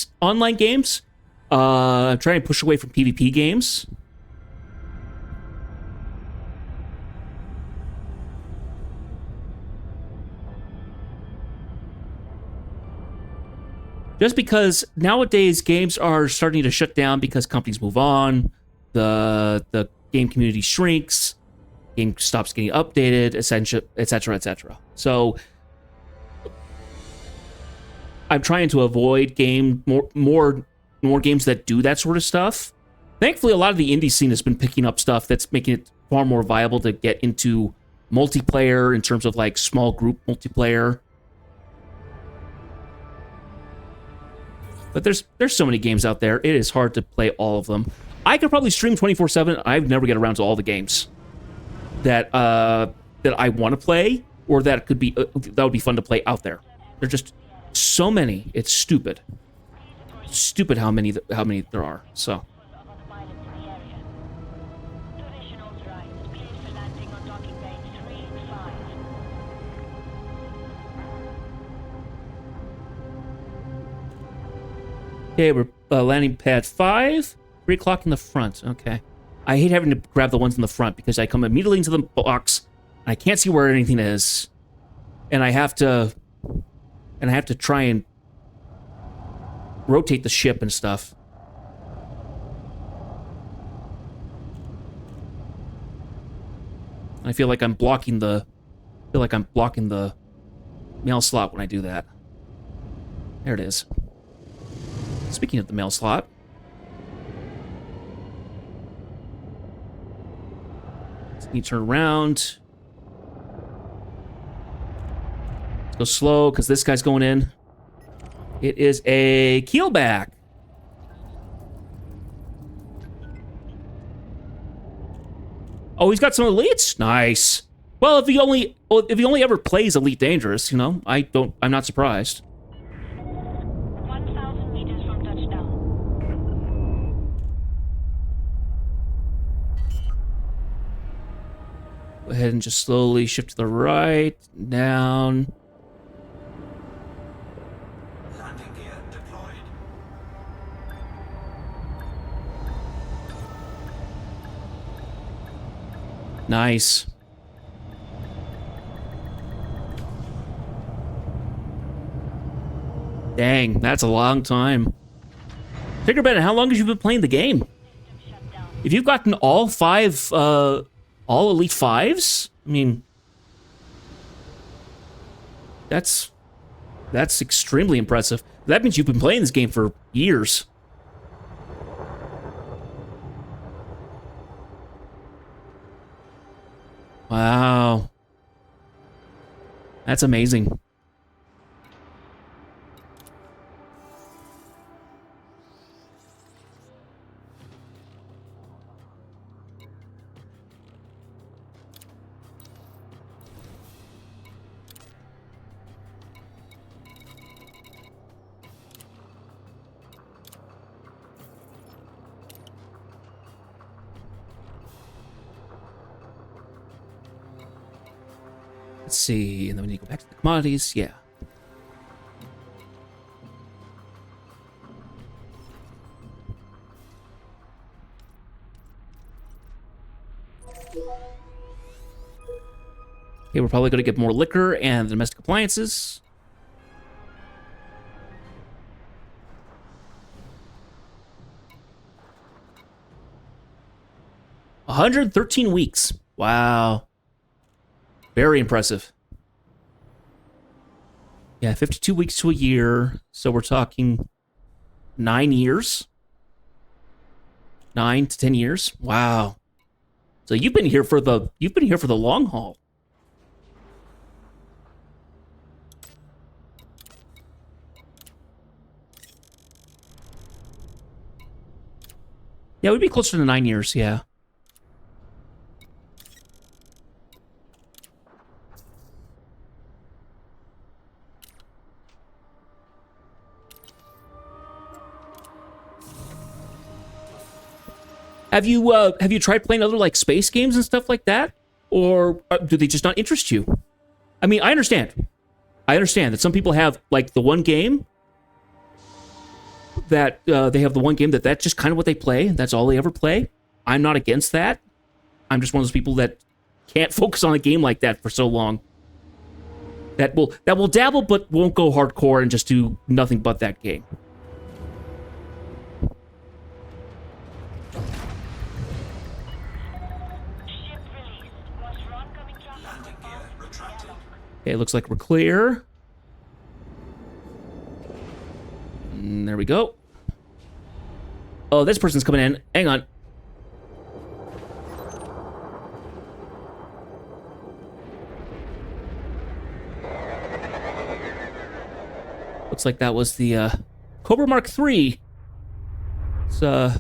games. I'm trying to push away from PvP games. Just because nowadays games are starting to shut down because companies move on. The game community shrinks, game stops getting updated, etc., etc. So I'm trying to avoid more games that do that sort of stuff. Thankfully, a lot of the indie scene has been picking up stuff that's making it far more viable to get into multiplayer in terms of like small group multiplayer. But there's so many games out there. It is hard to play all of them. I could probably stream 24/7. I never get around to all the games that that I want to play, or that could be that would be fun to play out there. There's just so many. It's stupid. Stupid how many there are. So. Of other pilots in the area. Provision authorized. Cleared for landing on docking bay 3-5. Okay, we're landing pad 5. 3 o'clock in the front. Okay. I hate having to grab the ones in the front because I come immediately into the box and I can't see where anything is, and I have to try and rotate the ship and stuff. I feel like I'm blocking the mail slot when I do that. There it is. Speaking of the mail slot, you turn around. Let's go slow because this guy's going in. It is a keelback. Oh, he's got some elites. Nice. Well, if he only ever plays Elite Dangerous, you know, I'm not surprised. 1,000 meters from touchdown. Go ahead and just slowly shift to the right, down. Landing gear deployed. Nice. Dang, that's a long time. Tinkerbell, how long have you been playing the game? Shut down. If you've gotten all 5, all Elite 5s, I mean, that's extremely impressive. That means you've been playing this game for years. Wow. That's amazing. Let's see, and then we need to go back to the commodities. Yeah. Okay, we're probably going to get more liquor and domestic appliances. $113 weeks. Wow. Very impressive. Yeah, 52 weeks to a year. So we're talking 9 years. 9 to 10 years. Wow. So you've been here for the long haul. Yeah, we'd be closer to 9 years, yeah. Have you tried playing other like space games and stuff like that, or do they just not interest you? I mean, I understand that some people have like the one game that they have the one game that's just kind of what they play. That's all they ever play. I'm not against that. I'm just one of those people that can't focus on a game like that for so long. That will dabble but won't go hardcore and just do nothing but that game. Ship released. Watch for oncoming traffic. Landing gear retracted. Okay, it looks like we're clear. There we go. Oh, this person's coming in. Hang on. Looks like that was the Cobra Mark III. It's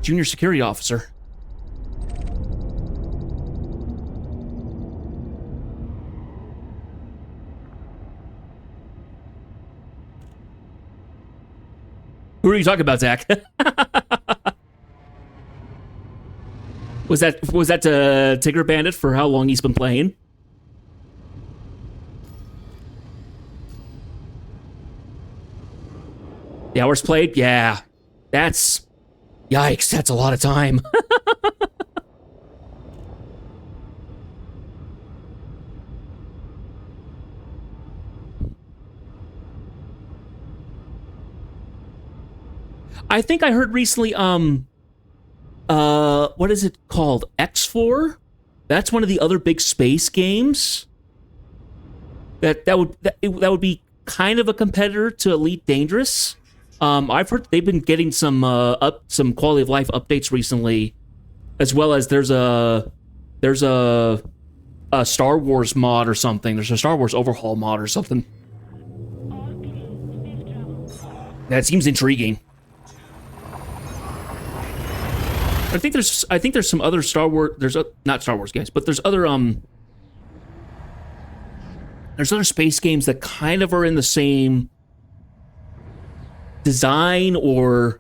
junior security officer. Who are you talking about, Zach? was that Tigger Bandit for how long he's been playing? The hours played? Yeah. That's... Yikes, that's a lot of time. I think I heard recently, what is it called? X4? That's one of the other big space games. That would be kind of a competitor to Elite Dangerous. I've heard they've been getting some quality of life updates recently, as well as there's a Star Wars mod or something. There's a Star Wars overhaul mod or something. That seems intriguing. I think there's some other Star Wars. Not Star Wars games, but there's other space games that kind of are in the same design or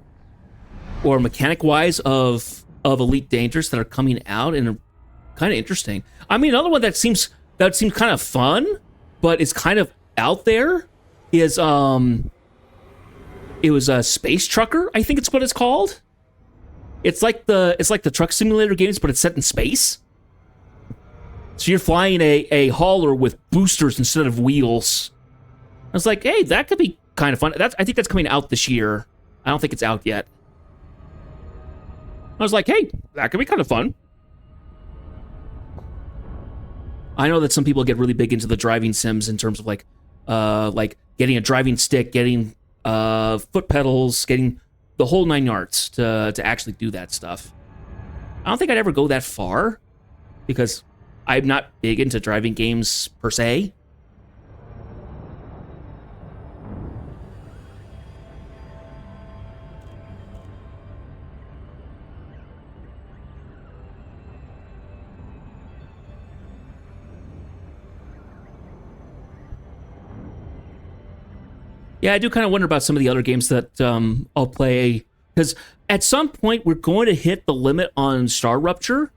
mechanic wise of Elite Dangerous that are coming out and are kind of interesting. I mean, another one that seems kind of fun, but it's kind of out there is it was a Space Trucker, I think it's what it's called. It's like the truck simulator games, but it's set in space. So you're flying a hauler with boosters instead of wheels. I was like, hey, that could be kind of fun. I think that's coming out this year. I don't think it's out yet. I was like, hey, that could be kind of fun. I know that some people get really big into the driving sims in terms of like getting a driving stick, getting foot pedals, getting the whole 9 yards to actually do that stuff. I don't think I'd ever go that far because I'm not big into driving games per se. Yeah, I do kind of wonder about some of the other games that I'll play, because at some point we're going to hit the limit on Star Rupture,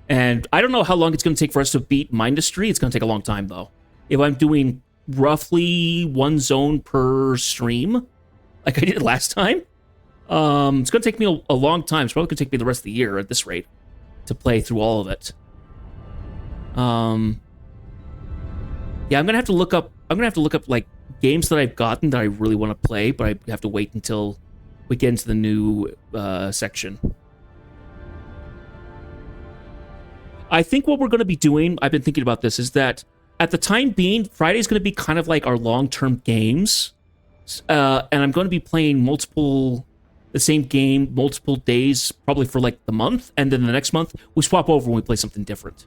and I don't know how long it's going to take for us to beat Mindustry. It's going to take a long time, though. If I'm doing roughly 1 zone per stream, like I did last time, it's going to take me a long time. It's probably going to take me the rest of the year at this rate to play through all of it. Yeah, I'm going to have to look up. Like games that I've gotten that I really want to play, but I have to wait until we get into the new section. I think what we're going to be doing, I've been thinking about this, is that at the time being, Friday's going to be kind of like our long-term games. And I'm going to be playing the same game, multiple days, probably for like the month. And then the next month, we swap over when we play something different.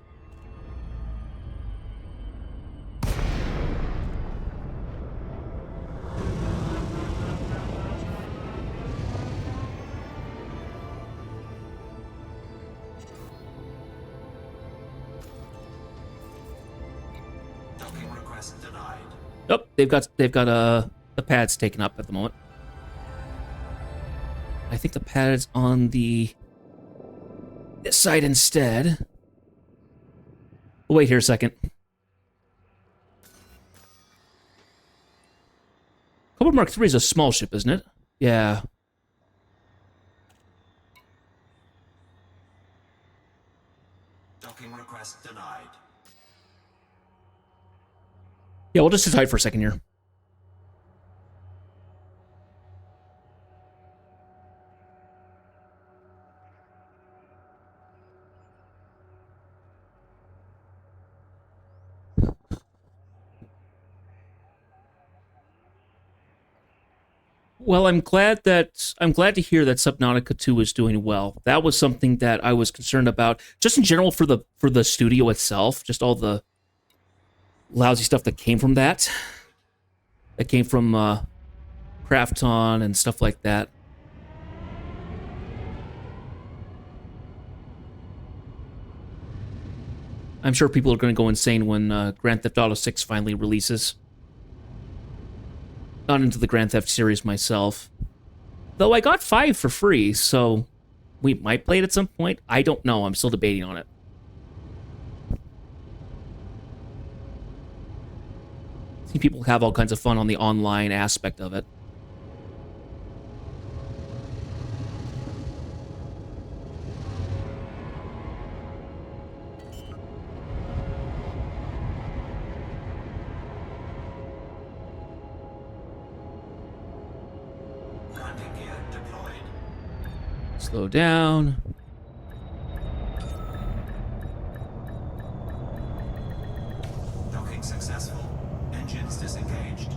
Oh, they've got the pads taken up at the moment. I think the pad is on this side instead. We'll wait here a second. Cobra Mark III is a small ship, isn't it? Yeah. Docking request denied. Yeah, we'll just sit tight for a second here. Well, I'm glad to hear that Subnautica 2 is doing well. That was something that I was concerned about, just in general for the studio itself, just all the lousy stuff that came from that. That came from Krafton and stuff like that. I'm sure people are going to go insane when Grand Theft Auto 6 finally releases. Not into the Grand Theft series myself. Though I got 5 for free, so we might play it at some point. I don't know. I'm still debating on it. I think people have all kinds of fun on the online aspect of it. Landing gear deployed. Slow down. Docking successful. Engines disengaged.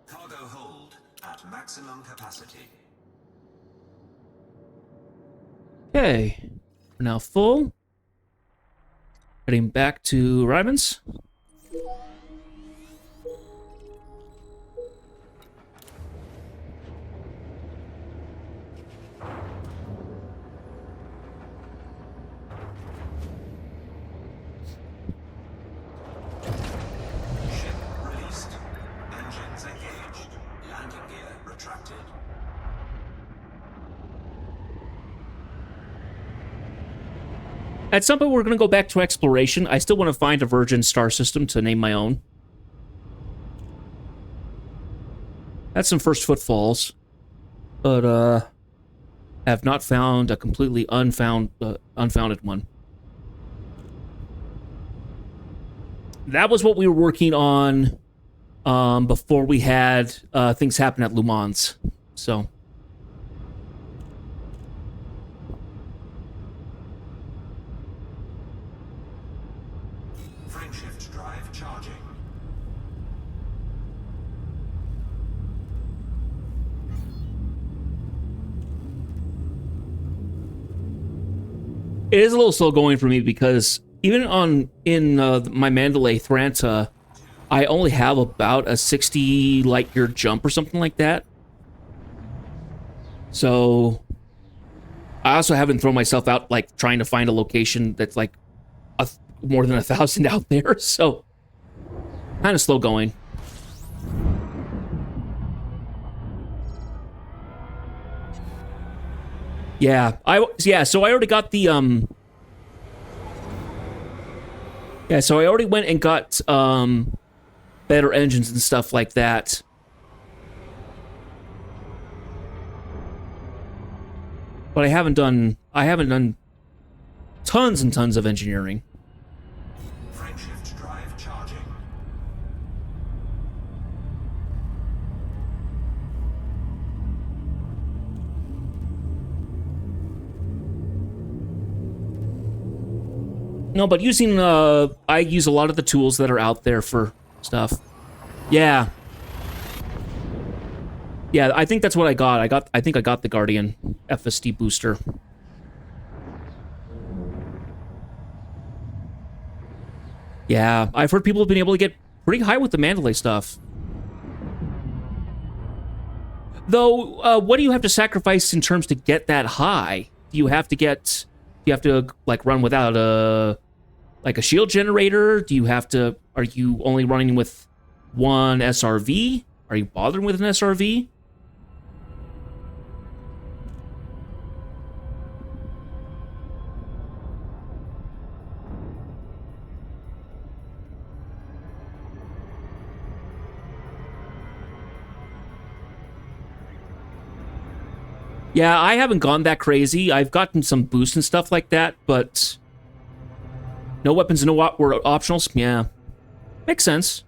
Cargo hold at maximum capacity. Okay. We're now full. Heading back to Ryman's. Ship released. Engines engaged. Landing gear retracted. At some point, we're going to go back to exploration. I still want to find a Virgin star system to name my own. Had some first footfalls, but have not found a completely unfounded one. That was what we were working on before we had things happen at Le Mans. So. Frameshift drive charging. It is a little slow going for me because even in my Mandalay Thranta, I only have about a 60 light year jump or something like that. So I also haven't thrown myself out like trying to find a location that's like more than 1,000 out there. So kind of slow going. Yeah, so I already got the yeah, so I already went and got better engines and stuff like that. But I haven't done tons and tons of engineering. Frameshift drive charging. No, but using I use a lot of the tools that are out there for stuff. Yeah. Yeah, I think that's what I got. I think I got the Guardian FSD booster. Yeah, I've heard people have been able to get pretty high with the Mandalay stuff. Though, what do you have to sacrifice in terms to get that high? Do you have to like run without a shield generator? Do you have to, are you only running with one SRV? Are you bothering with an SRV? Yeah, I haven't gone that crazy. I've gotten some boosts and stuff like that, but no weapons, no were optionals. Yeah, makes sense.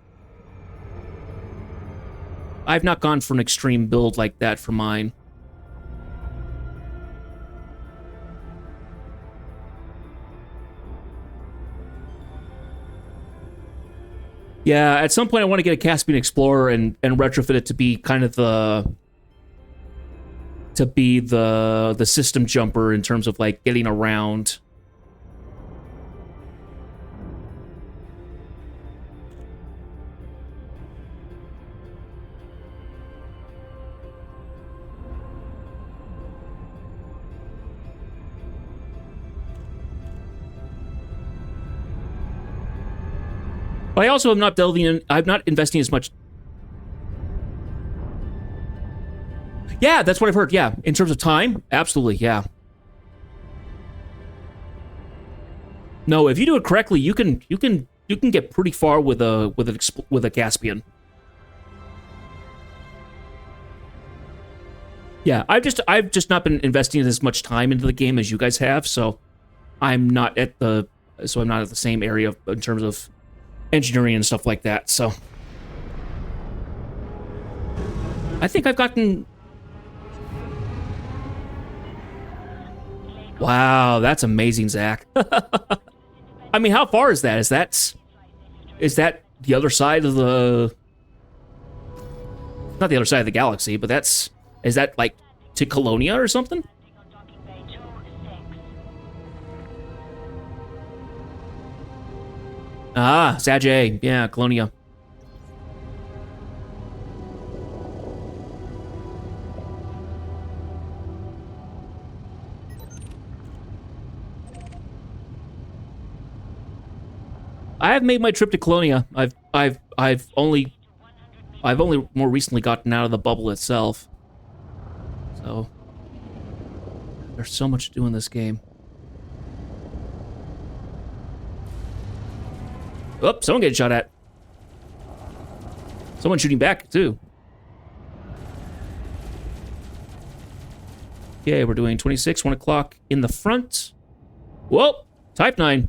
I've not gone for an extreme build like that for mine. Yeah, at some point I want to get a Caspian Explorer and retrofit it to be kind of the system jumper in terms of like getting around. But I also am not delving in. I'm not investing as much. Yeah, that's what I've heard. Yeah, in terms of time, absolutely. Yeah. No, if you do it correctly, you can get pretty far with a Caspian. Yeah, I've just not been investing as much time into the game as you guys have, so I'm not at the same area in terms of engineering and stuff like that. So I think I've gotten. Wow, that's amazing, Zach. I mean, how far is that? Is that the other side of the? Not the other side of the galaxy, but is that like to Colonia or something? Ah, Sajay. Yeah, Colonia. I have made my trip to Colonia. I've only more recently gotten out of the bubble itself. So there's so much to do in this game. Oh, someone getting shot at. Someone shooting back, too. Okay, we're doing 26, 1 o'clock in the front. Whoa, Type 9.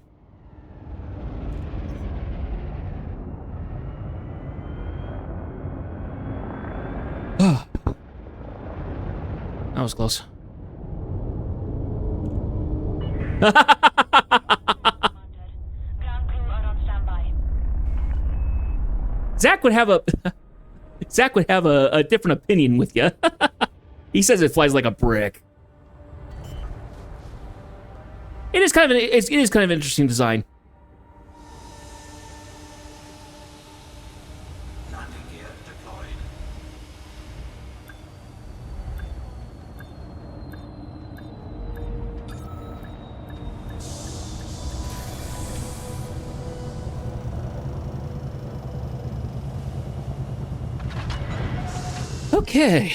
That was close. Zach would have a different opinion with you. He says it flies like a brick. It is kind of an interesting design. Landing gear deployed. Okay.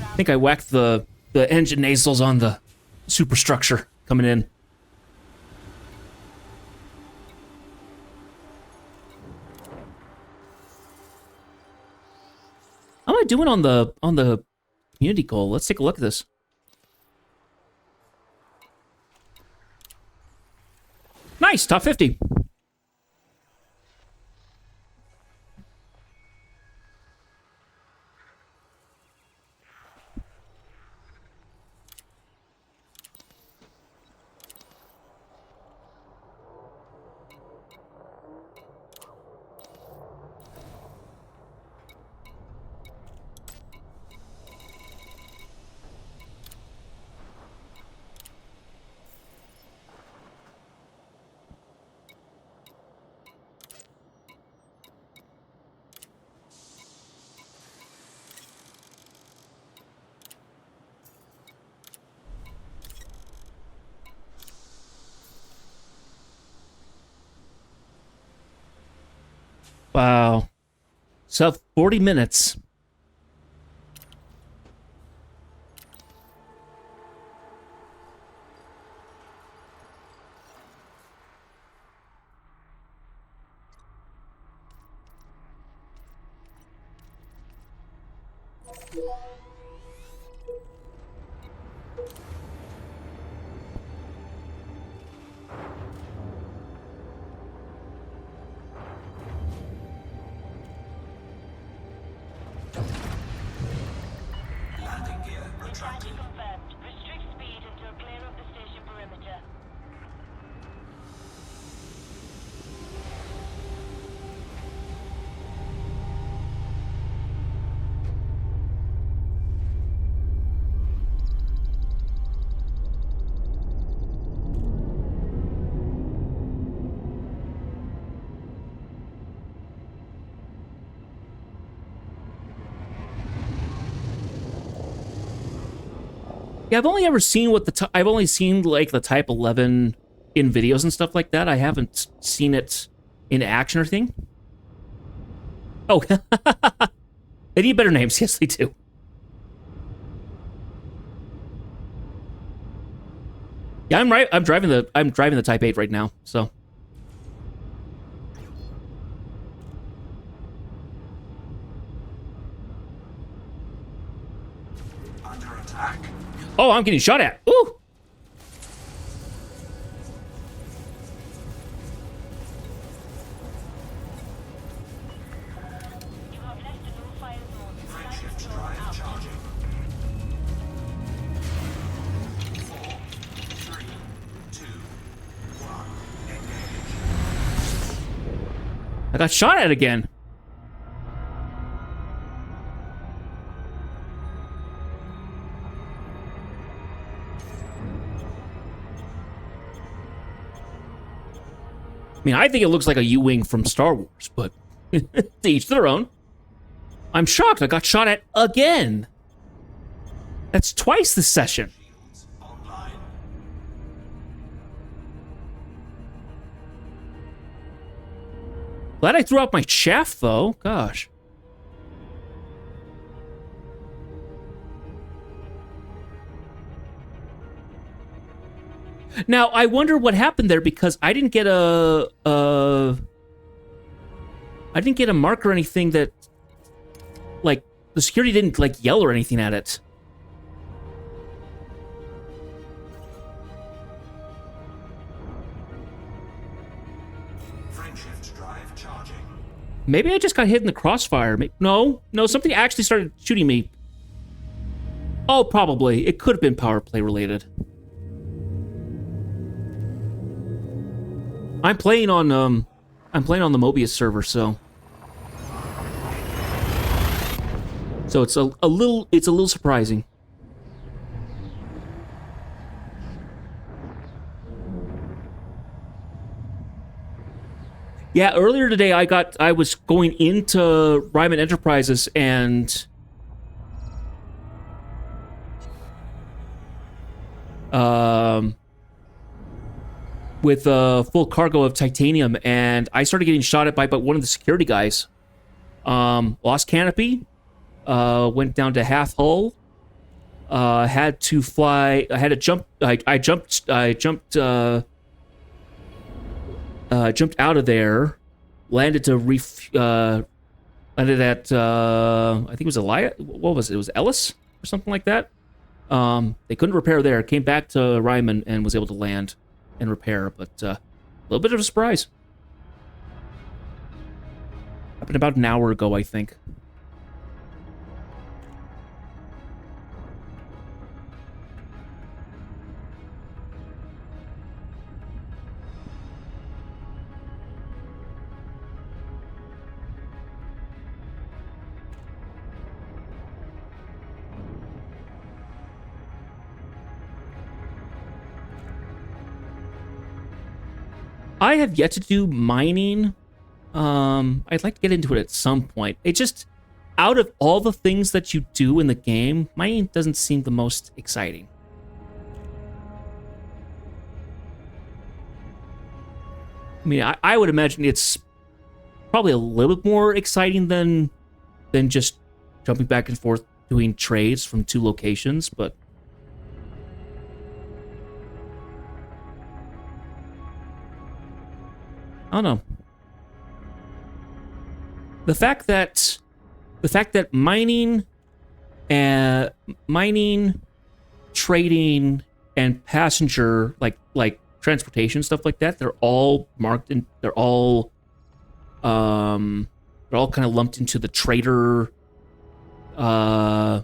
I think I whacked the engine nasals on the superstructure coming in. How am I doing on the community goal? Let's take a look at this. Nice, top 50. Wow. So 40 minutes. Yeah, I've only ever seen I've only seen like the Type 11 in videos and stuff like that. I haven't seen it in action or thing. Oh, they need better names. Yes, they do. Yeah, I'm right. I'm driving the Type 8 right now. So. Under attack. Oh, I'm getting shot at. Ooh. You have left the no-fire zone. Frameshift drive charging. 4, 3, 2, 1. Engage. I got shot at again. I mean, I think it looks like a U-Wing from Star Wars, but to each their own. I'm shocked I got shot at again. That's twice this session. Shields online. Glad I threw out my chaff, though. Gosh. Now, I wonder what happened there because I didn't get a mark or anything that, like, the security didn't, like, yell or anything at it. Frameshift drive charging. Maybe I just got hit in the crossfire. No, something actually started shooting me. Oh, probably. It could have been power play related. I'm playing on the Mobius server, so it's a little surprising. Yeah, earlier today I was going into Ryman Enterprises and with a full cargo of titanium, and I started getting shot at by one of the security guys. Lost canopy, went down to half hull, had to fly, I had to jump, I jumped out of there, landed at, I think it was what was it? It was Ellis or something like that. They couldn't repair there, came back to Ryman and was able to land and repair, but a little bit of a surprise. Happened about an hour ago, I think. I have yet to do mining. I'd like to get into it at some point. It just, out of all the things that you do in the game, mining doesn't seem the most exciting. I mean, I would imagine it's probably a little bit more exciting than just jumping back and forth doing trades from two locations, but I don't know. The fact that mining, trading, and passenger like transportation stuff like that, they're all marked in. They're all kind of lumped into the trader. The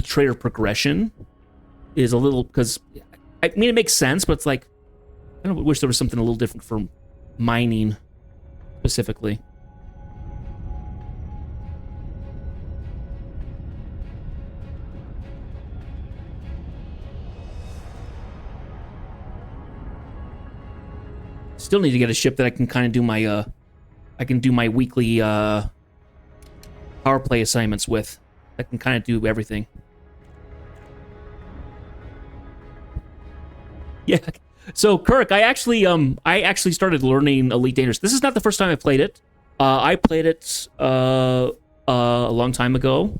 trader progression is a little, because I mean it makes sense, but it's like, I don't know, wish there was something a little different for mining specifically. Still need to get a ship that I can kind of do my weekly power play assignments with. I can kind of do everything. Yeah. So Kirk, I actually started learning Elite Dangerous. This is not the first time I played it. I played it a long time ago,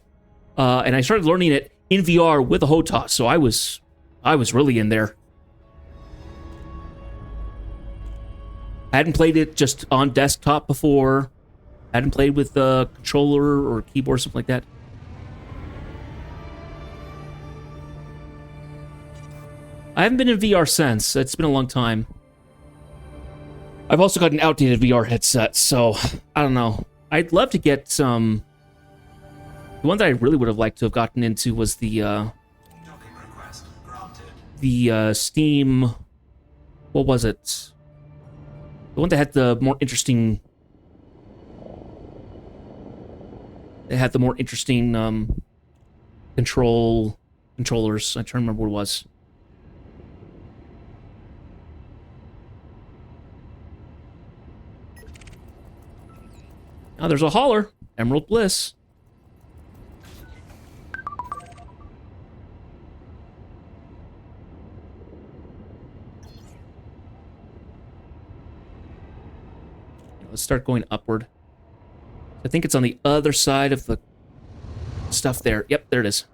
and I started learning it in VR with a HOTAS. So I was really in there. I hadn't played it just on desktop before. I hadn't played with a controller or keyboard or something like that. I haven't been in VR since. It's been a long time. I've also got an outdated VR headset, so I don't know. I'd love to get some... The one that I really would have liked to have gotten into was the Docking request granted. Steam... What was it? The one that had the more interesting... It had the more interesting controllers. I'm trying to remember what it was. Oh, there's a hauler. Emerald Bliss. Let's start going upward. I think it's on the other side of the stuff there. Yep, there it is.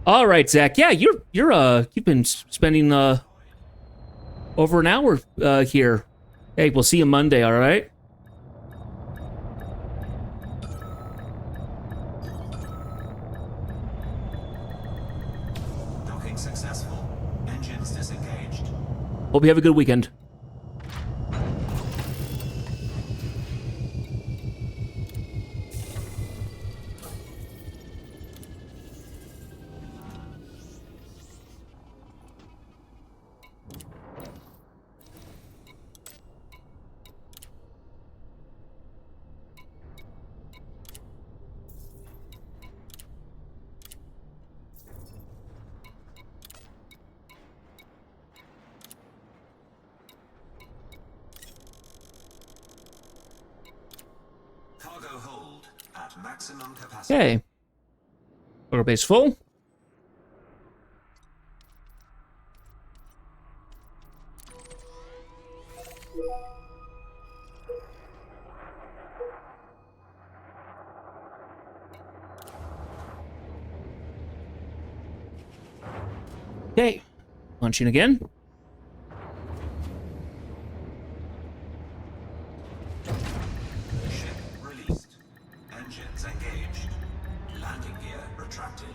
All right, Zach. Yeah, you've been spending over an hour here. Hey, we'll see you Monday. All right. Docking successful. Engines disengaged. Hope you have a good weekend. Cargo hold at maximum capacity. Okay. Cargo base full. Okay. Launching again. Ship released. Engines engaged. Landing gear retracted.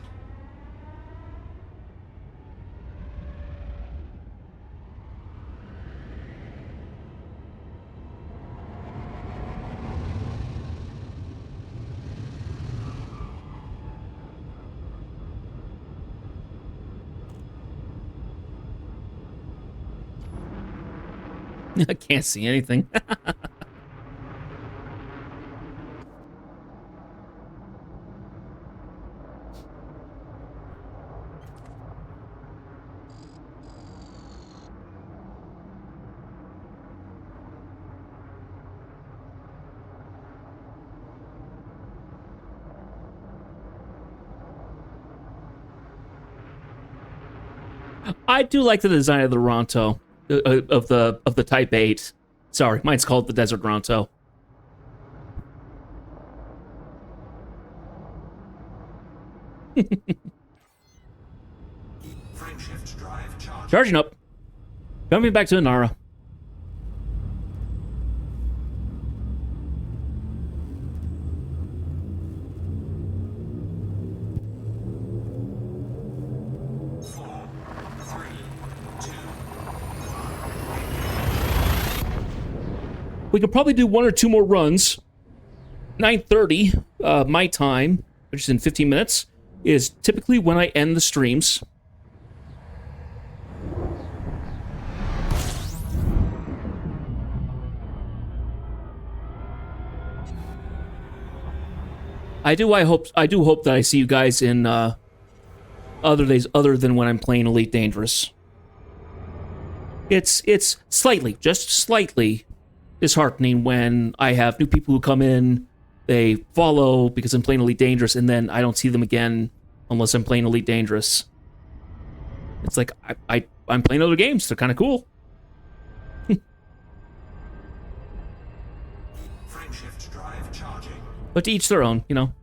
I can't see anything. I do like the design of the Ronto, of the Type 8. Sorry, mine's called the Desert Ronto. Frameshift drive charged. Charging up. Coming back to Inara. We could probably do one or two more runs. 9:30, my time, which is in 15 minutes, is typically when I end the streams. I do hope that I see you guys in other days other than when I'm playing Elite Dangerous. it's slightly, just slightly disheartening when I have new people who come in, they follow because I'm playing Elite Dangerous, and then I don't see them again unless I'm playing Elite Dangerous. It's like, I'm playing other games. They're kind of cool. Frameshift drive charging. But to each their own, you know.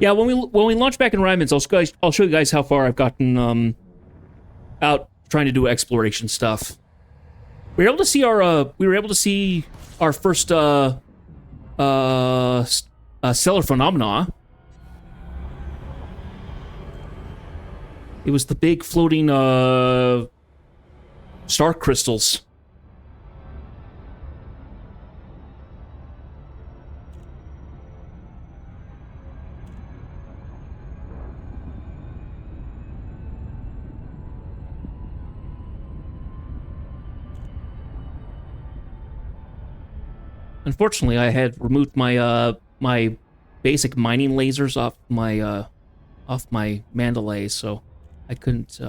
Yeah, when we launch back in Ryman's, I'll show you guys how far I've gotten out trying to do exploration stuff. We were able to see our first stellar phenomena. It was the big floating star crystals. Unfortunately, I had removed my my basic mining lasers off my Mandalay, so I couldn't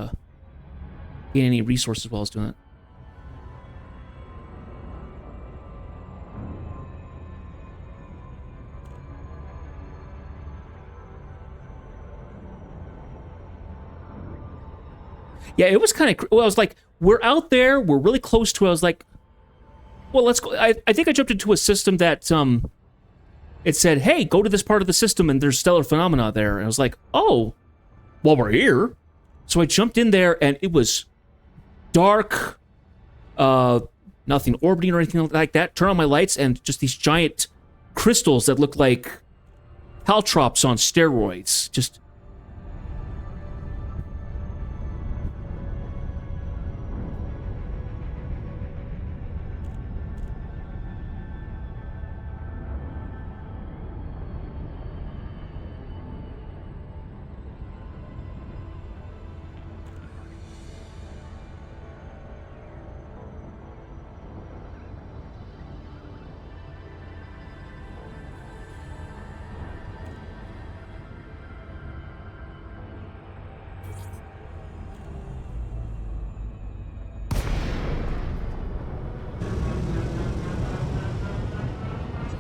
gain any resources while I was doing it. Yeah, it was kind of. Well, I was like, we're out there, we're really close to it. I was like, well, let's go. I think I jumped into a system that it said, hey, go to this part of the system and there's stellar phenomena there. And I was like, oh, well, we're here. So I jumped in there and it was dark, nothing orbiting or anything like that. Turn on my lights and just these giant crystals that look like caltrops on steroids. Just...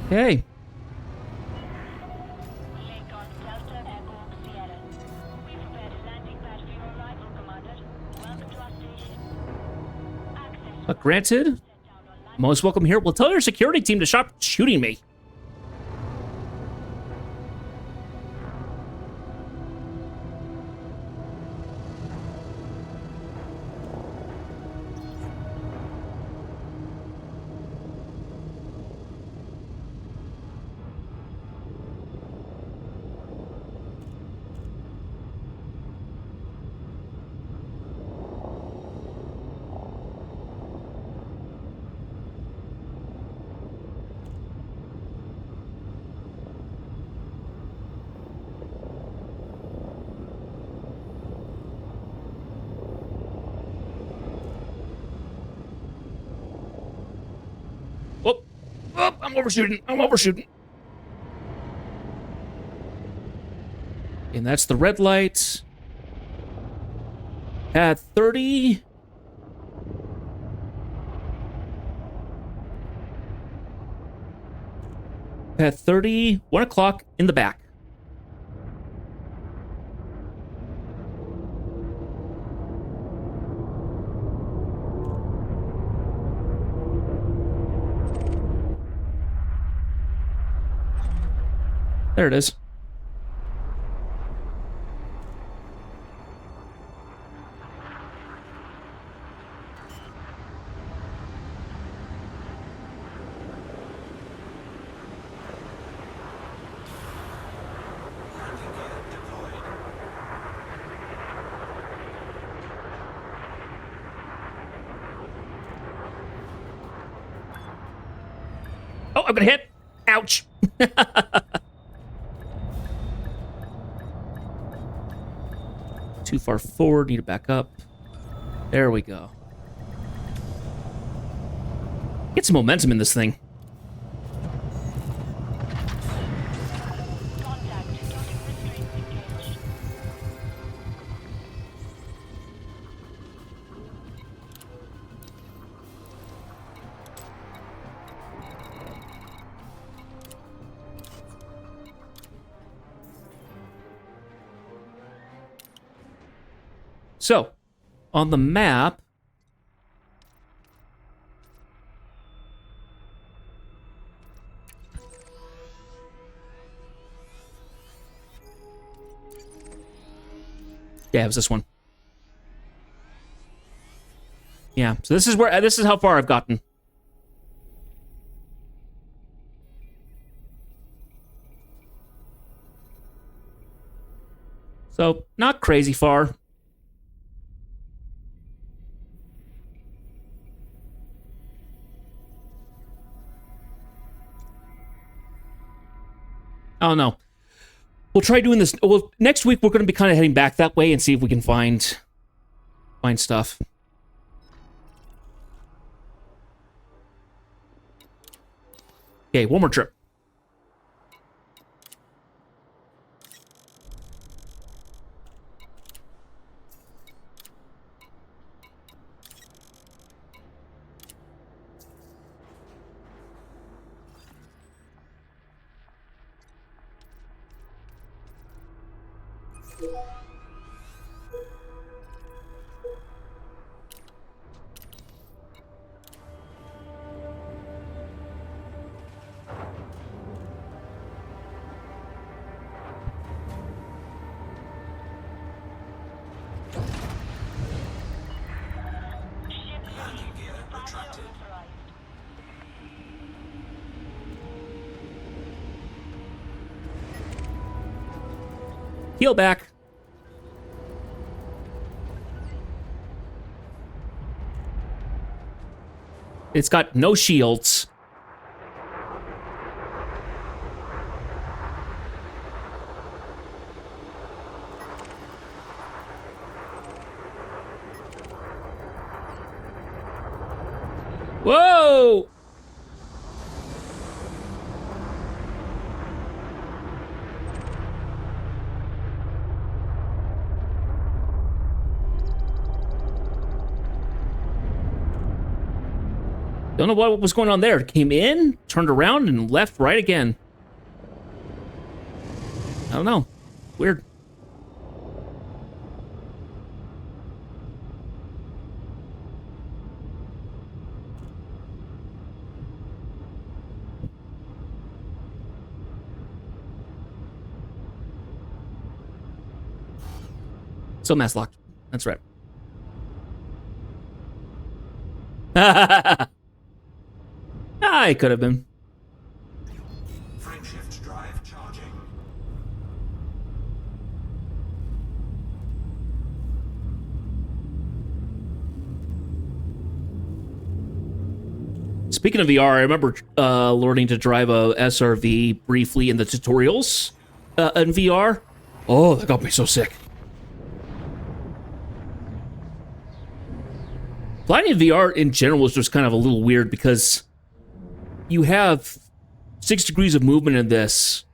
Hey. Lincoln Delta Echo Sierra. We prepared a landing pad for your arrival, Commander. Welcome to our station. Access Granted. sent down online. Most welcome here. Well, tell your security team to stop shooting me. Oh, oh, I'm overshooting. I'm overshooting. And that's the red light. At 30. At 30, 1 o'clock in the back. There it is. Landing gear deployed. Oh, I'm gonna hit. Ouch. too far forward. Need to back up. There we go. Get some momentum in this thing. Contact. Loading restraints engaged. So, on the map, yeah, it was this one. Yeah, so this is how far I've gotten. So, not crazy far. I don't know. We'll try doing this. Well, next week we're going to be kind of heading back that way and see if we can find stuff. Okay, one more trip. Landing gear retracted. Authorized. Heal back. It's got no shields. Whoa! Don't know what was going on there. It came in, turned around, and left right again. I don't know. Weird. Still mass locked. That's right. I could have been. Frameshift drive charging. Speaking of VR, I remember learning to drive a SRV briefly in the tutorials in VR. Oh, that got me so sick. Flying in VR in general is just kind of a little weird because you have 6 degrees of movement in this,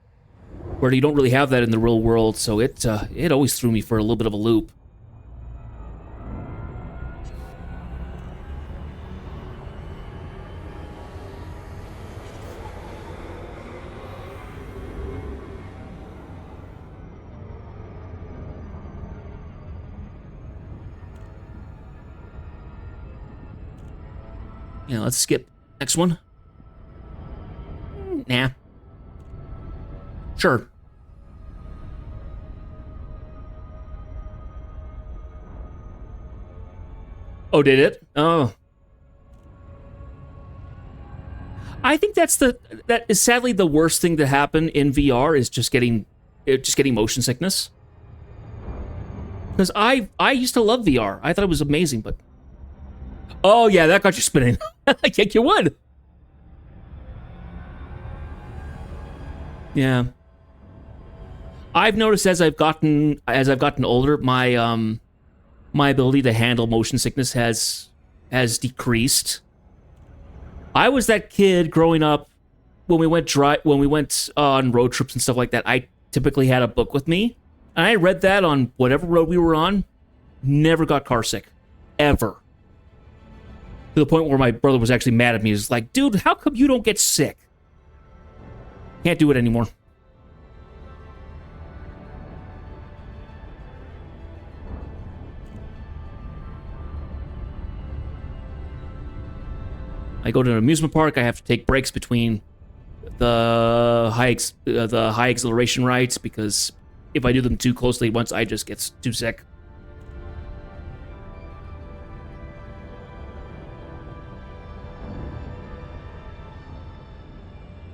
where you don't really have that in the real world, so it always threw me for a little bit of a loop. Yeah, let's skip. Next one. Nah. Sure. Oh, did it? Oh. I think that is sadly the worst thing to happen in VR is just getting motion sickness. Because I used to love VR. I thought it was amazing, but oh yeah, that got you spinning. I think you would. Yeah. I've noticed as I've gotten older, my ability to handle motion sickness has decreased. I was that kid growing up when we went on road trips and stuff like that. I typically had a book with me, and I read that on whatever road we were on. Never got car sick, ever. To the point where my brother was actually mad at me. He was like, "Dude, how come you don't get sick?" Can't do it anymore. I go to an amusement park. I have to take breaks between the high exhilaration rides because if I do them too closely at once, I just get too sick.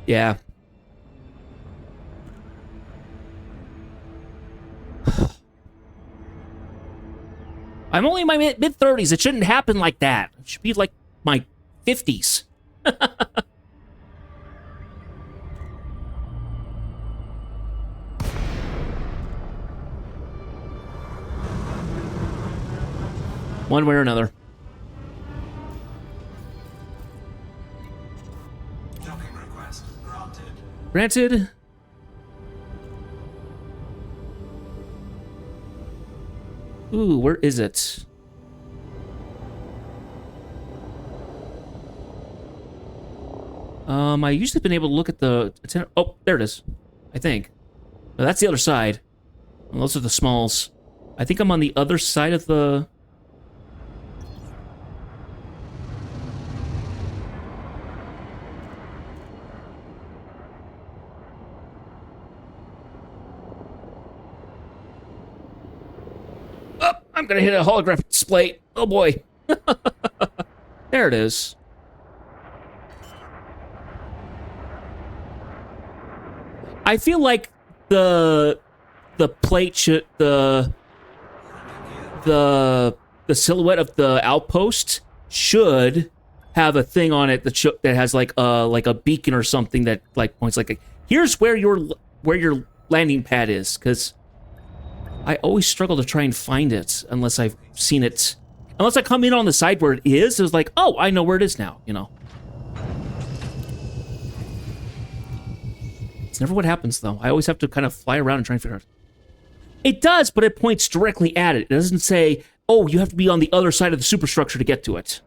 Yeah. I'm only in my mid-30s. It shouldn't happen like that. It should be like my 50s. One way or another. Docking request granted. Granted. Ooh, where is it? I usually been able to look at the... Oh, there it is. I think. No, that's the other side. And those are the smalls. I think I'm on the other side of the... Oh, I'm gonna hit a holographic display. Oh boy. There it is. I feel like the plate should the silhouette of the outpost should have a thing on it that has like a beacon or something that like points like here's where your landing pad is, because I always struggle to try and find it unless I've seen it. Unless I come in on the side where it is, it's like, oh, I know where it is now, you know. It's never what happens, though. I always have to kind of fly around and try and figure out. It does, but it points directly at it. It doesn't say, oh, you have to be on the other side of the superstructure to get to it.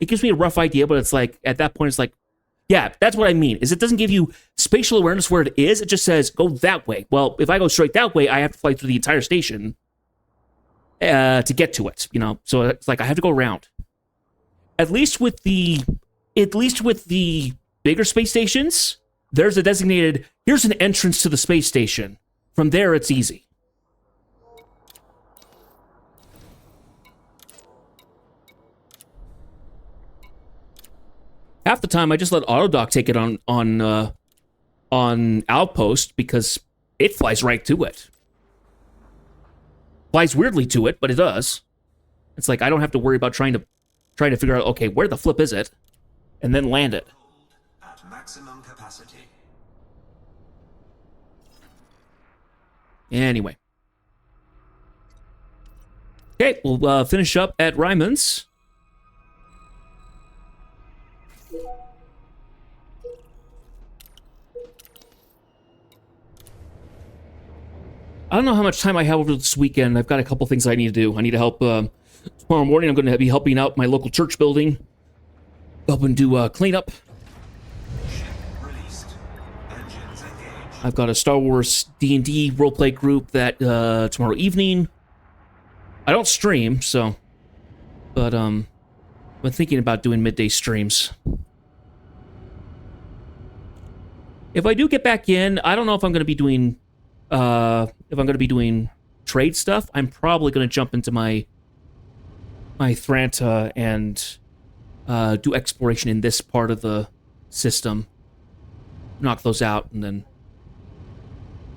It gives me a rough idea, but it's like, at that point, it's like, yeah, that's what I mean, is it doesn't give you spatial awareness where it is. It just says, go that way. Well, if I go straight that way, I have to fly through the entire station to get to it, you know? So it's like, I have to go around. At least with the bigger space stations, there's a designated, here's an entrance to the space station. From there, it's easy. Half the time, I just let Autodock take it on Outpost because it flies right to it. Flies weirdly to it, but it does. It's like I don't have to worry about trying to figure out, okay, where the flip is it, and then land it. At maximum capacity. Anyway. Okay, we'll finish up at Ryman's. I don't know how much time I have over this weekend. I've got a couple things I need to do. I need to help, tomorrow morning I'm going to be helping out my local church building. Helping do cleanup. Ship released. Engines engaged. I've got a Star Wars D&D roleplay group that, tomorrow evening. I don't stream, so... But, I've been thinking about doing midday streams. If I do get back in, I don't know if I'm going to be doing... if I'm going to be doing trade stuff, I'm probably going to jump into my Thranta and do exploration in this part of the system. Knock those out and then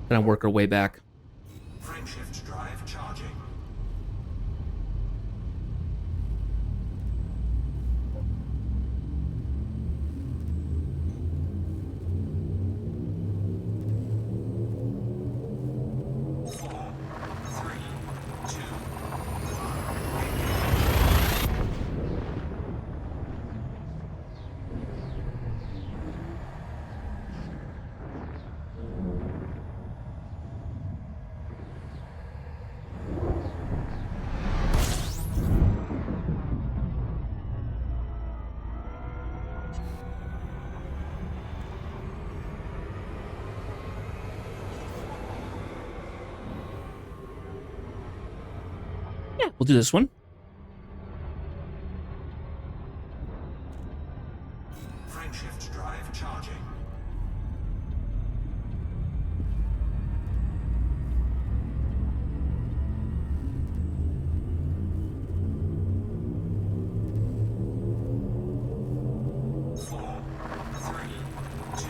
kind of work our way back. Frameshift drive charging. Yeah, we'll do this one. Frameshift drive charging. Four, three, two.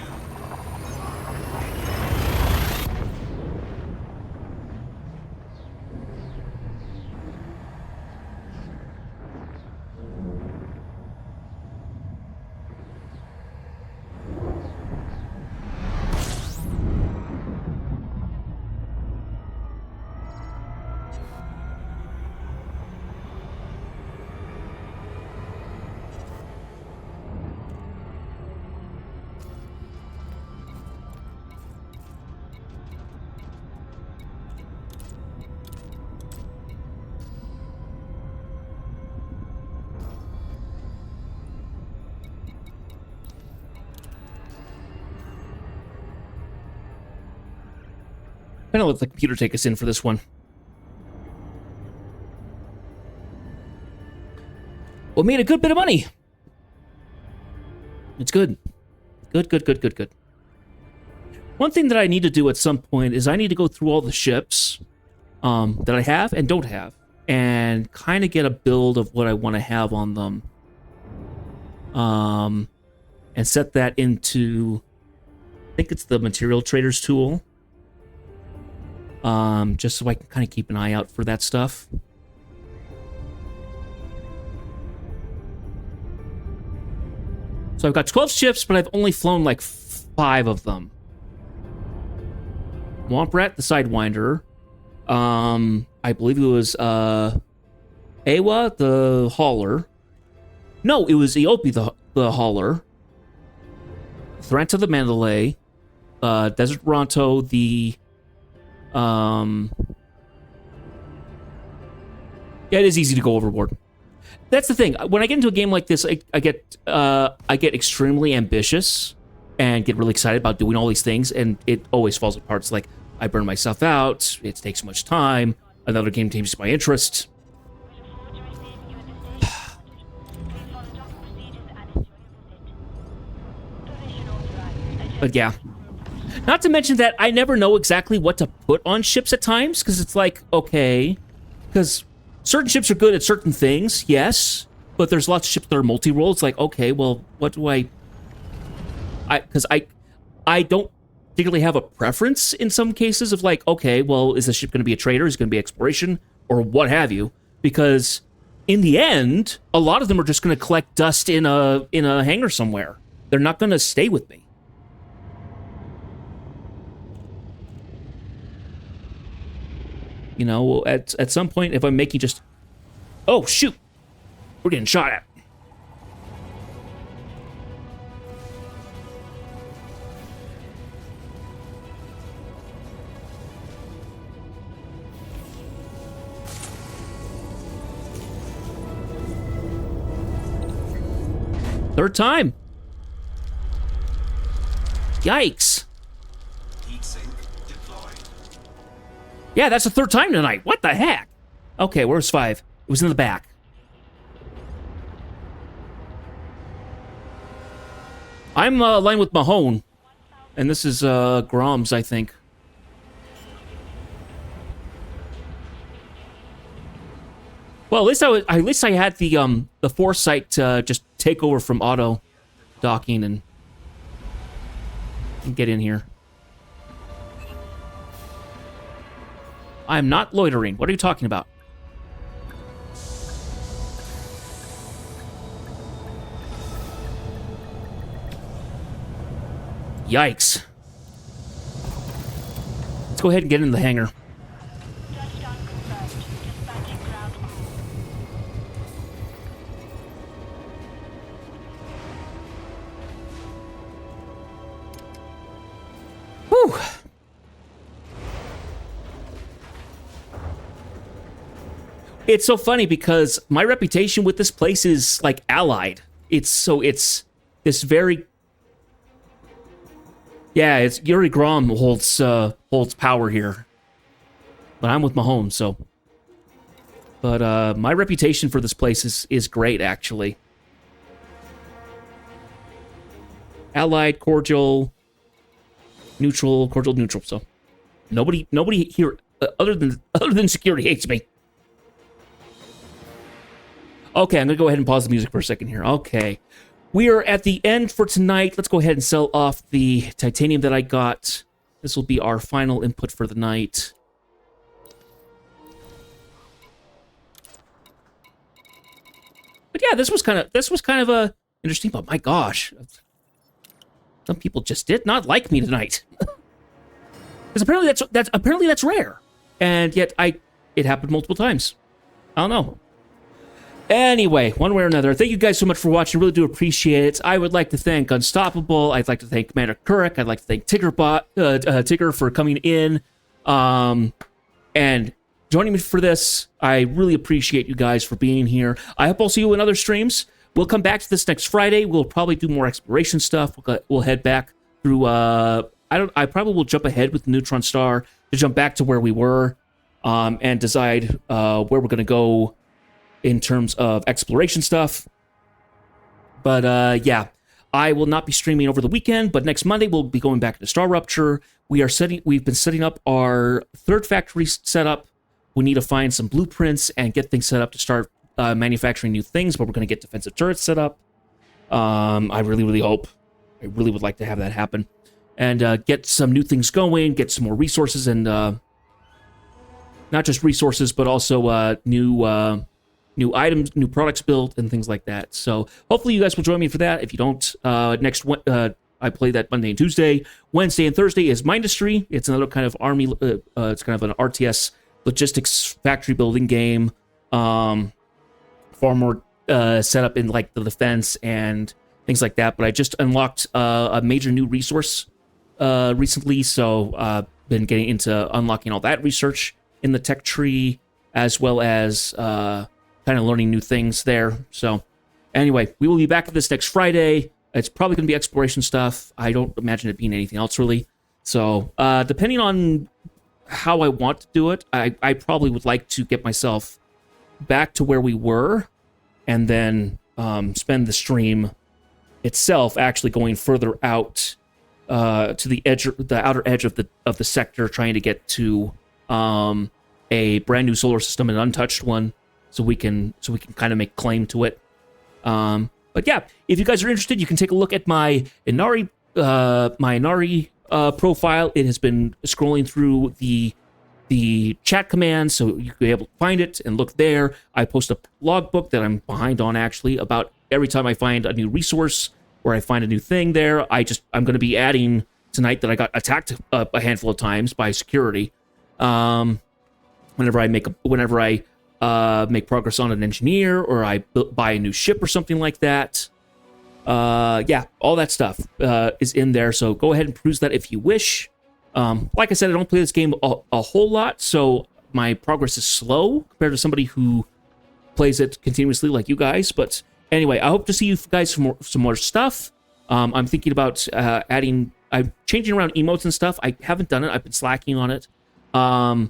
I'm gonna let the computer take us in for this one. We made a good bit of money. It's good. Good. One thing that I need to do at some point is I need to go through all the ships that I have and don't have, and kind of get a build of what I want to have on them. And set that into, I think it's the material traders tool. Just so I can kind of keep an eye out for that stuff. So I've got 12 ships, but I've only flown like 5 of them. Womp Rat, the Sidewinder. I believe it was Awa, the hauler. No, it was Eope, the hauler. Thranta, the Mandalay. Desert Ronto, the yeah, it is easy to go overboard. That's the thing. When I get into a game like this, I get extremely ambitious and get really excited about doing all these things, and it always falls apart. It's like I burn myself out. It takes so much time. Another game takes my interest. We look forward to receiving you at the station, Commander. Please follow docking procedures and enjoy your visit. Permission authorized. But yeah. Not to mention that I never know exactly what to put on ships at times, because it's like, okay, because certain ships are good at certain things, yes, but there's lots of ships that are multi-role. It's like, okay, well, what do because I don't particularly have a preference in some cases of like, okay, well, is the ship going to be a trader? Is it going to be exploration? Or what have you? Because in the end, a lot of them are just going to collect dust in a hangar somewhere. They're not going to stay with me. You know, at some point, if I'm making just... Oh, shoot! We're getting shot at. Third time. Yikes. Heatsink deployed. Yeah, that's the third time tonight. What the heck? Okay, where's 5? It was in the back. I'm aligned with Mahone. And this is Groms, I think. Well, at least I had the foresight to just take over from auto docking and get in here. I'm not loitering. What are you talking about? Yikes. Let's go ahead and get in the hangar. Touchdown confirmed. Dispatching ground crew. Whew. It's so funny because my reputation with this place is like allied. It's this very... Yeah, it's Yuri Grom holds power here. But I'm with Mahone, so... But my reputation for this place is great, actually. Allied, cordial, neutral, cordial, neutral. So nobody here other than security hates me. Okay, I'm gonna go ahead and pause the music for a second here. Okay, we are at the end for tonight. Let's go ahead and sell off the titanium that I got. This will be our final input for the night. But yeah, this was kind of a interesting. But my gosh, some people just did not like me tonight. Because apparently that's rare, and yet it happened multiple times. I don't know. Anyway, one way or another, thank you guys so much for watching. Really do appreciate it. I would like to thank Unstoppable. I'd like to thank Commander Kurek. I'd like to thank Tigger for coming in and joining me for this. I really appreciate you guys for being here. I hope I'll see you in other streams. We'll come back to this next Friday. We'll probably do more exploration stuff. We'll head back through. I probably will jump ahead with the Neutron Star to jump back to where we were, and decide where we're gonna go in terms of exploration stuff. But yeah, I will not be streaming over the weekend, but next Monday we'll be going back to Star Rupture. We've been setting up our third factory setup. We need to find some blueprints and get things set up to start manufacturing new things, but we're going to get defensive turrets set up. I really hope. I really would like to have that happen. And get some new things going, get some more resources, and not just resources, but also new items, new products built, and things like that. So hopefully you guys will join me for that. If you don't, I play that Monday and Tuesday. Wednesday and Thursday is Mindustry. It's another kind of army. It's kind of an RTS logistics factory building game. Far more set up in like the defense and things like that. But I just unlocked a major new resource recently, so been getting into unlocking all that research in the tech tree, as well as kind of learning new things there. So anyway, we will be back at this next Friday. It's probably going to be exploration stuff. I don't imagine it being anything else really. So depending on how I want to do it, I probably would like to get myself back to where we were, and then spend the stream itself actually going further out to the outer edge of the sector, trying to get to a brand new solar system, an untouched one, so we can kind of make claim to it. But yeah, if you guys are interested, you can take a look at my Inari profile. It has been scrolling through the chat commands, so you can be able to find it and look there. I post a logbook that I'm behind on, actually, about every time I find a new resource or I find a new thing there. I'm going to be adding tonight that I got attacked a handful of times by security. Whenever I make progress on an engineer, or I buy a new ship or something like that. Yeah, all that stuff is in there, so go ahead and peruse that if you wish. Like I said, I don't play this game a whole lot, so my progress is slow compared to somebody who plays it continuously like you guys. But anyway, I hope to see you guys for some more stuff. I'm thinking about I'm changing around emotes and stuff. I haven't done it. I've been slacking on it. But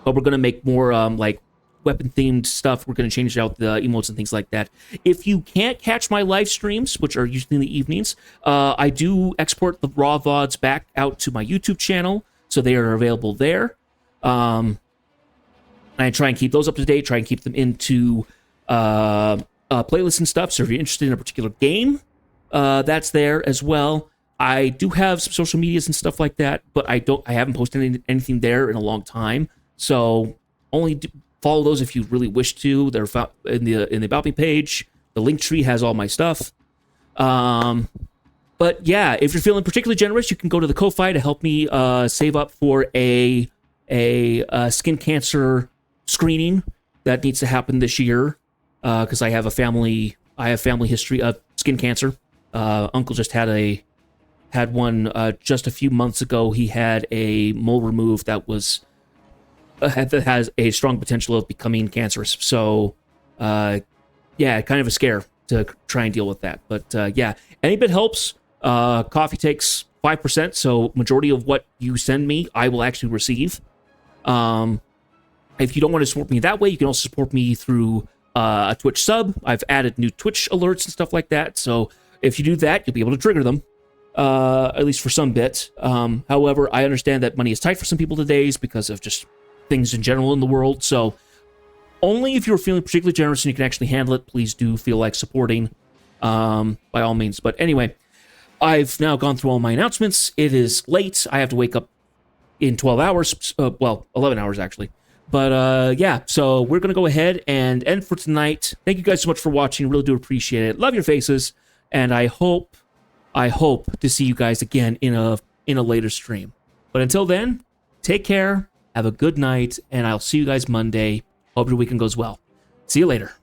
we're going to make more like weapon-themed stuff. We're going to change out the emotes and things like that. If you can't catch my live streams, which are usually in the evenings, I do export the raw VODs back out to my YouTube channel, so they are available there. I try and keep those up to date, try and keep them into playlists and stuff, so if you're interested in a particular game, that's there as well. I do have some social medias and stuff like that, but I haven't posted anything there in a long time, so only follow those if you really wish to. They're found in the About Me page. The link tree has all my stuff. But yeah, if you're feeling particularly generous, you can go to the Ko-Fi to help me save up for a skin cancer screening that needs to happen this year, because I have family history of skin cancer. Uncle just had one just a few months ago. He had a mole removed that has a strong potential of becoming cancerous. So, yeah, kind of a scare to try and deal with that. But yeah, any bit helps. Coffee takes 5%, so majority of what you send me, I will actually receive. If you don't want to support me that way, you can also support me through a Twitch sub. I've added new Twitch alerts and stuff like that. So if you do that, you'll be able to trigger them, at least for some bit. However, I understand that money is tight for some people today because of just things in general in the world. So only if you're feeling particularly generous and you can actually handle it, please do feel like supporting by all means. But anyway, I've now gone through all my announcements. It is late. I have to wake up in 12 hours. Well, 11 hours actually. But yeah, so we're going to go ahead and end for tonight. Thank you guys so much for watching. Really do appreciate it. Love your faces. And I hope to see you guys again in a later stream. But until then, take care. Have a good night. And I'll see you guys Monday. Hope your weekend goes well. See you later.